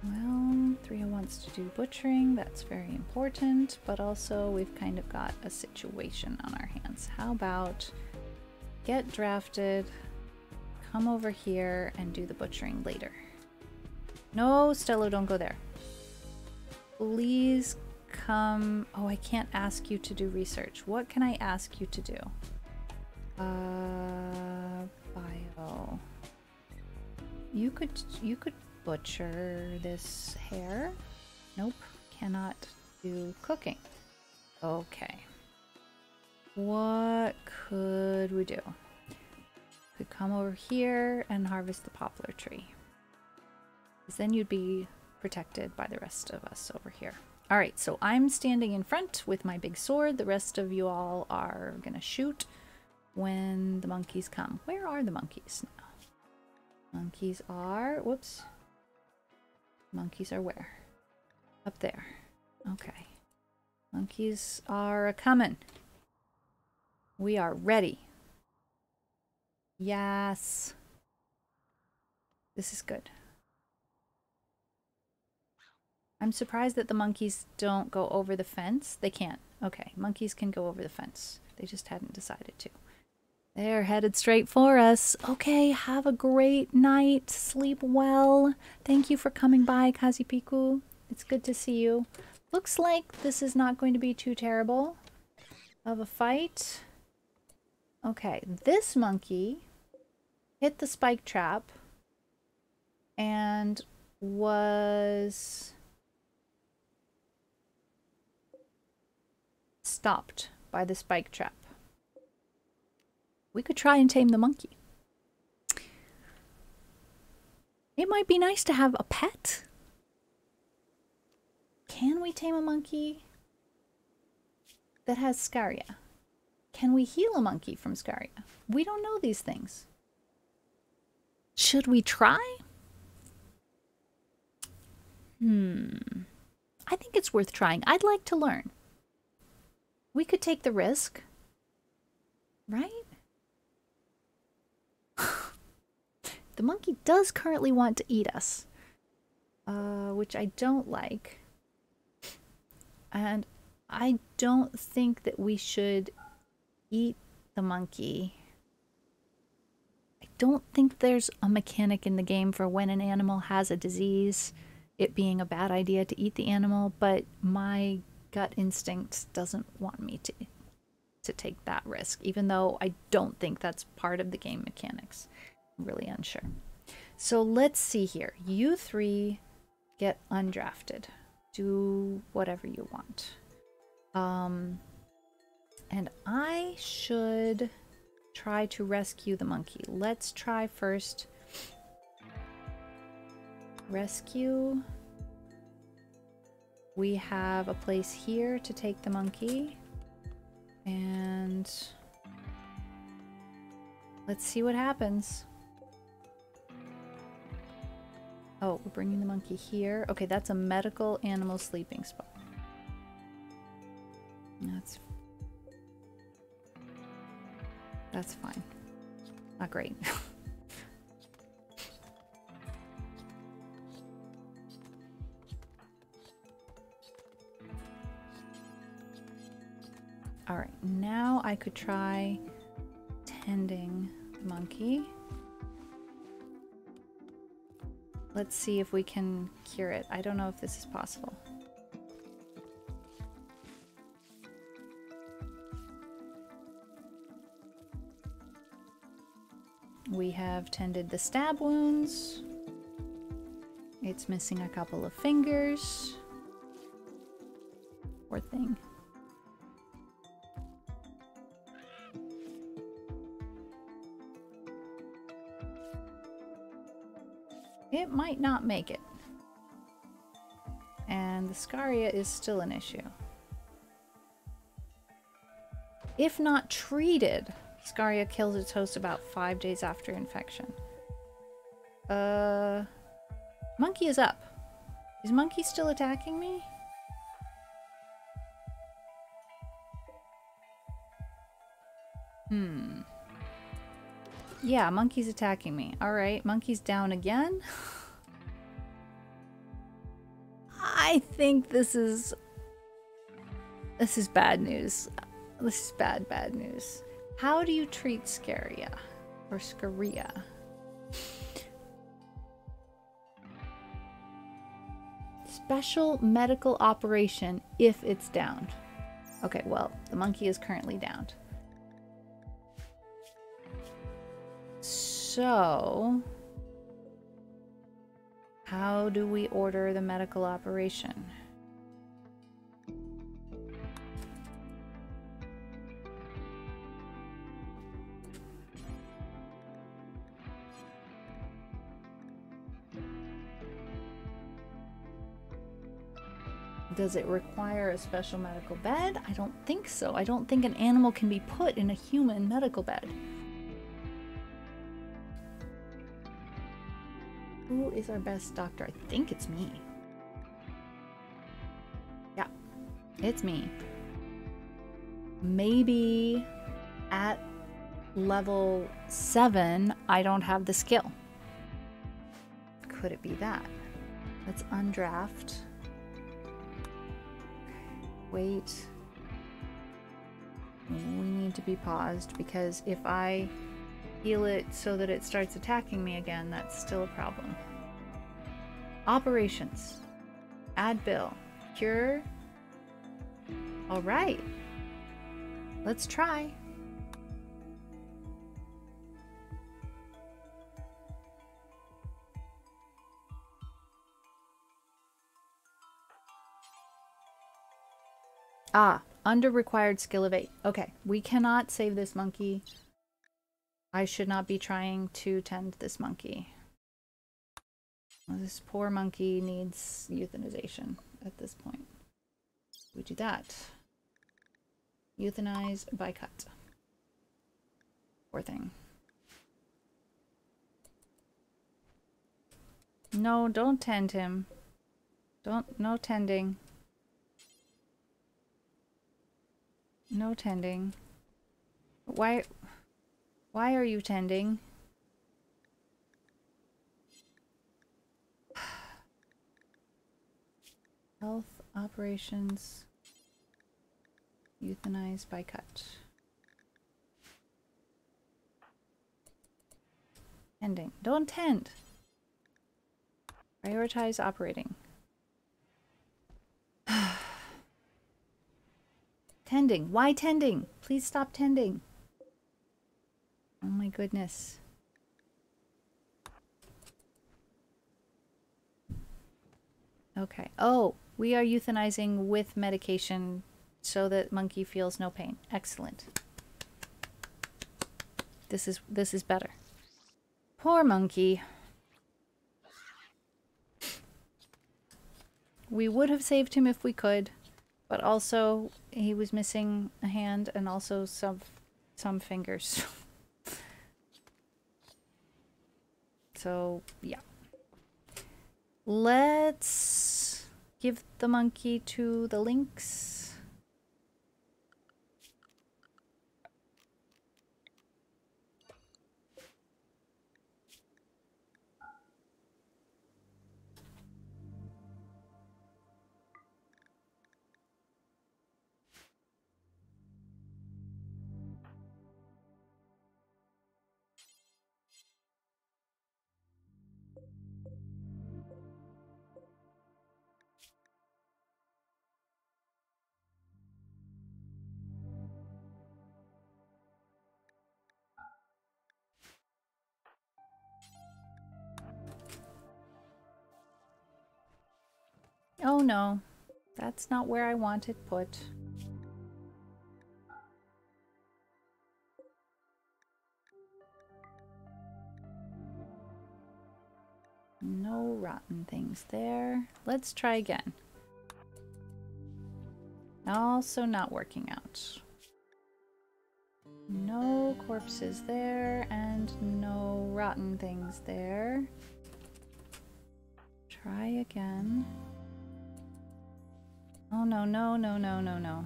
Well, Thria wants to do butchering. That's very important, but also we've kind of got a situation on our hands. How about get drafted, come over here and do the butchering later. No, Stello, don't go there. Please come. Oh, I can't ask you to do research. What can I ask you to do? Bio. You could butcher this hare. Nope, cannot do cooking. Okay. What could we do? Could come over here and harvest the poplar tree. Because then you'd be protected by the rest of us over here. Alright, so I'm standing in front with my big sword. The rest of you all are gonna shoot when the monkeys come. Where are the monkeys now? Monkeys are... whoops. Monkeys are where? Up there. Okay. Monkeys are a-coming. We are ready. Yes. This is good. I'm surprised that the monkeys don't go over the fence. They can't. Okay, monkeys can go over the fence. They just hadn't decided to. They're headed straight for us. Okay, have a great night. Sleep well. Thank you for coming by, Kazipiku. It's good to see you. Looks like this is not going to be too terrible of a fight. Okay, this monkey hit the spike trap and was stopped by the spike trap. We could try and tame the monkey. It might be nice to have a pet. Can we tame a monkey that has Scaria? Can we heal a monkey from Scaria? We don't know these things. Should we try? I think it's worth trying. I'd like to learn. We could take the risk. Right? The monkey does currently want to eat us. Which I don't like. And I don't think that we should eat the monkey. I don't think there's a mechanic in the game for when an animal has a disease, it being a bad idea to eat the animal, but my gut instinct doesn't want me to take that risk, even though I don't think that's part of the game mechanics. I'm really unsure. So let's see here. You three get undrafted. Do whatever you want. And I should try to rescue the monkey. Let's try first. Rescue. We have a place here to take the monkey. And let's see what happens. Oh, we're bringing the monkey here. Okay, that's a medical animal sleeping spot. That's fine. Not great. Alright, now I could try tending the monkey. Let's see if we can cure it. I don't know if this is possible. We have tended the stab wounds. It's missing a couple of fingers. Poor thing. It might not make it. And the Scaria is still an issue. If not treated, Scaria kills its host about 5 days after infection. Monkey is up. Is Monkey still attacking me? Yeah, Monkey's attacking me. Alright, Monkey's down again. I think this is bad news. This is bad news. How do you treat Scaria or Scaria? Special medical operation if it's downed. Okay, well, the monkey is currently downed. So, how do we order the medical operation? Does it require a special medical bed? I don't think so. I don't think an animal can be put in a human medical bed. Who is our best doctor? I think it's me. Yeah, it's me. Maybe at level 7, I don't have the skill. Could it be that? Let's undraft. Wait. We need to be paused because if I heal it so that it starts attacking me again, that's still a problem. Operations. Add bill. Cure. All right. Let's try. Ah, under required skill of 8. Okay, we cannot save this monkey. I should not be trying to tend this monkey. This poor monkey needs euthanization at this point. We do that. Euthanize by cut. Poor thing. No, don't tend him. No tending. No tending. Why are you tending? Health operations. Euthanize by cut. Tending. Don't tend. Prioritize operating. Tending. Why tending? Please stop tending. Oh my goodness. Okay. Oh, we are euthanizing with medication so that monkey feels no pain. Excellent. This is better. Poor monkey. We would have saved him if we could. But also, he was missing a hand and also some fingers. So, yeah. Let's give the monkey to the lynx. Oh no, that's not where I want it put. No rotten things there. Let's try again. Also not working out. No corpses there and no rotten things there. Try again. Oh no, no, no, no, no, no.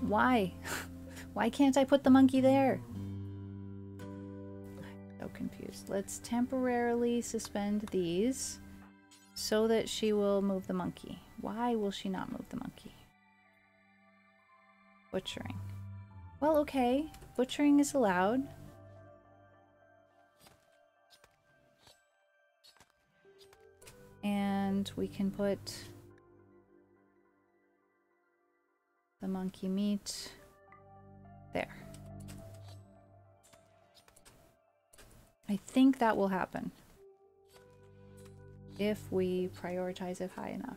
Why? Why can't I put the monkey there? I'm so confused. Let's temporarily suspend these so that she will move the monkey. Why will she not move the monkey? Butchering. Well, okay. Butchering is allowed. And we can put the monkey meat there. I think that will happen if we prioritize it high enough.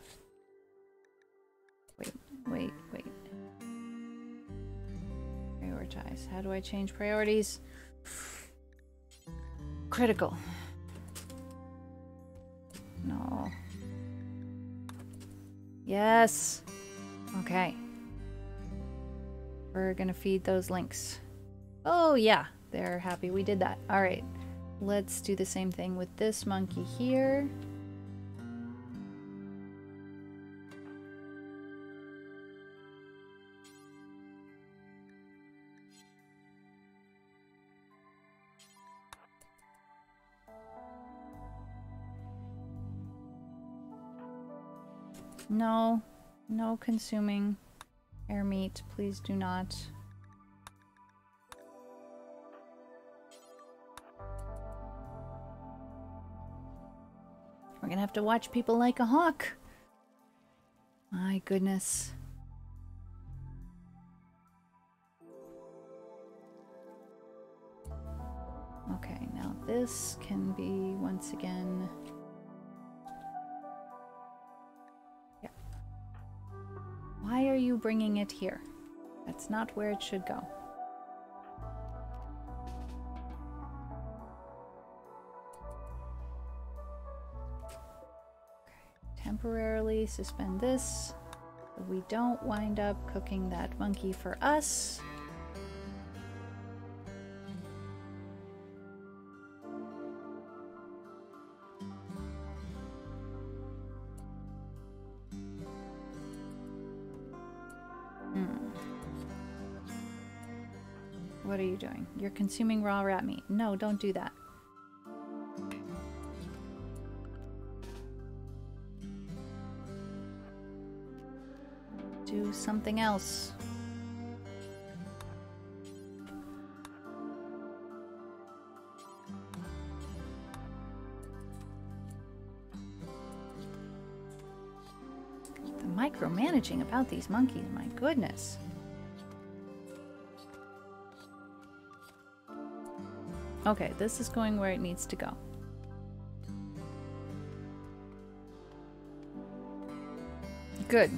Wait. Prioritize. How do I change priorities? Critical. No. Yes. Okay. We're gonna feed those links. Oh yeah, they're happy we did that. All right. Let's do the same thing with this monkey here. No, no consuming air meat, please do not. We're gonna have to watch people like a hawk. My goodness. Okay, now this can be once again. Yeah. Why are you bringing it here? That's not where it should go. Temporarily suspend this so we don't wind up cooking that monkey for us. What are you doing? You're consuming raw rat meat. No, don't do that. Do something else. The micromanaging about these monkeys, my goodness. Okay, this is going where it needs to go. Good.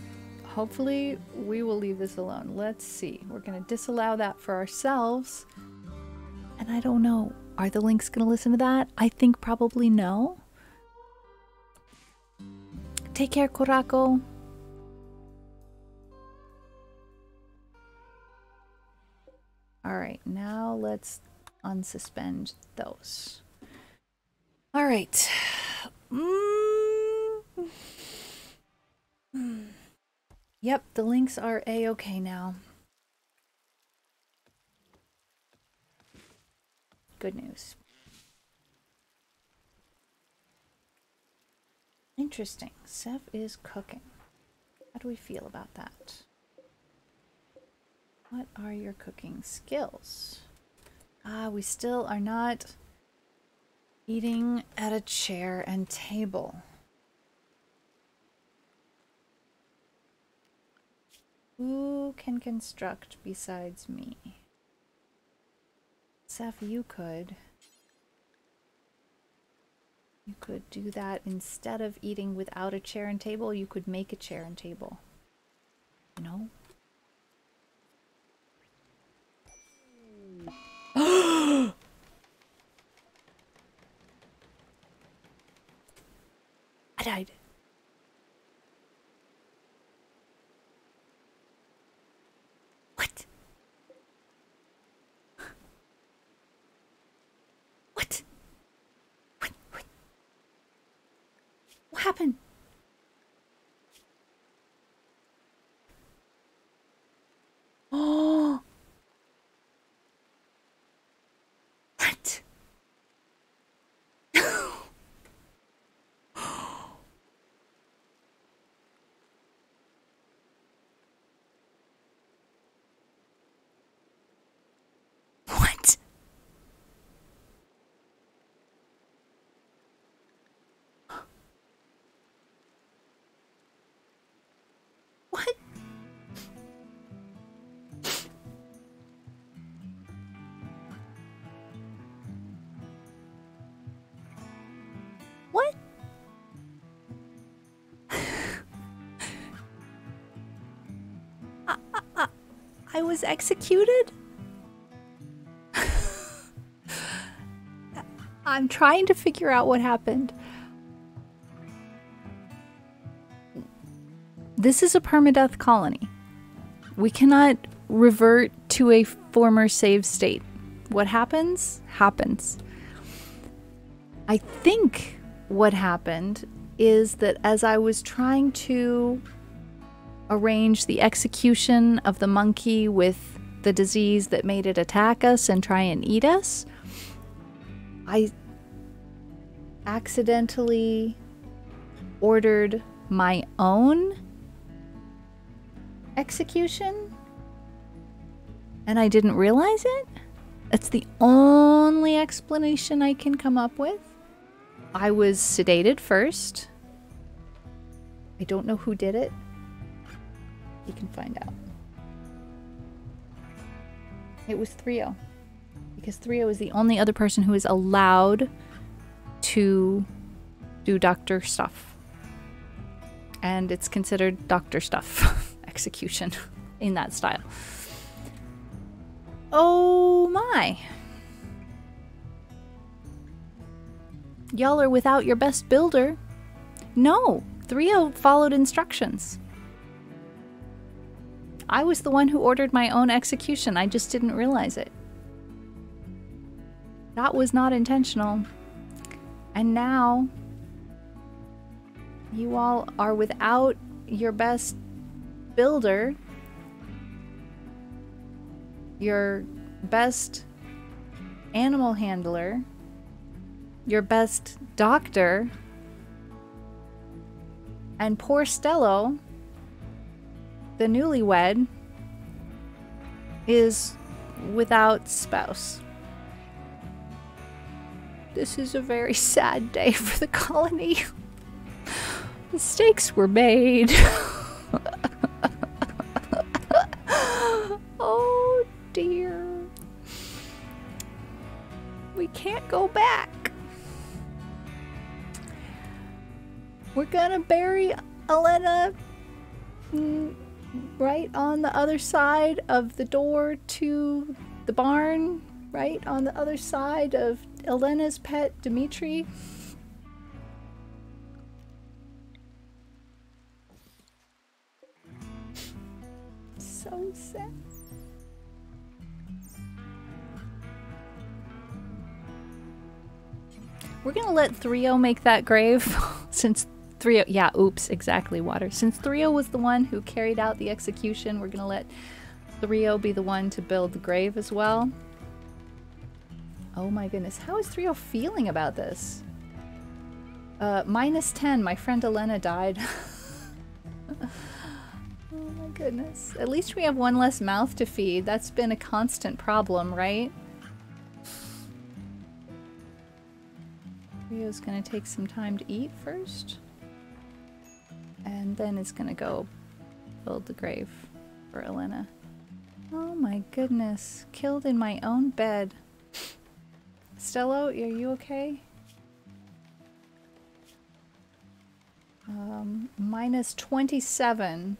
Hopefully we will leave this alone. Let's see. We're going to disallow that for ourselves. And I don't know. Are the links going to listen to that? I think probably no. Take care, Korako. Alright, now let's unsuspend those. Alright. Yep, the links are a-okay now. Good news. Interesting. Sev is cooking. How do we feel about that? What are your cooking skills? We still are not eating at a chair and table. Who can construct besides me? Seth, you could. You could do that instead of eating without a chair and table. You could make a chair and table. You know? I died. What? What? What? What happened? Oh! I was executed? I'm trying to figure out what happened. This is a permadeath colony. We cannot revert to a former save state. What happens, happens. I think what happened is that as I was trying to arrange the execution of the monkey with the disease that made it attack us and try and eat us, I accidentally ordered my own execution and I didn't realize it. That's the only explanation I can come up with. I was sedated first. I don't know who did it. You can find out. It was Thrio. Because Thrio is the only other person who is allowed to do doctor stuff. And it's considered doctor stuff execution in that style. Oh my. Y'all are without your best builder. No, Thrio followed instructions. I was the one who ordered my own execution. I just didn't realize it. That was not intentional. And now you all are without your best builder, your best animal handler, your best doctor, and poor Stello, the newlywed, is without spouse. This is a very sad day for the colony. Mistakes were made. Oh dear. We can't go back. We're gonna bury Elena right on the other side of the door to the barn, right on the other side of Elena's pet, Dimitri. So sad. We're gonna let Thrio make that grave since Thrio, yeah, oops, exactly, water. Since Thrio was the one who carried out the execution, we're gonna let Thrio be the one to build the grave as well. Oh my goodness, how is Thrio feeling about this? -10, my friend Elena died. Oh my goodness. At least we have one less mouth to feed. That's been a constant problem, right? Rio's gonna take some time to eat first. And then it's gonna go build the grave for Elena. Oh my goodness. Killed in my own bed. Stello, are you okay? -27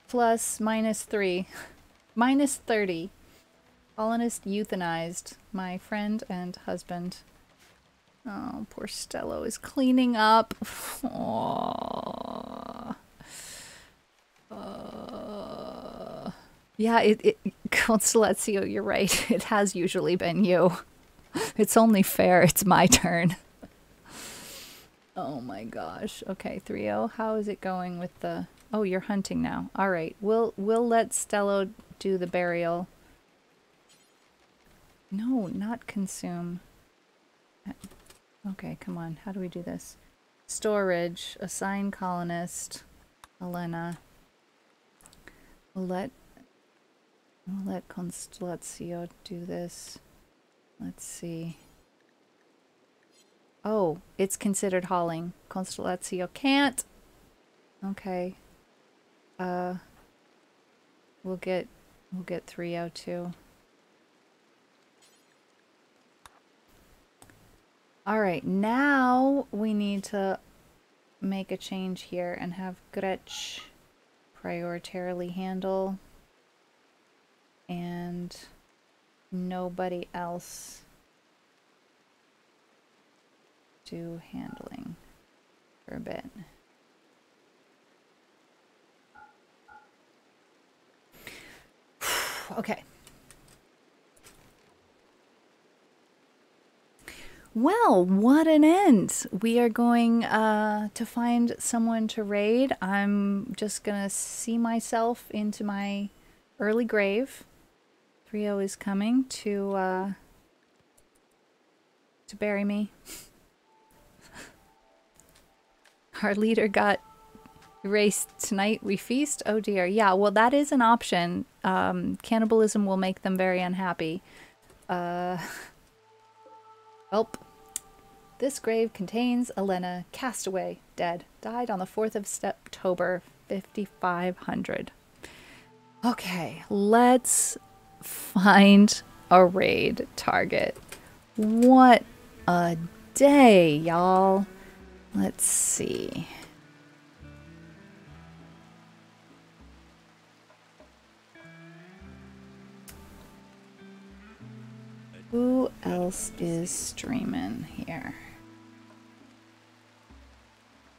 plus -3. -30. Colonist euthanized my friend and husband. Oh, poor Stello is cleaning up. Aww. Yeah, Constellazio, you're right. It has usually been you. It's only fair. It's my turn. Oh my gosh. Okay, Thrio, how is it going with the... Oh, you're hunting now. All right. We'll let Stello do the burial. No, not consume. Okay, come on. How do we do this? Storage, assign colonist, Elena. We'll let Constellazio do this. Let's see. Oh, it's considered hauling. Constellazio can't. Okay. We'll get 302. All right, now we need to make a change here and have Gretch prioritarily handle and nobody else do handling for a bit. Okay. Well, what an end. We are going to find someone to raid. I'm just going to see myself into my early grave. 3-0 is coming to bury me. Our leader got erased tonight. We feast. Oh dear. Yeah, well, that is an option. Cannibalism will make them very unhappy. Welp. This grave contains Elena, castaway, dead. Died on the 4th of September, 5500. Okay, let's find a raid target. What a day, y'all. Let's see. Who else is streaming here?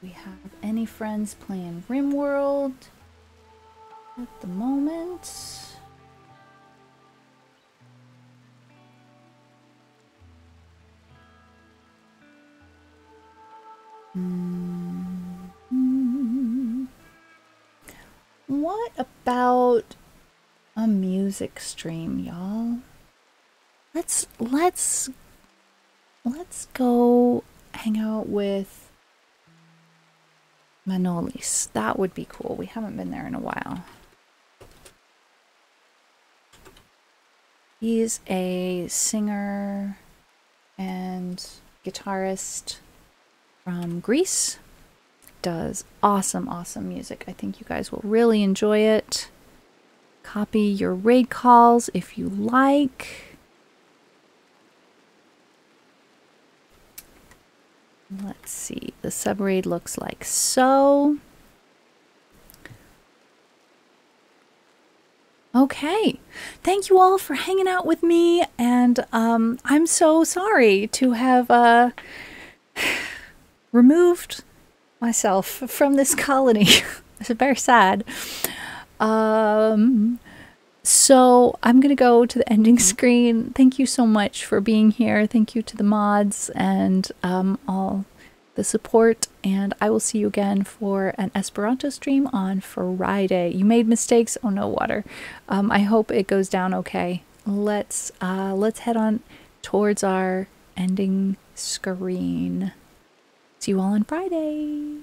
We have any friends playing RimWorld at the moment? What about a music stream, y'all? Let's go hang out with Manolis. That would be cool. We haven't been there in a while. He's a singer and guitarist from Greece. Does awesome music. I think you guys will really enjoy it. Copy your raid calls if you like. Let's see, the subraid looks like so. Okay, thank you all for hanging out with me, and I'm so sorry to have removed myself from this colony. It's very sad. So I'm gonna go to the ending screen. Thank you so much for being here. Thank you to the mods and all the support, and I will see you again for an Esperanto stream on Friday. You made mistakes? Oh no, water. I hope it goes down okay. Let's head on towards our ending screen. See you all on Friday.